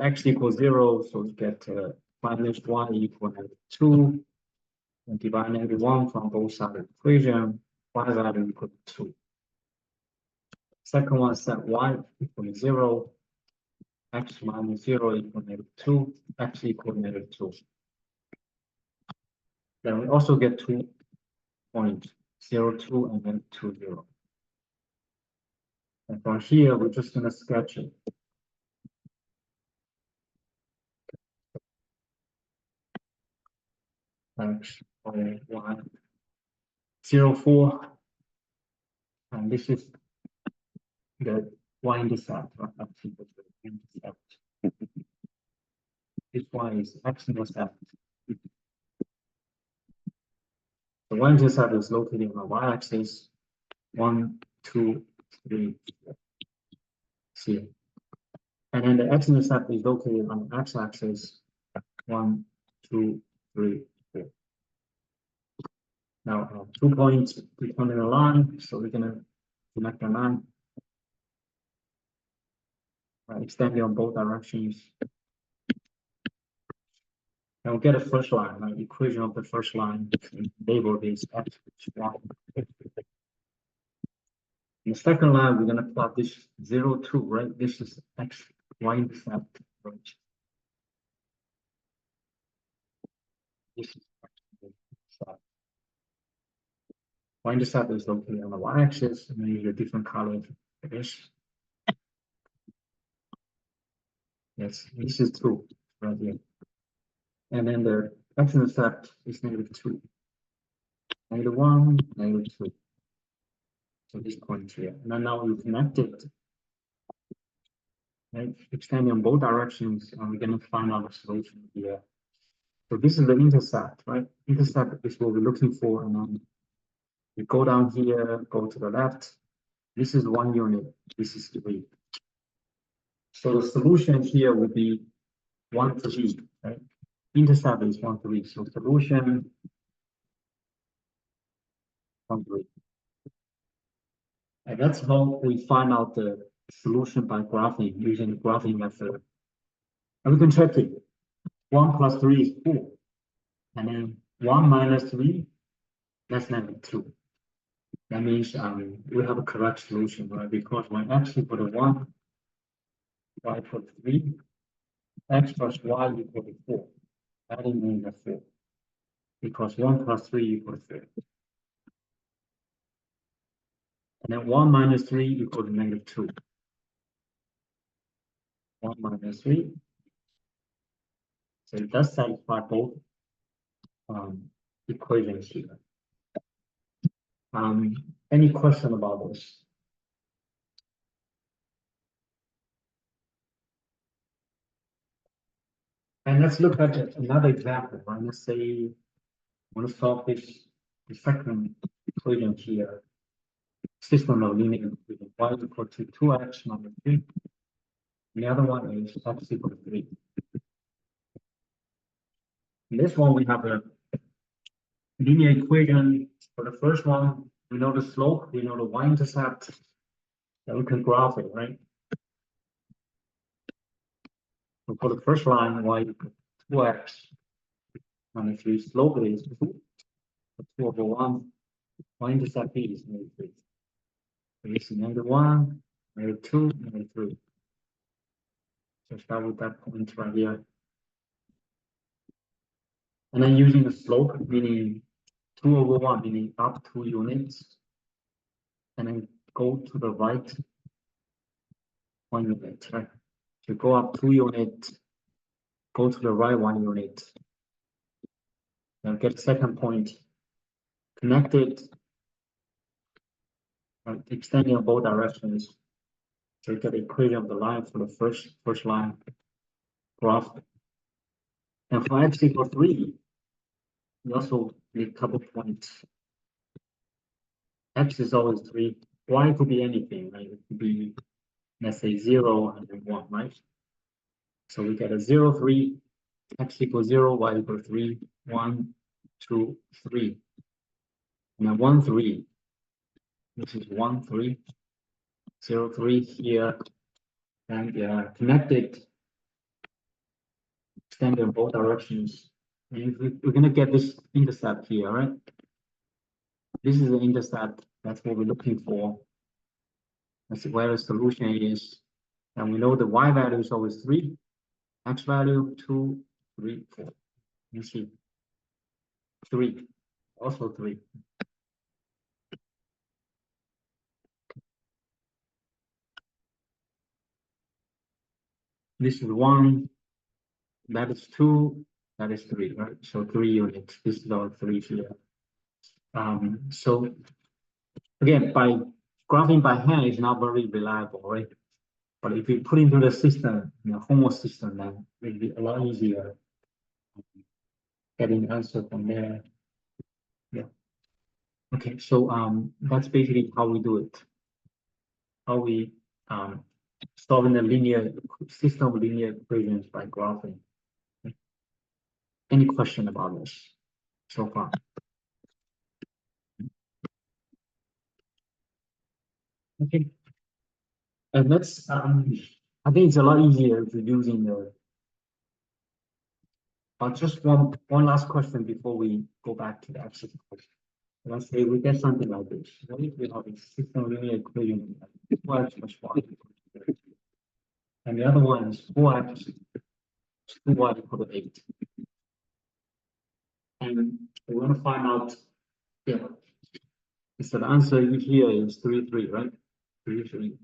X equals 0, so we get minus 1 equal -2. And divide -1 from both sides of the equation, y value equal to 2. Second one, set y equal to 0, x minus 0 equal -2, x equal -2. Then we also get 2.02 and then 20. And from here, we're just going to sketch it. X, y, 0, 4. And this is the y-intercept, right? X equals to intercept. This one is x-intercept. The y-intercept is located on the y-axis. 1, 2, 3, 4. See. And then the x-intercept is located on the x-axis. 1, 2, 3, 4. Now, 2 points determine a line, so we're gonna connect the line. Extend it on both directions. And we'll get a first line, like equation of the first line. Label this x, y. In the second line, we're gonna plot this 0, 2, right? This is x, y-intercept, right? This is x-intercept. Y-intercept is located on the y-axis, and then you get different color for this. Yes, this is true right here. And then the x-intercept is -2. -1, -2. So this point here. And then now we connect it. Right? Extending on both directions, and we're gonna find out the solution here. So this is the intercept, right? Intercept is what we're looking for, and then we go down here, go to the left. This is 1 unit, this is 3. So the solution here would be 1, 3, right? Intercept is 1, 3. So solution 1, 3. And that's how we find out the solution by graphing, using the graphing method. And we can check it. 1 plus 3 is 4. And then 1 minus 3, that's -2. That means we have a correct solution, right? Because when x equal to 1, y equal to 3, x plus y equal to 4. Adding in the 4. Because 1 plus 3 equals 4. And then 1 minus 3 equals -2. 1 minus 3. So it does satisfy both equations here. Any question about this? And let's look at another example. Right? Let's say we want to solve this the second equation here. System of linear equation y equal to 2x minus 3. The other one is x equal to 3. In this one, we have a linear equation. For the first one, we know the slope, we know the y-intercept, then we can graph it, right? So for the first line, y equal to 2x minus 3, slope is 2. 2 over 1, y-intercept is -3. So this is -1, -2, -3. So start with that point right here. And then using the slope, meaning 2 over 1, meaning up 2 units. And then go to the right 1 unit, right? So go up 2 units, go to the right 1 unit. Now get second point, connect it, extending in both directions. So you get the equation of the line for the first line graph. And for x equals 3, we also need a couple points. X is always 3. Y could be anything, right? It could be, let's say 0 and then 1, right? So we get a 0, 3, x equals 0, y equals 3, 1, 2, 3. And then 1, 3. This is 1, 3, 0, 3 here. And connected extend in both directions. And we're gonna get this intercept here, right? This is the intercept. That's what we're looking for. That's where the solution is. And we know the y value is always 3, x value 2, 3, 4. You see, 3, also 3. This is 1, that is 2, that is 3, right? So 3 units. This is our 3 here. So again, by graphing by hand is not very reliable, right? But if you put into the system, homework system, then it'll be a lot easier getting answer from there. Yeah. Okay, so that's basically how we do it. How we solving the linear system of linear equations by graphing. Any question about this so far? Okay. And let's I think it's a lot easier to using the just one last question before we go back to the exercise. Let's say we get something like this. What if we have a system linear equation 2x plus 1 equals 3, and the other one is 4x plus 2y equal to 8. And we want to find out, yeah. So the answer here is 3, 3, right? 3, 3.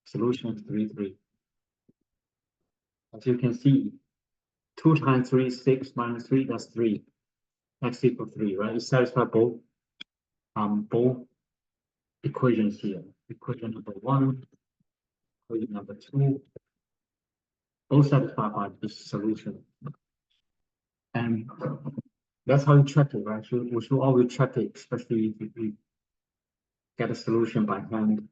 Solution is 3, 3. As you can see, 2 times 3 is 6 minus 3, that's 3. X equals 3, right? It satisfies both equations here. Equation number 1, equation number 2, both satisfied by this solution. And that's how you check it, right? So we should always check it, especially if we get a solution by hand.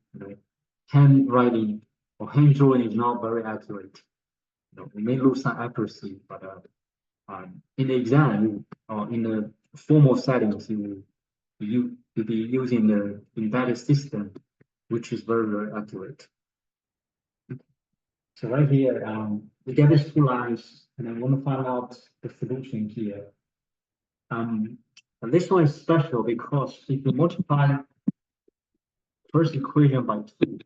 Handwriting or hand drawing is not very accurate. We may lose some accuracy, but in the exam or in the formal settings, you'll be using the embedded system, which is very, very accurate. So right here, we get these 2 lines, and I want to find out the solution here. And this one is special because if you multiply first equation by 2,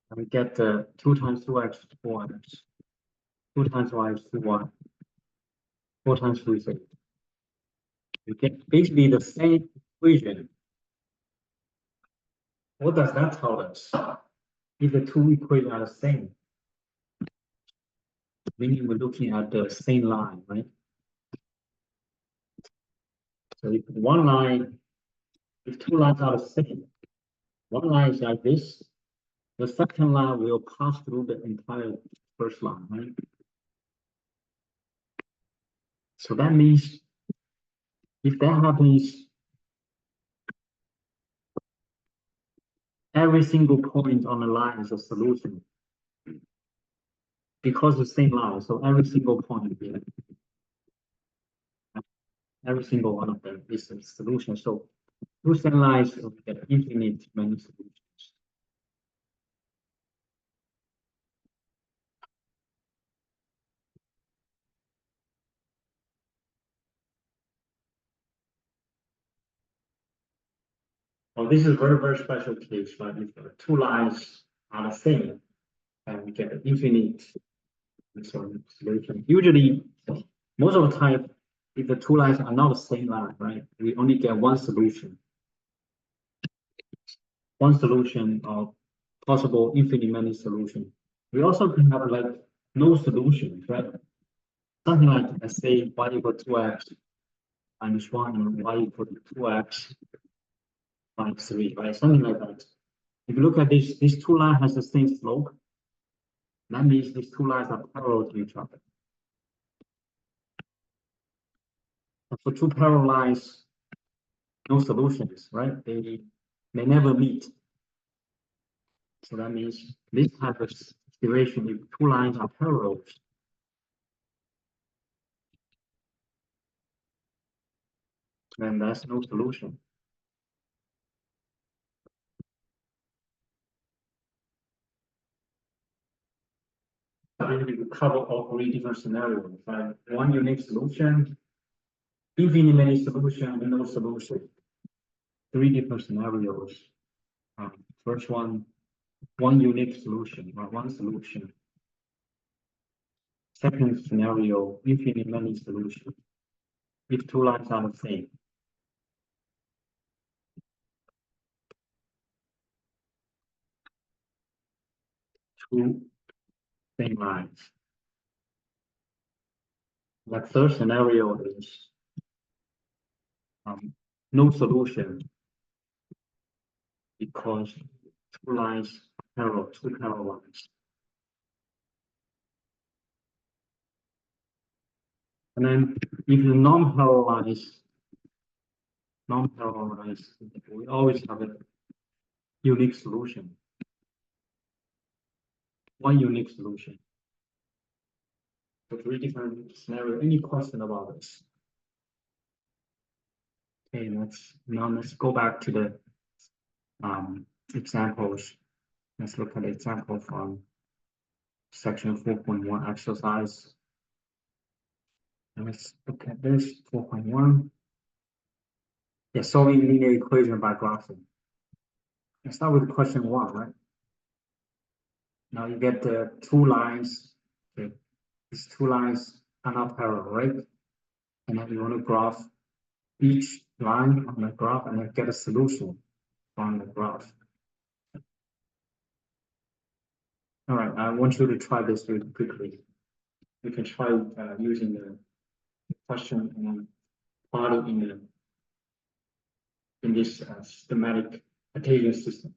and we get 2 times 2x is 4x, 2 times y is 2y, 4 times 3 is 8. You get basically the same equation. What does that tell us? If the 2 equations are the same, meaning we're looking at the same line, right? So if one line, if 2 lines are the same, one line is like this, the second line will pass through the entire first line, right? So that means if that happens, every single point on the line is a solution because the same line. So every single point here, every single one of them is a solution. So through same lines, we get infinite many solutions. Well, this is a very, very special case, right? If the 2 lines are the same, and we get an infinite solution. Usually, most of the time, if the 2 lines are not the same line, right, we only get one solution. One solution of possible infinite many solutions. We also can have like no solutions, right? Something like, let's say, y equal to 2x minus 1 and y equal to 2x minus 3, right? Something like that. If you look at this, these 2 lines has the same slope. That means these 2 lines are parallel to each other. And for 2 parallel lines, no solutions, right? They never meet. So that means this type of situation, if 2 lines are parallel, then there's no solution. you cover all three different scenarios, like one unique solution, infinitely many solution, and no solution. Three different scenarios. First one unique solution, or one solution. Second scenario, infinitely many solutions. If two lines are the same. Two same lines. The third scenario is no solution because two lines parallel, two parallel lines. And then if you non-parallelize, we always have a unique solution. One unique solution. So three different scenarios. Any question about this? Okay, let's go back to the examples. Let's look at the example from section 4.1 exercise. And let's look at this 4.1. Yeah, solving linear equation by graphing. Let's start with question 1, right? Now you get the two lines. Okay, these two lines are not parallel, right? And then you want to graph each line on the graph and then get a solution from the graph. All right, I want you to try this really quickly. You can try using the question and follow in this systematic Cartesian system.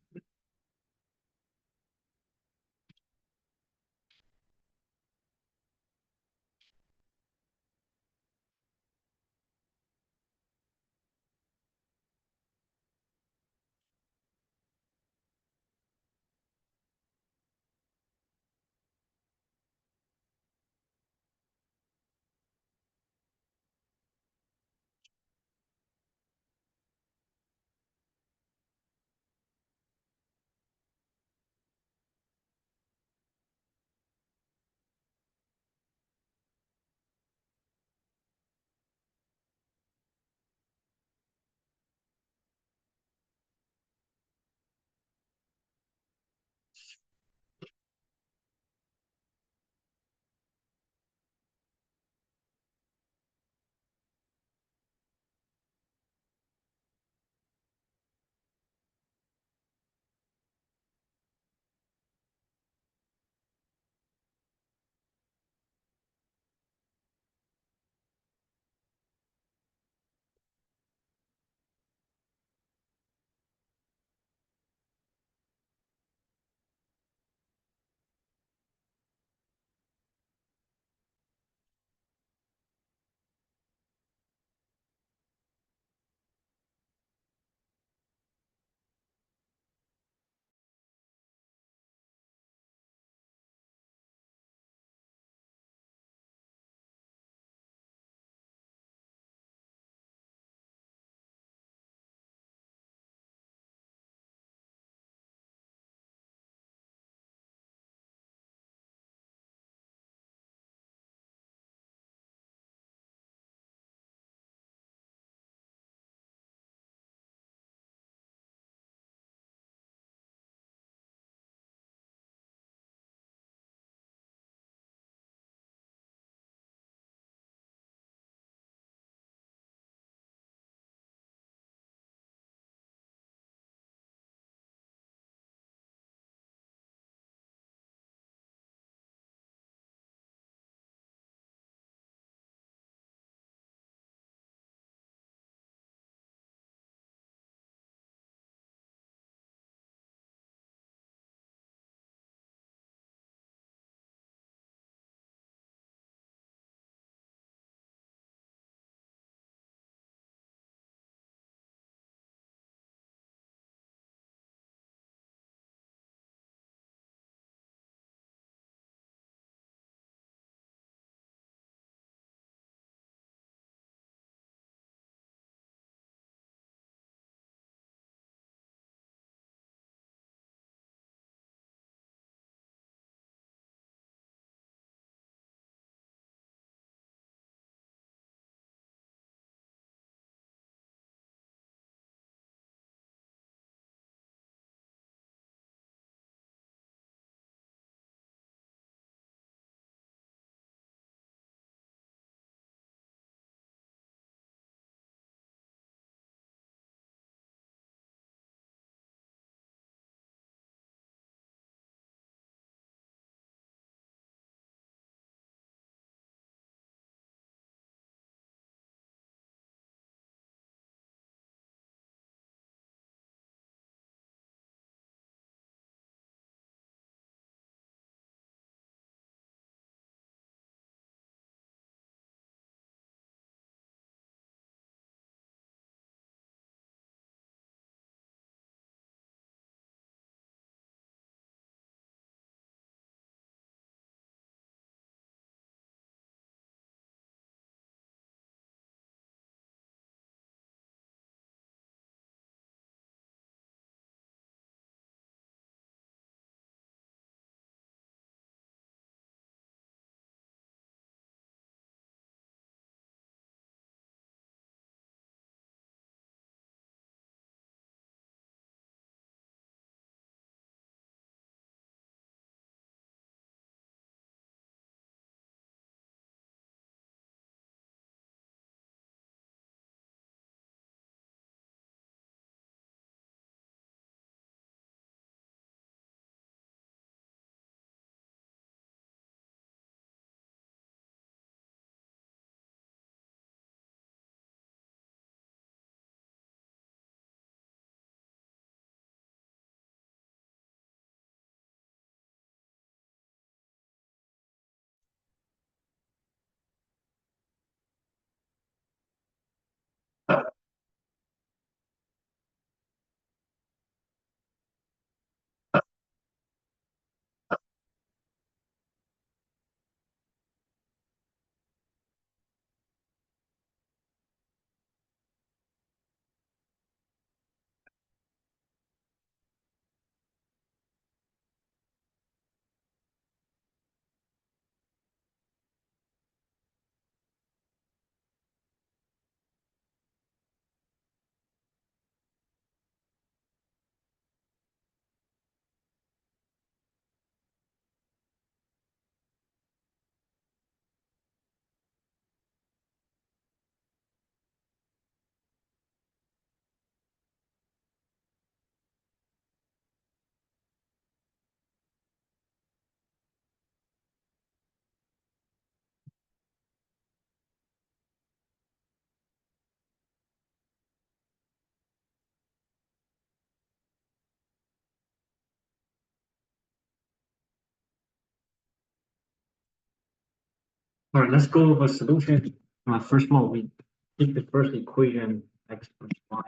All right, let's go over solution. First of all, we take the first equation, x plus y,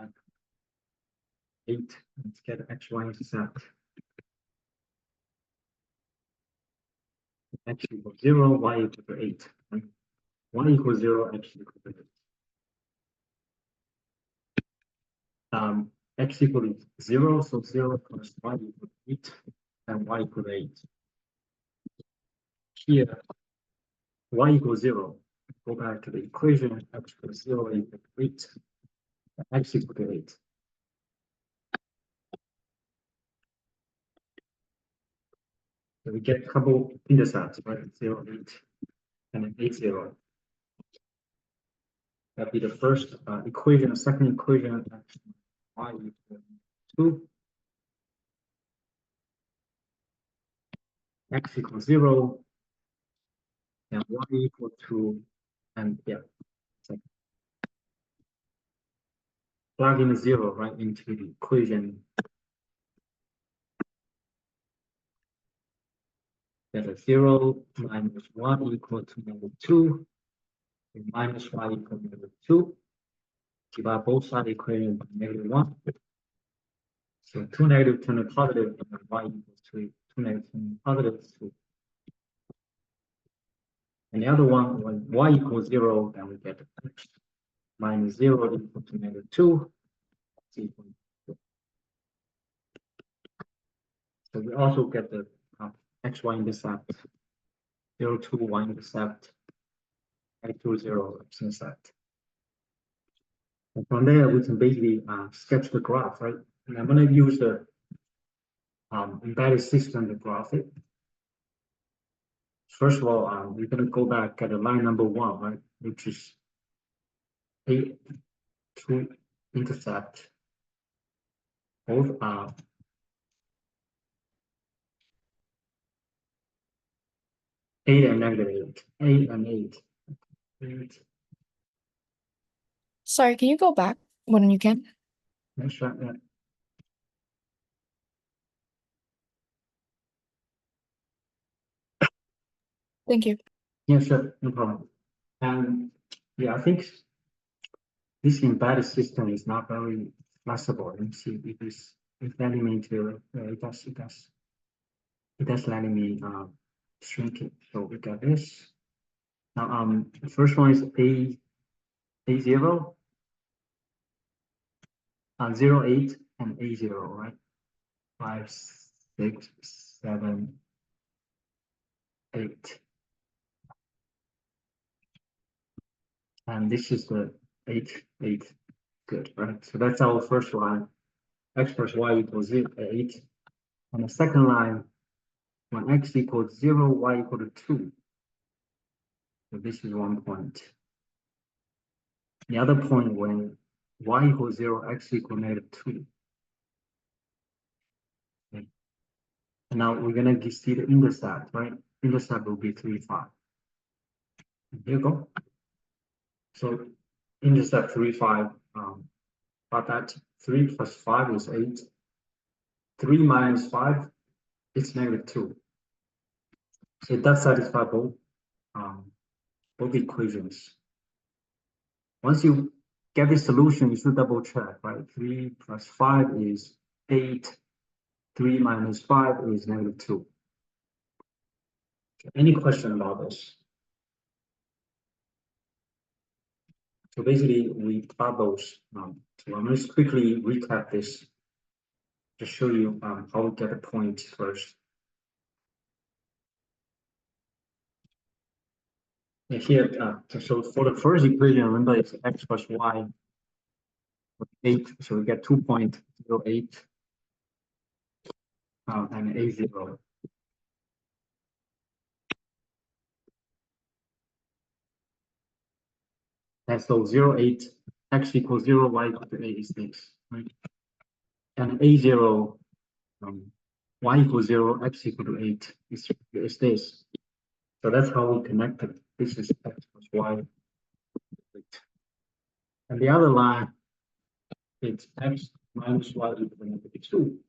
8, let's get x, y intercept. X equals 0, y equals 8. Right? Y equals 0, x equals 8. X equals 0, so 0 plus y equals 8, and y equals 8. Here, y equals 0. Go back to the equation, x equals 0 equals 8, and x equals 8. So we get a couple intercepts, right? 0, 8, and then 8, 0. That'd be the first equation. The second equation, y equals 2, x equals 0, and y equals 2, and yeah, so plug in a 0 right into the equation. Get a 0 minus 1 equal to -2, and minus y equal to -2. Divide both sides equation by -1. So 2 negative turn to positive, and then y equals 3. 2 negative turn to positive 2. And the other one, when y equals 0, then we get x minus 0 equal to -2. Equal to 2. So we also get the xy intercept, 0, 2, y intercept, x2, 0, x intercept. And from there, we can basically sketch the graph, right? And I'm going to use the embedded system to graph it. First of all, we're going to go back at the line number 1, right? Which is 8 to intercept. Both are 8 and -8, 8 and 8. 8. Sorry, can you go back when you can? Let's try that. Thank you. Yeah, sure, no problem. And yeah, I think this embedded system is not very flexible. Let me see if it's letting me to it does letting me shrink it. So we got this. Now the first one is A0, 0, 8, and A0, right? 5, 6, 7, 8. And this is the 8, 8. Good, right? So that's our first line. X plus y equals 8. On the second line, when x equals 0, y equal to 2. So this is 1 point. The other point when y equals 0, x equals -2. Okay. And now we're going to see the intercept, right? Intercept will be 3, 5. Here you go. So intercept 3, 5. But that 3 plus 5 is 8. 3 minus 5 is -2. So it does satisfy both equations. Once you get the solution, you should double check, right? 3 plus 5 is 8. 3 minus 5 is -2. Any question about this? So basically, we plot those. So I'm just quickly recap this to show you how we get the point first. And here, so for the first equation, remember it's x plus y 8, so we get 2.08 and A0. And so 0, 8, x equals 0, y equals to 8 is this, right? And A0, y equals 0, x equal to 8 is this. So that's how we connected. This is x plus y. And the other line, it's x minus y equal to 2.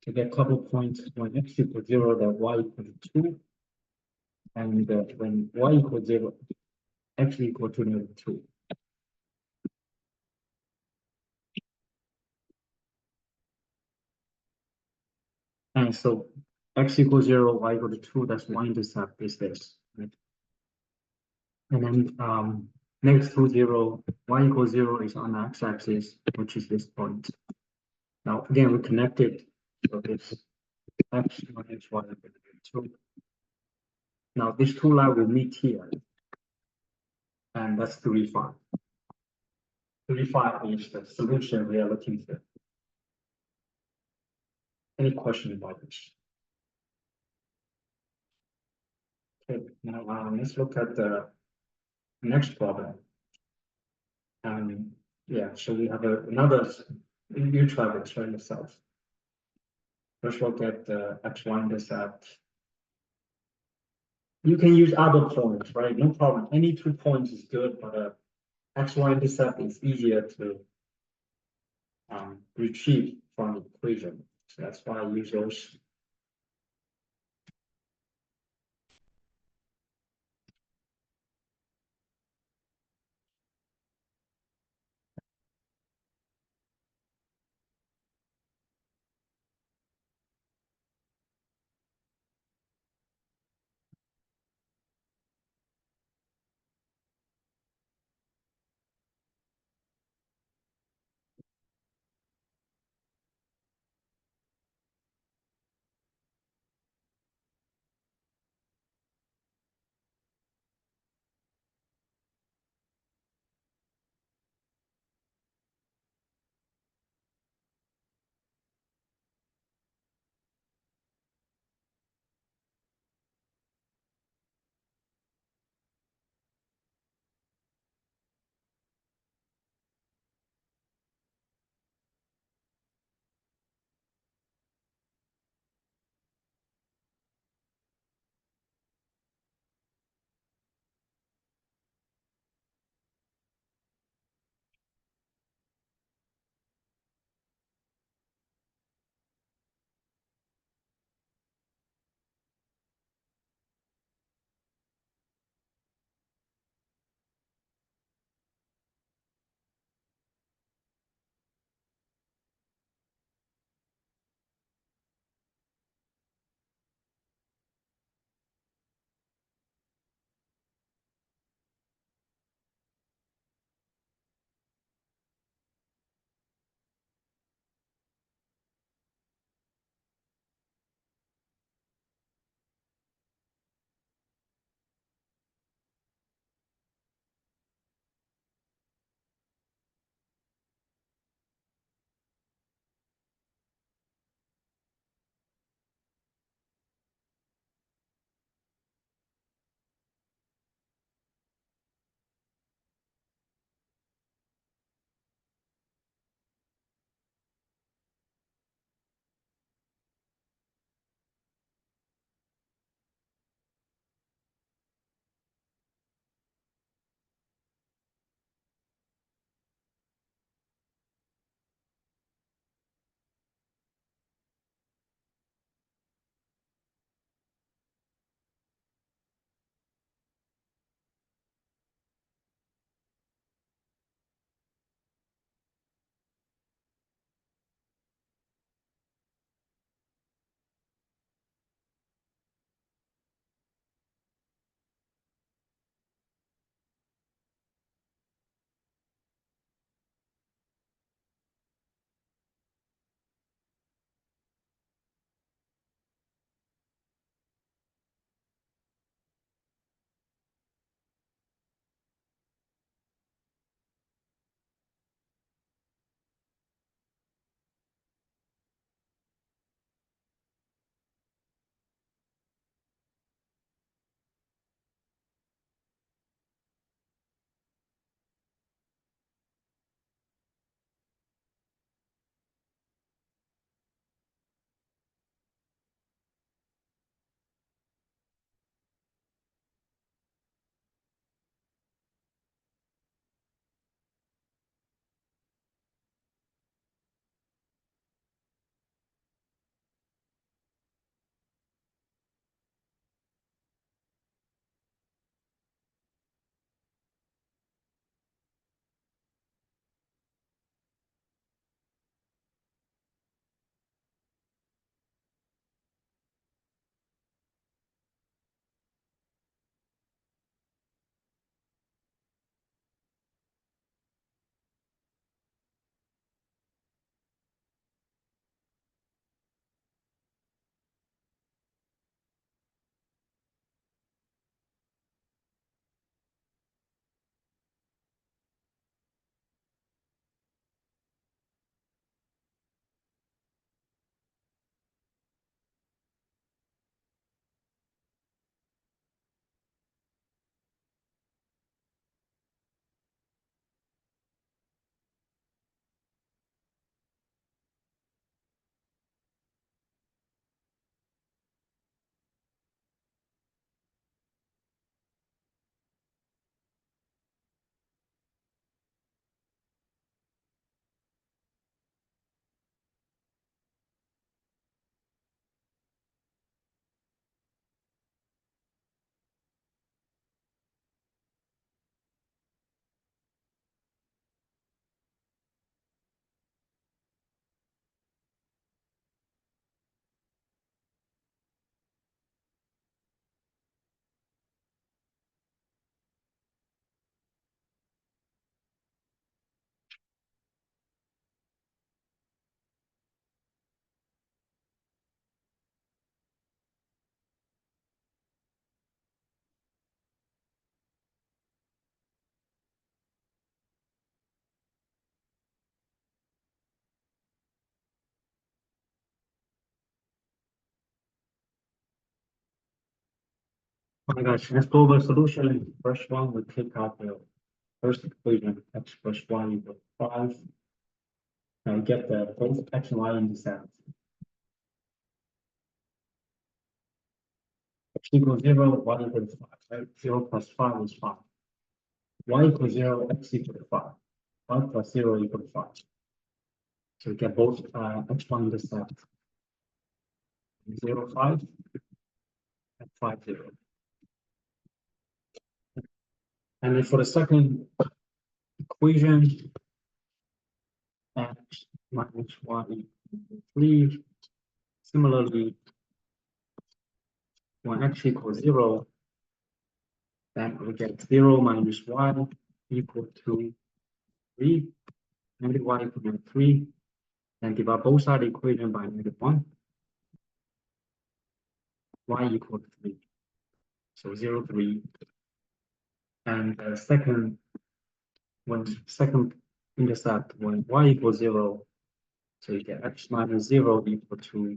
To get a couple points when x equals 0, that y equal to 2. And when y equals 0, x equal to -2. And so x equals 0, y equal to 2, that's y-intercept is this, right? And then -2, 0, y equals 0 is on the x-axis, which is this point. Now, again, we connected, so this x minus y equal to 2. Now, these two lines will meet here, and that's 3, 5. 3, 5 is the solution we are looking for. Any question about this? Okay, now let's look at the next problem. Yeah, so we have another, you try to explain yourself. Let's look at the x1 intercept. You can use other points, right? No problem. Any 2 points is good, but x1 intercept is easier to retrieve from the equation. So that's why I use those. Oh my gosh, let's go over solution. First one, we take out the first equation, x plus y equals 5. Now we get the both x and y intercept. X equals 0, y equals 5, right? 0 plus 5 is 5. Y equals 0, x equals 5. 5 plus 0 equals 5. So we get both x1 intercept 0, 5 and 5, 0. And then for the second equation, x minus y equals 3. Similarly, when x equals 0, then we get 0 minus y equal to 3, negative y equal to 3, then divide both sides of the equation by negative 1, y equal to 3. So 0, 3. And the second, when second intercept, when y equals 0, so you get x minus 0 equal to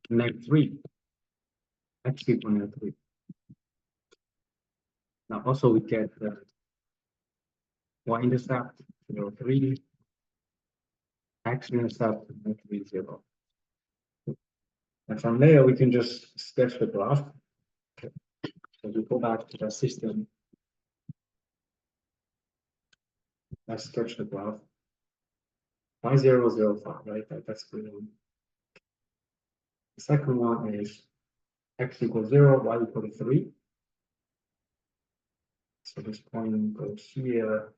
negative 3, x equal to negative 3. Now also we get the y-intercept 0, 3, x-intercept negative 3, 0. And from there we can just sketch the graph. So we go back to the system. Let's sketch the graph. Y0, 0, 5, right? That's good. The second one is x equals 0, y equal to 3. So this point goes here.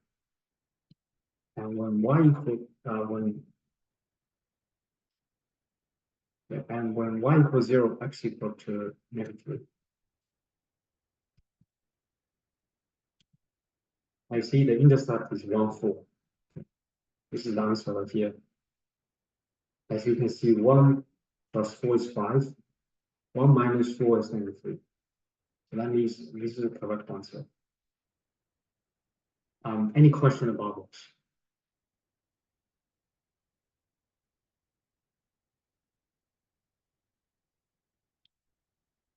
And when y equal when y equals 0, x equal to negative 3. I see the intercept is 1, 4. This is the answer right here. As you can see, 1 plus 4 is 5. 1 minus 4 is negative 3. So that means this is the correct answer. Any question about this?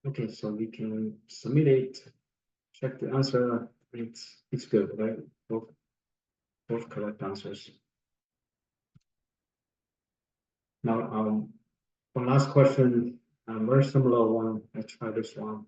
Okay, so we can submit it, check the answer. It's good, right? Both correct answers. Now, one last question, very similar one. Let's try this one.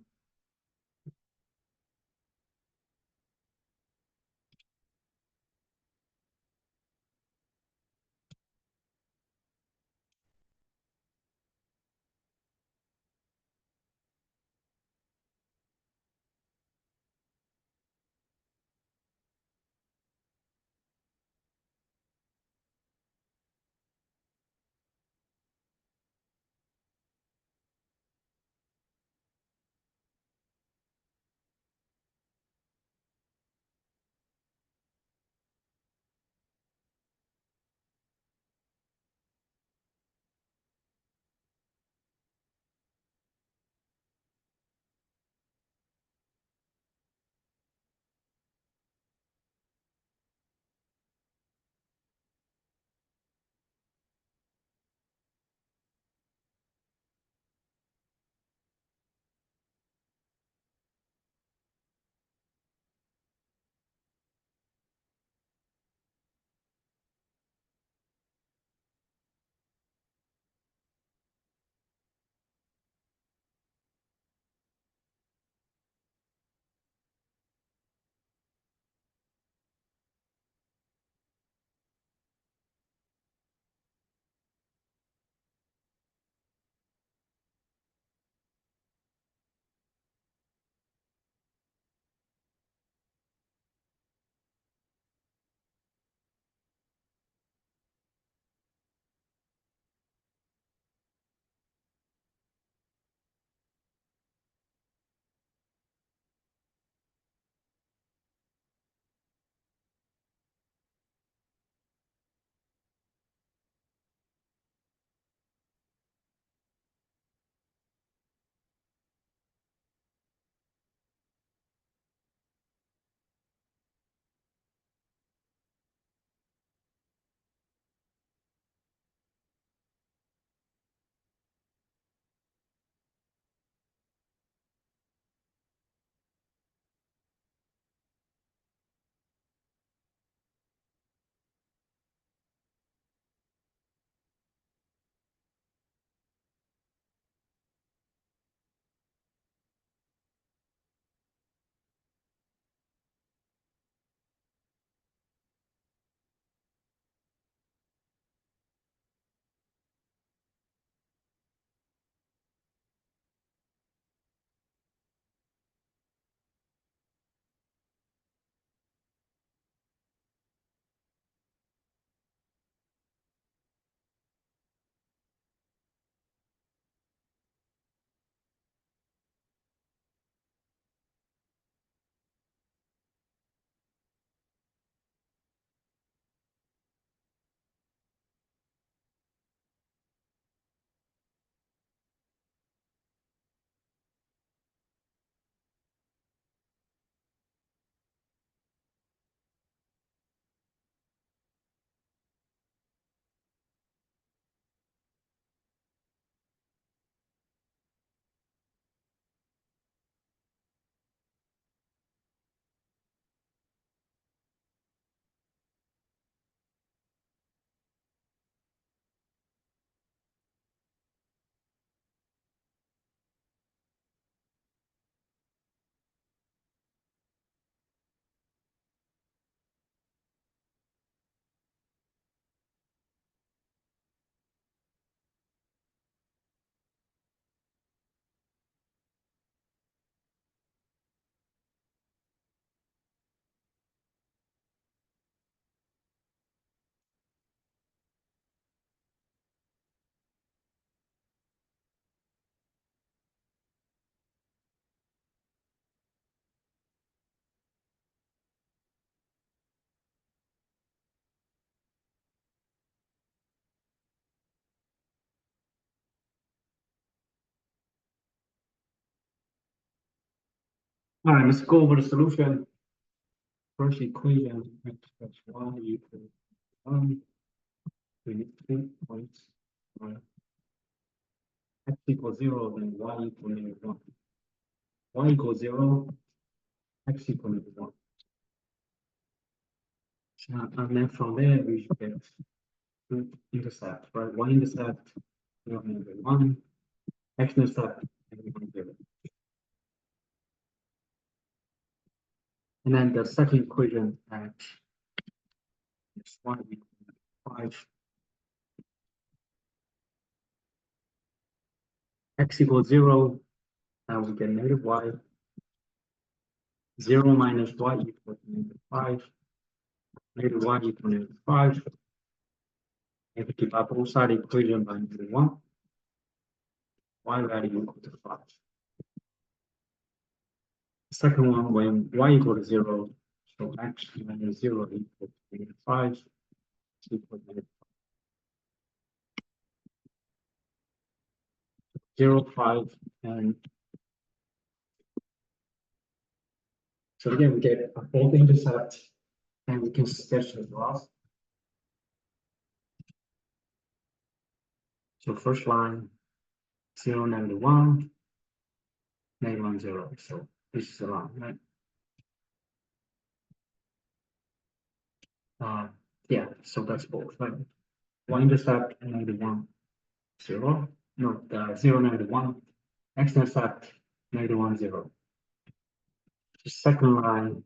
All right, let's go over the solution. First equation, x plus y equals 1. We need 2 points. Right. X equals 0, then y equals -1. Y equals 0, x equals -1. And then from there, we should get intercept, right? Y intercept, 1, x intercept, -0. And then the second equation at is y equals 5. X equals 0, now we get -y. 0 minus y equals -5. -y equals -5. If we divide both sides of the equation by -1, y value equal to 5. Second one, when y equal to 0, so x minus 0 equals -5, equal to 0, 5, and so again, we get a both intercept, and we can sketch the graph. So first line, 0, -1, -1, 0. So this is the line, right? Yeah, so that's both, right? Y intercept -1, 0. No, 0, -1. X intercept -1, 0. The second line,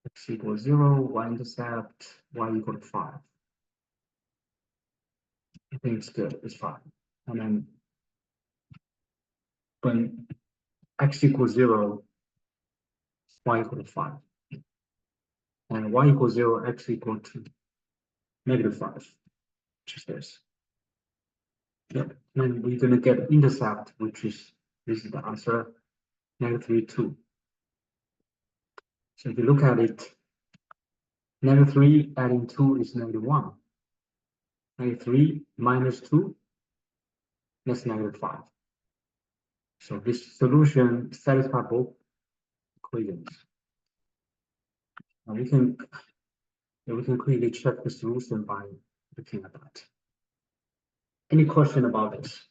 x equals 0, y intercept, y equal to 5. I think it's good, it's fine. And then when x equals 0, y equal to 5. And y equals 0, x equal to -5, which is this. Yep. Then we're going to get intercept, which is, this is the answer, -3, 2. So if you look at it, -3 adding 2 is -1. -3 minus 2, that's -5. So this solution satisfies both equations. And we can quickly check the solution by looking at that. Any question about this?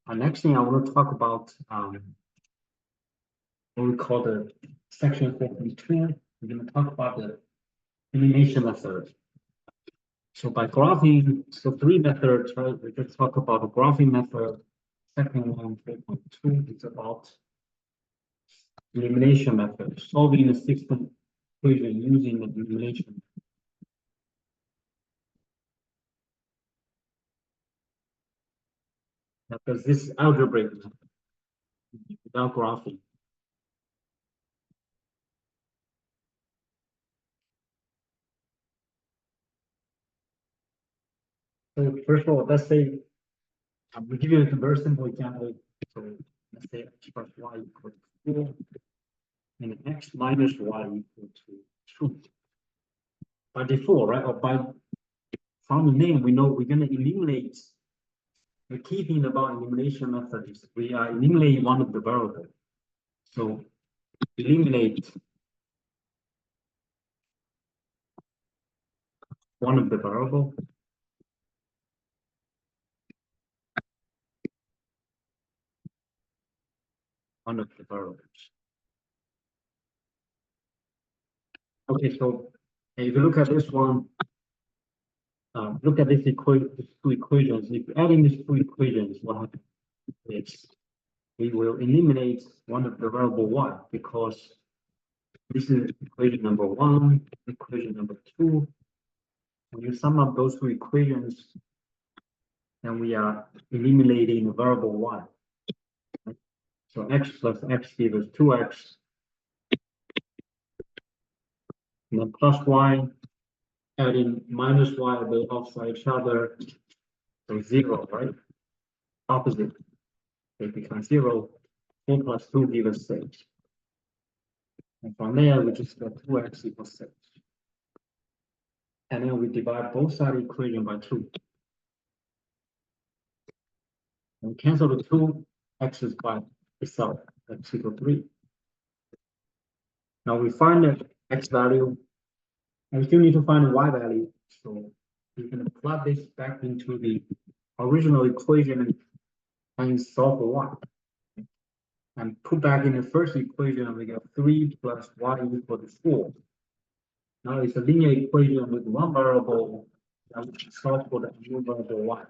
Next thing I want to talk about what we call the section 4.2. We're going to talk about the elimination method. So by graphing, so 3 methods, right? We just talk about the graphing method. Second one, 4.2, is about elimination method, solving the system equation using the elimination. Because this is algebraic method without graphing. So first of all, let's say we give you a very simple example. So let's say x plus y equals 4, and x minus y equal to 2. By default, right? Or by from the name, we know we're going to eliminate. The key thing about elimination method is we are eliminating one of the variables. So eliminate one of the variable. One of the variables. Okay, so if you look at this one, look at this two equations. If you add in these two equations, what happens is we will eliminate one of the variable y because this is equation number 1, equation number 2. When you sum up those two equations, then we are eliminating the variable y. Right? So x plus x gives us 2x, and then plus y, adding minus y, they offset each other, so 0, right? Opposite, it becomes 0. 4 plus 2 gives us 6. And from there, we just got 2x equals 6. And then we divide both sides of the equation by 2. And cancel the two x's by itself, x equals 3. Now we find the x value, and we still need to find the y value. So we can plug this back into the original equation and solve for y. And put back in the first equation, we get 3 plus y equal to 4. Now it's a linear equation with one variable that we can solve for the new variable y.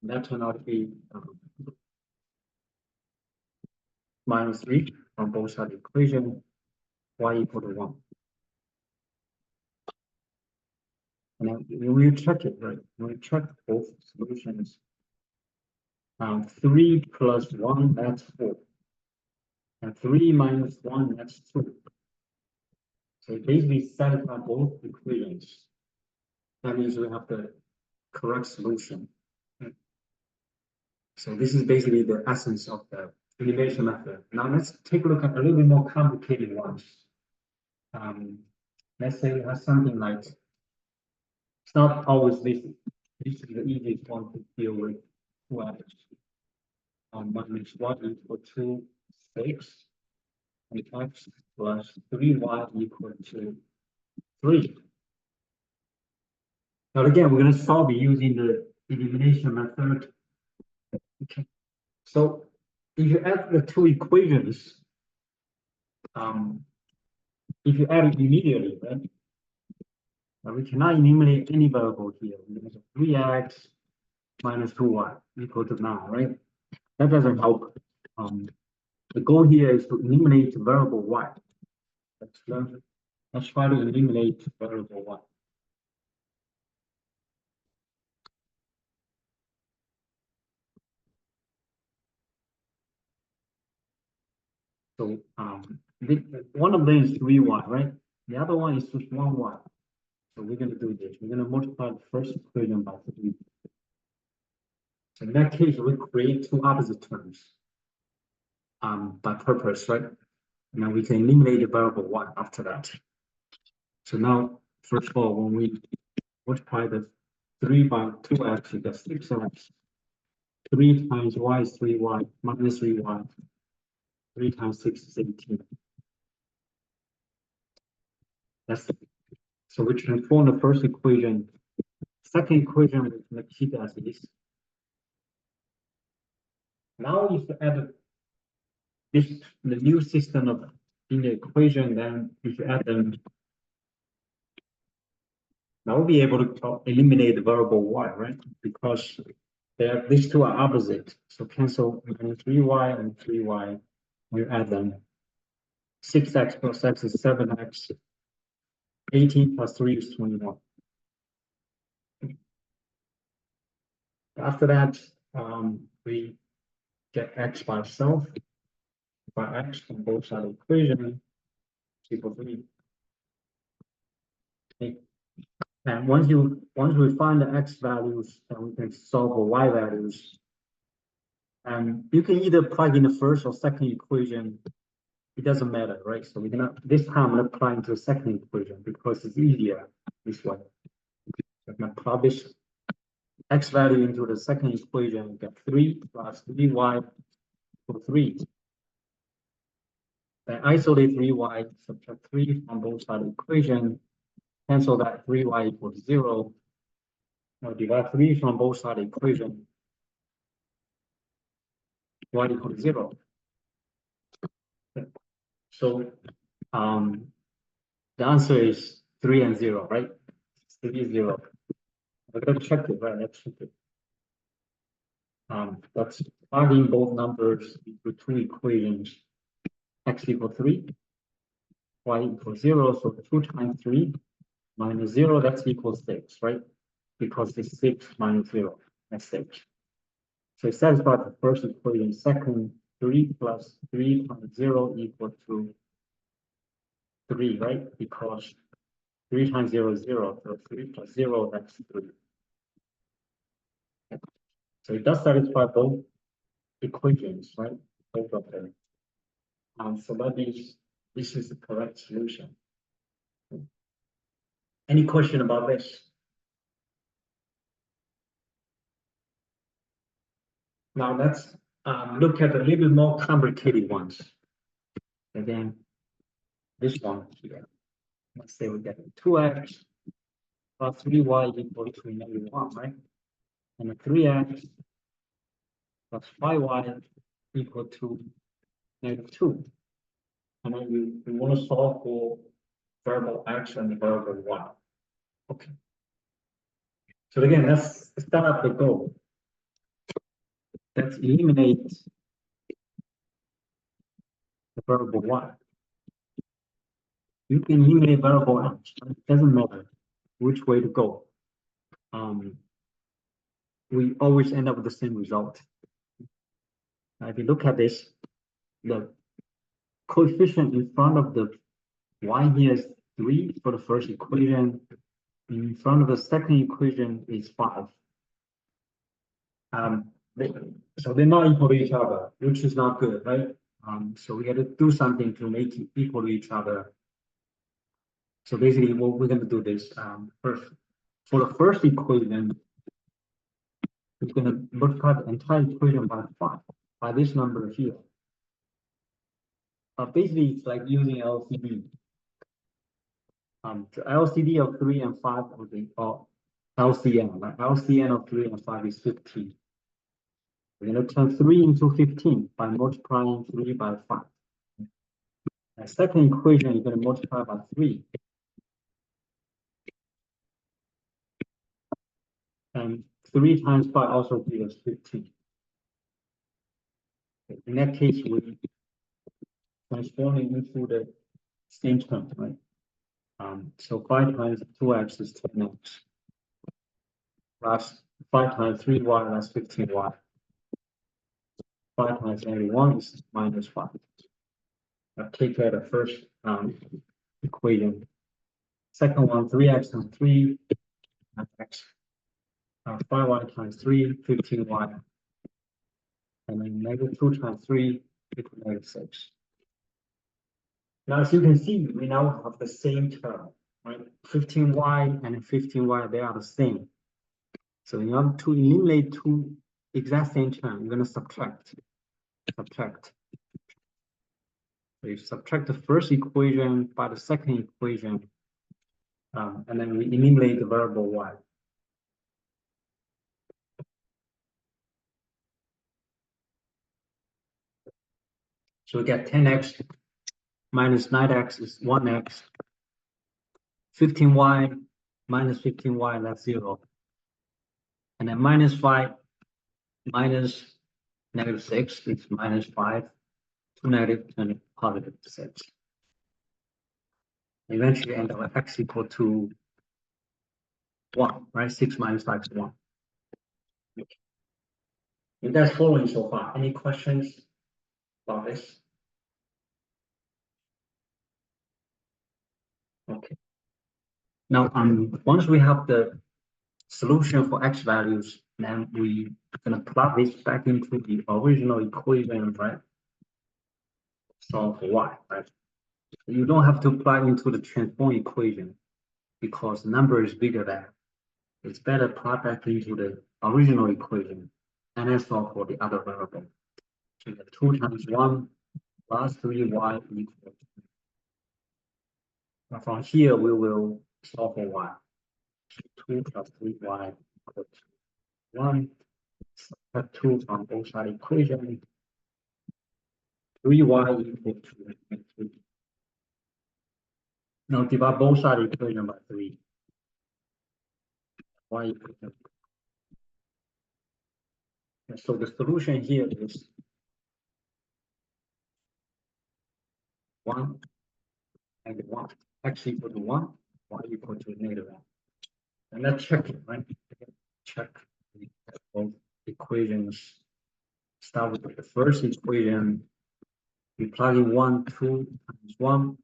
And that turned out to be minus 3 on both sides of the equation, y equal to 1. And then when we check it, right, when we check both solutions, 3 plus 1, that's 4. And 3 minus 1, that's 2. So it basically satisfy both equations. That means we have the correct solution. So this is basically the essence of the elimination method. Now let's take a look at a little bit more complicated ones. Let's say we have something like, it's not always this. This is the easiest one to deal with. 2x minus 1 equal to 6. And x plus 3y equal to 3. Now again, we're going to solve it using the elimination method. Okay. So if you add the two equations, if you add it immediately, right? Now we cannot eliminate any variable here. We have 3x minus 2y equal to 9, right? That doesn't help. The goal here is to eliminate variable y. Let's try to eliminate variable y. So one of them is 3y, right? The other one is just 1y. So we're going to do this. We're going to multiply the first equation by 3. So in that case, we create two opposite terms by purpose, right? Now we can eliminate the variable y after that. So now, first of all, when we multiply the 3 by 2x, you get 6x. 3 times y is 3y minus 3y. 3 times 6 is 18. So we transform the first equation. Second equation, we can keep it as is. Now if you add the new system of in the equation, then if you add them, now we'll be able to eliminate the variable y, right? Because these two are opposite. So cancel 3y and 3y. We add them. 6x plus x is 7x. 18 plus 3 is 21. After that, we get x by itself, by x on both sides of the equation, equal 3. Okay. And once we find the x values, then we can solve for y values. And you can either plug in the first or second equation. It doesn't matter, right? So we're gonna this time I'm applying to the second equation because it's easier this way. So I'm gonna plug this x value into the second equation, get 3 plus 3y equal 3. Then isolate 3y, subtract 3 from both sides of the equation, cancel that 3y equals 0. Now divide 3 from both sides of the equation, y equals 0. So the answer is 3 and 0, right? 3 is 0. We're going to check it, right? Let's check it. Let's plug in both numbers into two equations. X equals 3, y equals 0. So 2 times 3 minus 0, that's equals 6, right? Because it's 6 minus 0, that's 6. So it satisfies the first equation. Second, 3 plus 3 times 0 equal to 3, right? Because 3 times 0 is 0. So 3 plus 0, that's 3. So it does satisfy both equations, right? Both of them. So that means this is the correct solution. Any question about this? Now let's look at a little bit more complicated ones. Again, this one here. Let's say we get 2x plus 3y equal to -1, right? And 3x plus 5y equal to -2. And then we want to solve for variable x and variable y. Okay. So again, let's start up the goal. Let's eliminate the variable y. You can eliminate variable x. It doesn't matter which way to go. We always end up with the same result. Now, if you look at this, the coefficient in front of the y here is 3 for the first equation. In front of the second equation is 5. So they're not equal to each other, which is not good, right? So we got to do something to make it equal to each other. So basically, what we're going to do this first. For the first equation, we're going to multiply the entire equation by 5, by this number here. Basically, it's like using LCD. The LCD of 3 and 5 would be LCN. Right? LCN of 3 and 5 is 15. We're going to turn 3 into 15 by multiplying 3 by 5. The second equation, you're going to multiply by 3. And 3 times 5 also gives us 15. In that case, we transform it into the same term, right? So 5 times 2x is 10x. Plus 5 times 3y, that's 15y. 5 times -1 is -5. I'll take care of the first equation. Second one, 3x times 3, x. 5y times 3, 15y. And then -2 times 3 equals -6. Now, as you can see, we now have the same term, right? 15y and 15y, they are the same. So in order to eliminate two exact same terms, we're going to subtract. So you subtract the first equation by the second equation, and then we eliminate the variable y. So we get 10x minus 9x is 1x. 15y minus 15y, that's 0. And then minus 5 minus -6 is -5. 2 negative and +6. Eventually end up with x equal to 1, right? 6 minus 5 is 1. If that's following so far, any questions about this? Okay. Now, once we have the solution for x values, then we gonna plug this back into the original equation, right? Solve for y, right? You don't have to plug into the transform equation because the number is bigger than. It's better plug back into the original equation and then solve for the other variable. So you get 2 times 1 plus 3y equals. Now from here, we will solve for y. 2 plus 3y equals 1. Subtract 2 from both side equation. 3y equals to 3. Now divide both side equation by 3. Y equals to 3. And so the solution here is 1 and 1. X equal to 1, y equal to -1. And let's check it, right? Check both equations. Start with the first equation. We plug in 1, 2 times 1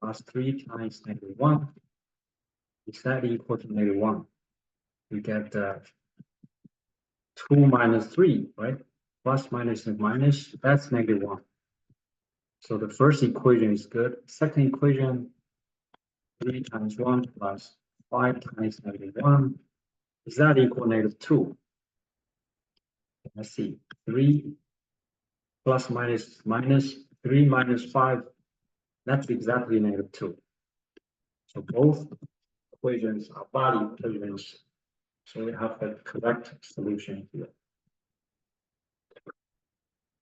plus 3 times -1. Is that equal to -1? We get 2 minus 3, right? Plus minus and minus, that's -1. So the first equation is good. Second equation, 3 times 1 plus 5 times -1. Is that equal to -2? Let's see. 3 plus minus 3 minus 5, that's exactly -2. So both equations are valid equations. So we have the correct solution here.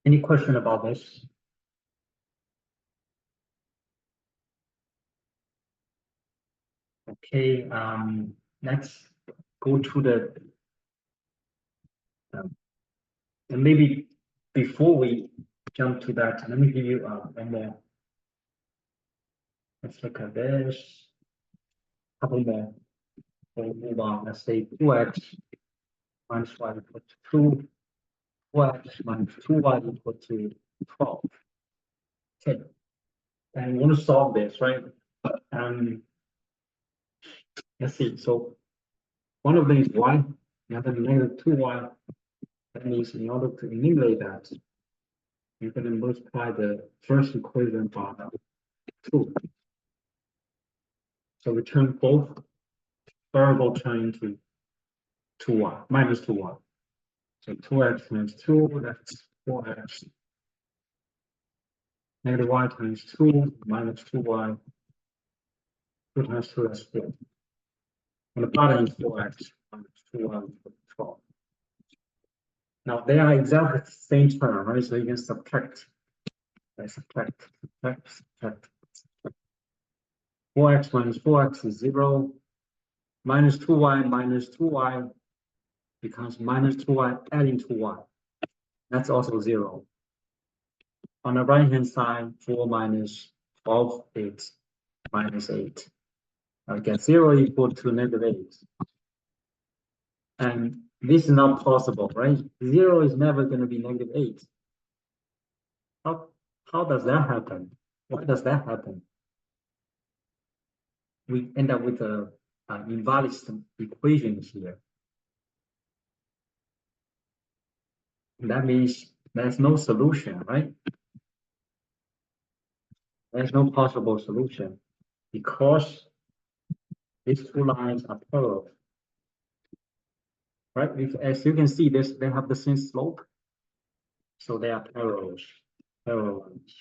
Any question about this? Okay, let's go to the and maybe before we jump to that, let me give you one more. Let's look at this. Couple more. We'll move on. Let's say 2x minus y equal to 2. 4x minus 2y equal to 12. Okay. And we want to solve this, right? Let's see. So one of them is y, the other -2y. That means in order to eliminate that, you're going to multiply the first equation by 2. So we turn both variable term into 2y, minus 2y. So 2x times 2, that's 4x. Negative y times 2 minus 2y. 2 times 2, that's 4. On the bottom is 4x minus 2y equals 12. Now they are exactly the same term, right? So you can subtract. Subtract. 4x minus 4x is 0. Minus 2y becomes minus 2y adding 2y. That's also 0. On the right hand side, 4 minus 12 is minus 8. I get 0 equal to -8. And this is not possible, right? 0 is never going to be -8. How does that happen? Why does that happen? We end up with a invalid equations here. That means there's no solution, right? There's no possible solution because these two lines are parallel, right? As you can see, they have the same slope, so they are parallel lines.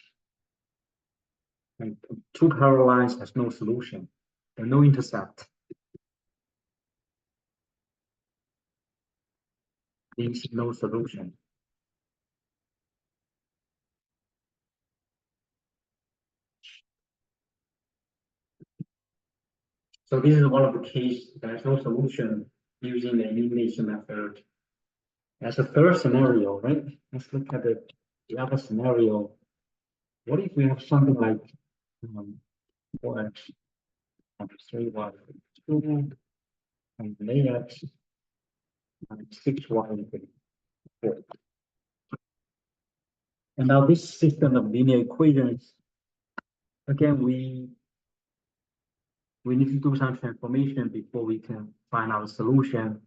And two parallel lines has no solution. There's no intercept. Means no solution. So this is one of the cases. There's no solution using the elimination method. As a third scenario, right? Let's look at the other scenario. What if we have something like 4x times 3y 2 and ax and 6y 4. And now this system of linear equations, again, we need to do some transformation before we can find out a solution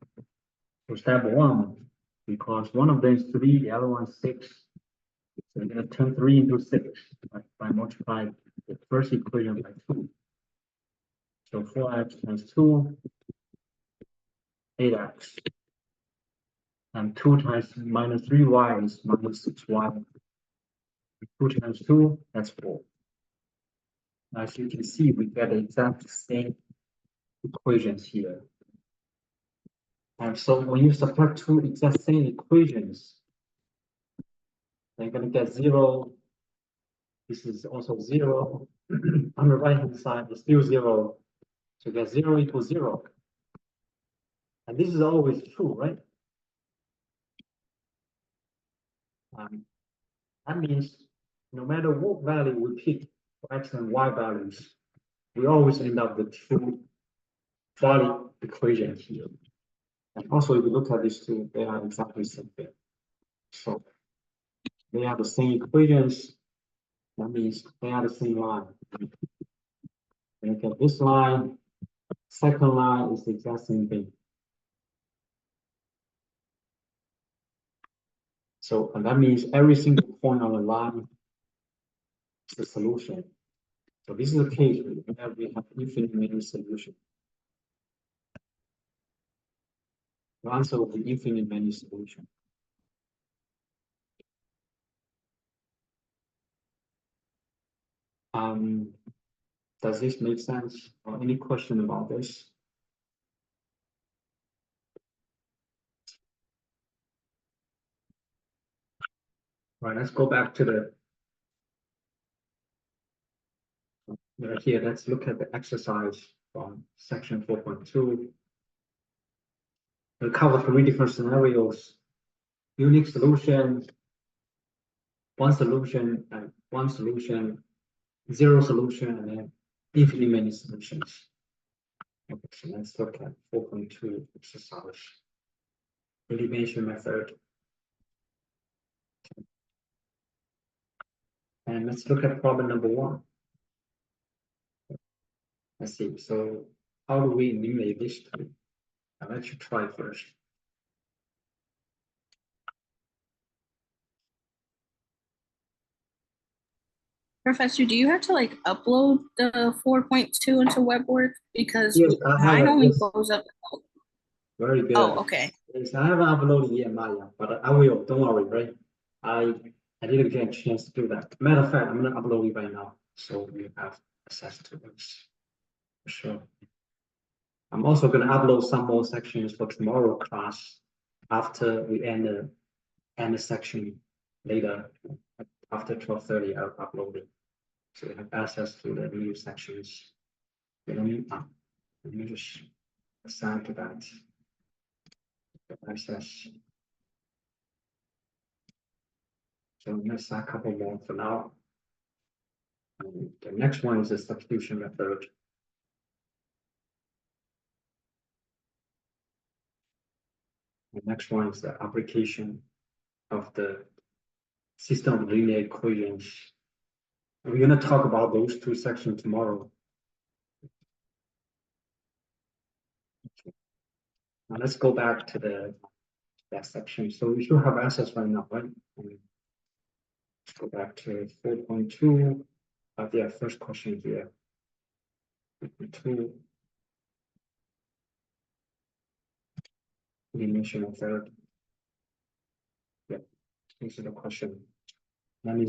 for step 1, because one of them is 3, the other one is 6. So we're going to turn 3 into 6 by multiplying the first equation by 2. So 4x times 2, 8x. And 2 times minus 3y is minus 6y. 2 times 2, that's 4. As you can see, we get the exact same equations here. And so when you subtract two exact same equations, you're going to get 0. This is also 0. On the right hand side, it's still 0. So you get 0 equals 0. And this is always true, right? That means no matter what value we pick for x and y values, we always end up with true valid equations here. And also, if you look at these two, they are exactly the same thing. So they are the same equations. That means they are the same line. Look at this line. Second line is the exact same thing. So and that means every single point on the line is the solution. So this is the case where we have infinite many solutions. The answer will be infinite many solutions. Does this make sense? Or any question about this? Right, let's go back to the here. Let's look at the exercise from section 4.2. We'll cover 3 different scenarios: unique solution, one solution, and one solution, zero solution, and then infinitely many solutions. Okay, so let's look at 4.2 exercise. Elimination method. And let's look at problem number 1. Let's see. So how do we eliminate this two? I'll let you try first. Professor, do you have to like upload the 4.2 into Webwork? Because Yes, I have mine it. only Yes. goes up. Very good. Oh, okay. Yes, I haven't uploaded yet, Maya, but I will. Don't worry, right? I didn't get a chance to do that. Matter of fact, I'm gonna upload it right now, so you have access to this for sure. I'm also gonna upload some more sections for tomorrow class after we end the section later. After 12:30, I'll upload it, so you have access to the new sections. Let me just assign to that access. So let's add a couple more for now. And the next one is the substitution method. The next one is the application of the system of linear equations. We're going to talk about those 2 sections tomorrow. Now let's go back to that section. So we should have access right now, right? Let's go back to 4.2. Yeah, first question here. 4.2. Elimination method. Yeah, this is the question. Let me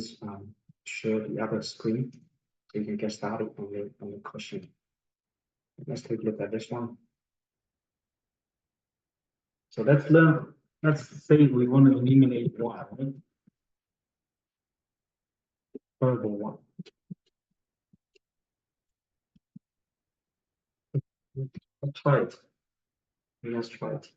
share the other screen so you can get started on the question. Let's take a look at this one. So let's say we want to eliminate one, right? Variable one. Let's try it. Let's try it.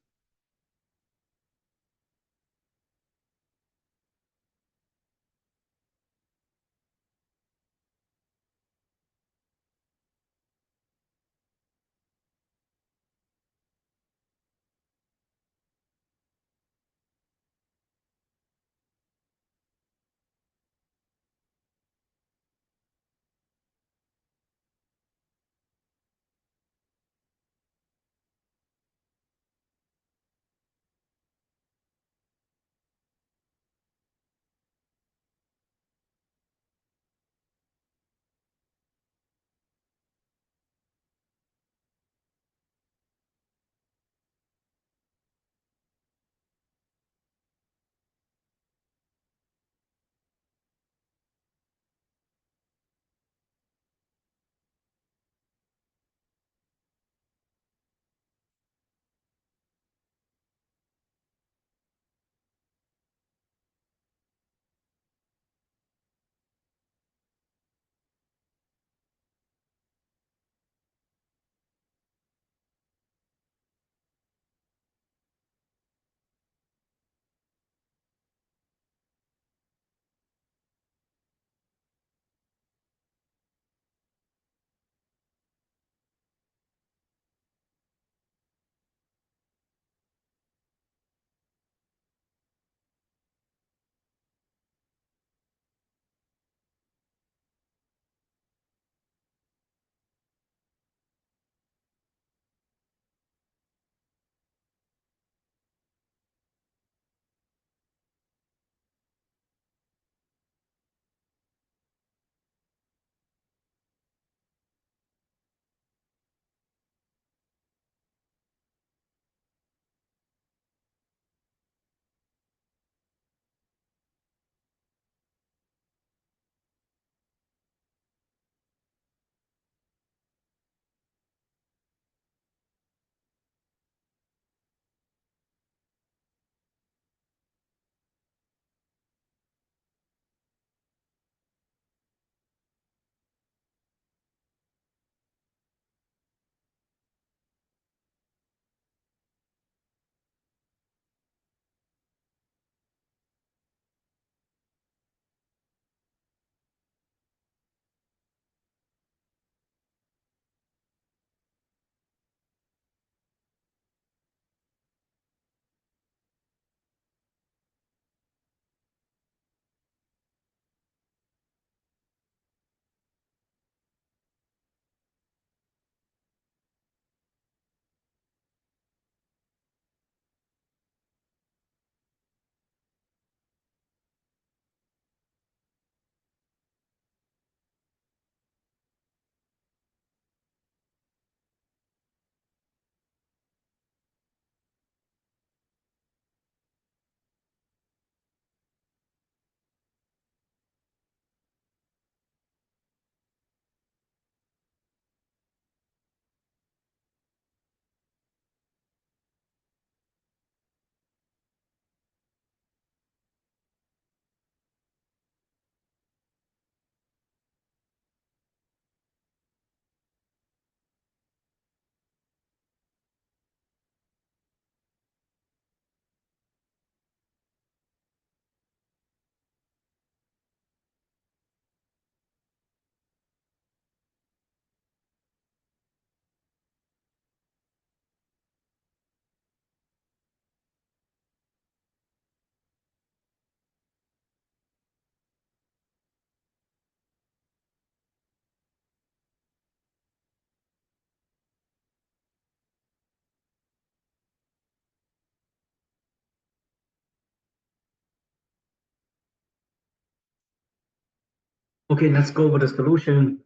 Okay, let's go over the solution.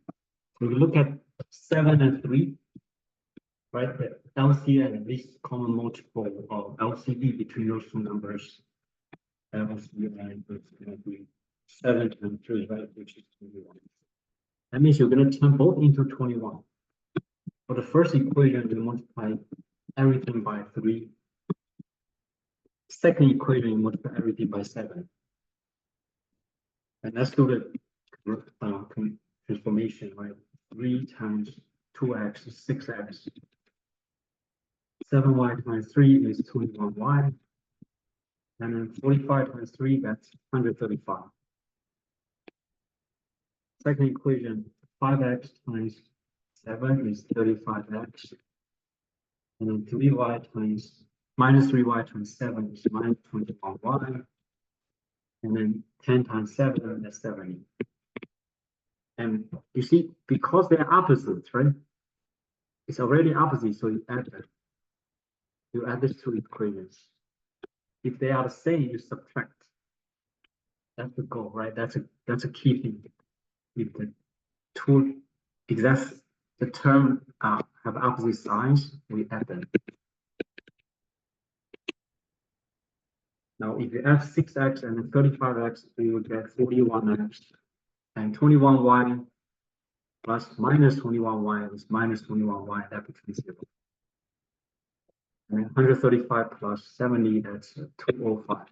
We look at 7 and 3, right? The LCM and least common multiple of LCD between those two numbers. LCM is going to be 7 times 3, right? Which is 21. That means you're going to turn both into 21. For the first equation, you multiply everything by 3. Second equation, you multiply everything by 7. And let's do the transformation, right? 3 times 2x is 6x. 7y times 3 is 21y. And then 45 times 3, that's 135. Second equation, 5x times 7 is 35x. And then 3y times minus 3y times 7 is minus 21y. And then 10 times 7, that's 70. And you see, because they're opposites, right? It's already opposite, so you add them. You add these two equations. If they are the same, you subtract. That's the goal, right? That's a key thing. If the two exact the term have opposite signs, we add them. Now, if you add 6x and then 35x, we will get 41x and 21y plus minus 21y is minus 21y. That becomes 0. And 135 plus 70, that's 205.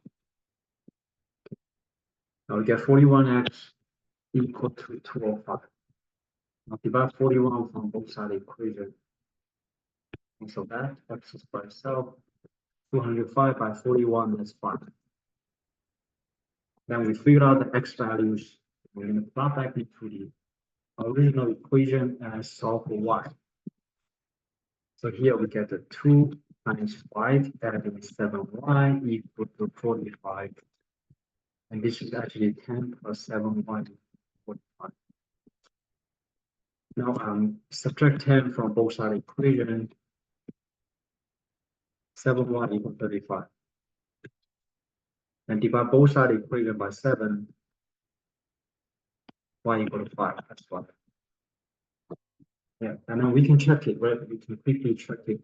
Now we get 41x equal to 205. Now divide 41 from both sides of the equation. And so that x is by itself. 205 by 41, that's 5. Then we figure out the x values. We're going to plot back into the original equation and solve for y. So here we get the 2 times 5, adding 7y equal to 45. And this is actually 10 plus 7y, 45. Now subtract 10 from both sides of the equation. 7y equal 35. And divide both sides of the equation by 7. Y equal to 5. That's 5. Yeah, and then we can check it, right? We can quickly check it.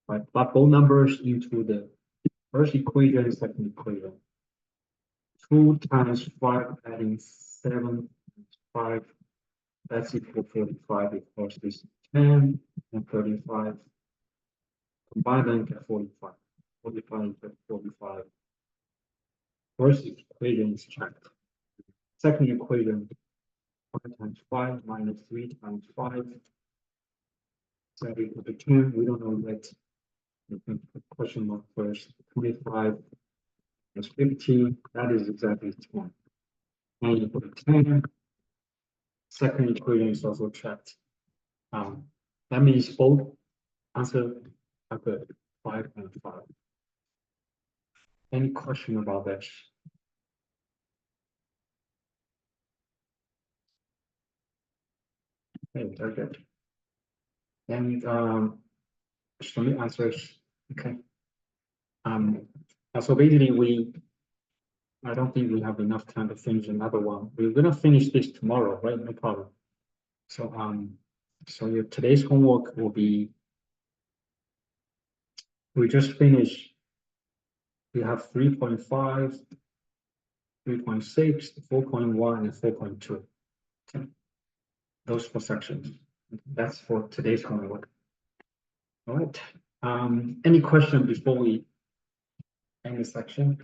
Right, plug both numbers into the first equation and second equation. 2 times 5 adding 7 times 5, that's equal to 45 because this is 10 and 35. Combine them, get 45. 45 get 45. First equation is checked. Second equation, 5 times 5 minus 3 times 5. So equal to 10. We don't know yet. We can put question mark first. 25 plus 15. That is exactly 20. And equal to 10. Second equation is also checked. That means both answer are good. 5 and 5. Any question about this? Okay, very good. And so many answers. Okay. So basically I don't think we have enough time to finish another one. We're gonna finish this tomorrow, right? No problem. So so your today's homework will be, we just finished. You have 3.5, 3.6, 4.1, and 4.2. Okay. Those 4 sections. That's for today's homework. All right. Any question before we end the section?